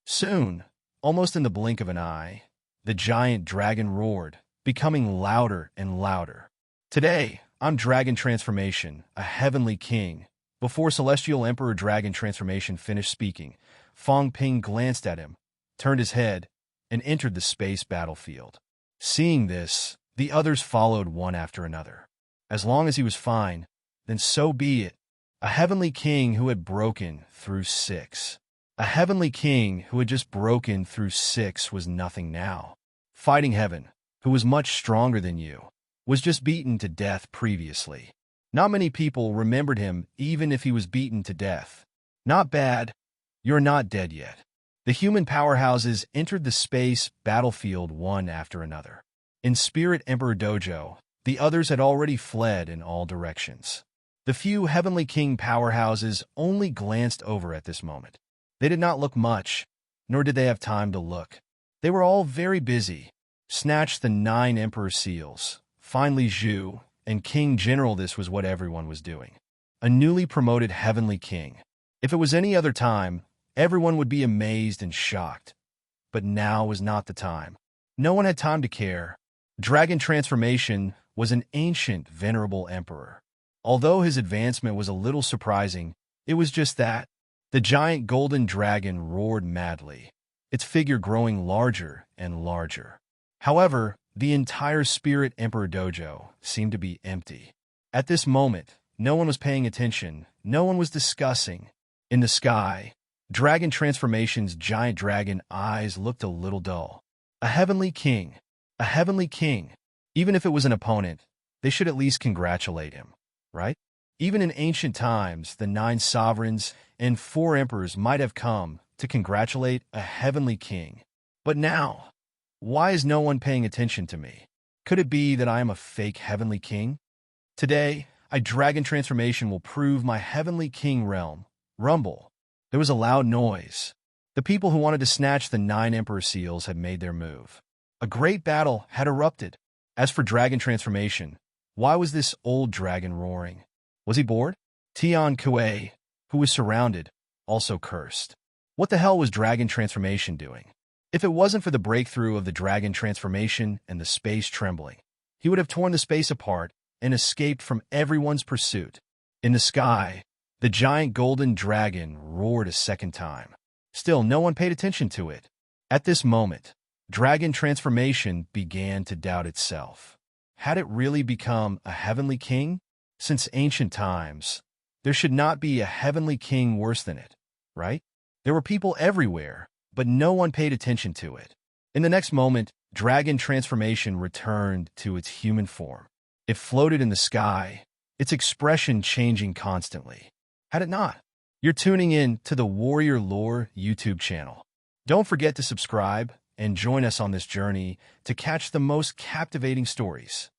Soon, almost in the blink of an eye, the giant dragon roared, becoming louder and louder. Today, I'm Dragon Transformation, a heavenly king. Before Celestial Emperor Dragon Transformation finished speaking, Fong Ping glanced at him, turned his head, and entered the space battlefield. Seeing this, the others followed one after another. As long as he was fine, then so be it. A heavenly king who had broken through 6. A heavenly king who had just broken through 6 was nothing now. Fighting heaven, who was much stronger than you, was just beaten to death previously. Not many people remembered him even if he was beaten to death. Not bad. You're not dead yet. The human powerhouses entered the space battlefield one after another. In Spirit Emperor Dojo, the others had already fled in all directions. The few Heavenly King powerhouses only glanced over at this moment. They did not look much, nor did they have time to look. They were all very busy. Snatched the 9 Emperor Seals. Finally Zhu, and King General. This was what everyone was doing. A newly promoted Heavenly King. If it was any other time, everyone would be amazed and shocked. But now was not the time. No one had time to care. Dragon Transformation was an ancient, venerable emperor. Although his advancement was a little surprising, it was just that. The giant golden dragon roared madly, its figure growing larger and larger. However, the entire Spirit Emperor Dojo seemed to be empty. At this moment, no one was paying attention, no one was discussing. In the sky, Dragon Transformation's giant dragon eyes looked a little dull. A heavenly king. A heavenly king. Even if it was an opponent, they should at least congratulate him, right? Even in ancient times, the 9 sovereigns and 4 emperors might have come to congratulate a heavenly king. But now, why is no one paying attention to me? Could it be that I am a fake heavenly king? Today, Dragon Transformation will prove my heavenly king realm. Rumble. There was a loud noise. The people who wanted to snatch the 9 Emperor Seals had made their move. A great battle had erupted. As for Dragon Transformation, why was this old dragon roaring? Was he bored? Tian Kuei, who was surrounded, also cursed. What the hell was Dragon Transformation doing? If it wasn't for the breakthrough of the Dragon Transformation and the space trembling, he would have torn the space apart and escaped from everyone's pursuit. In the sky, the giant golden dragon roared a second time. Still, no one paid attention to it. At this moment, Dragon Transformation began to doubt itself. Had it really become a heavenly king? Since ancient times, there should not be a heavenly king worse than it, right? There were people everywhere, but no one paid attention to it. In the next moment, Dragon Transformation returned to its human form. It floated in the sky, its expression changing constantly. Had it not? You're tuning in to the Warrior Lore YouTube channel. Don't forget to subscribe and join us on this journey to catch the most captivating stories.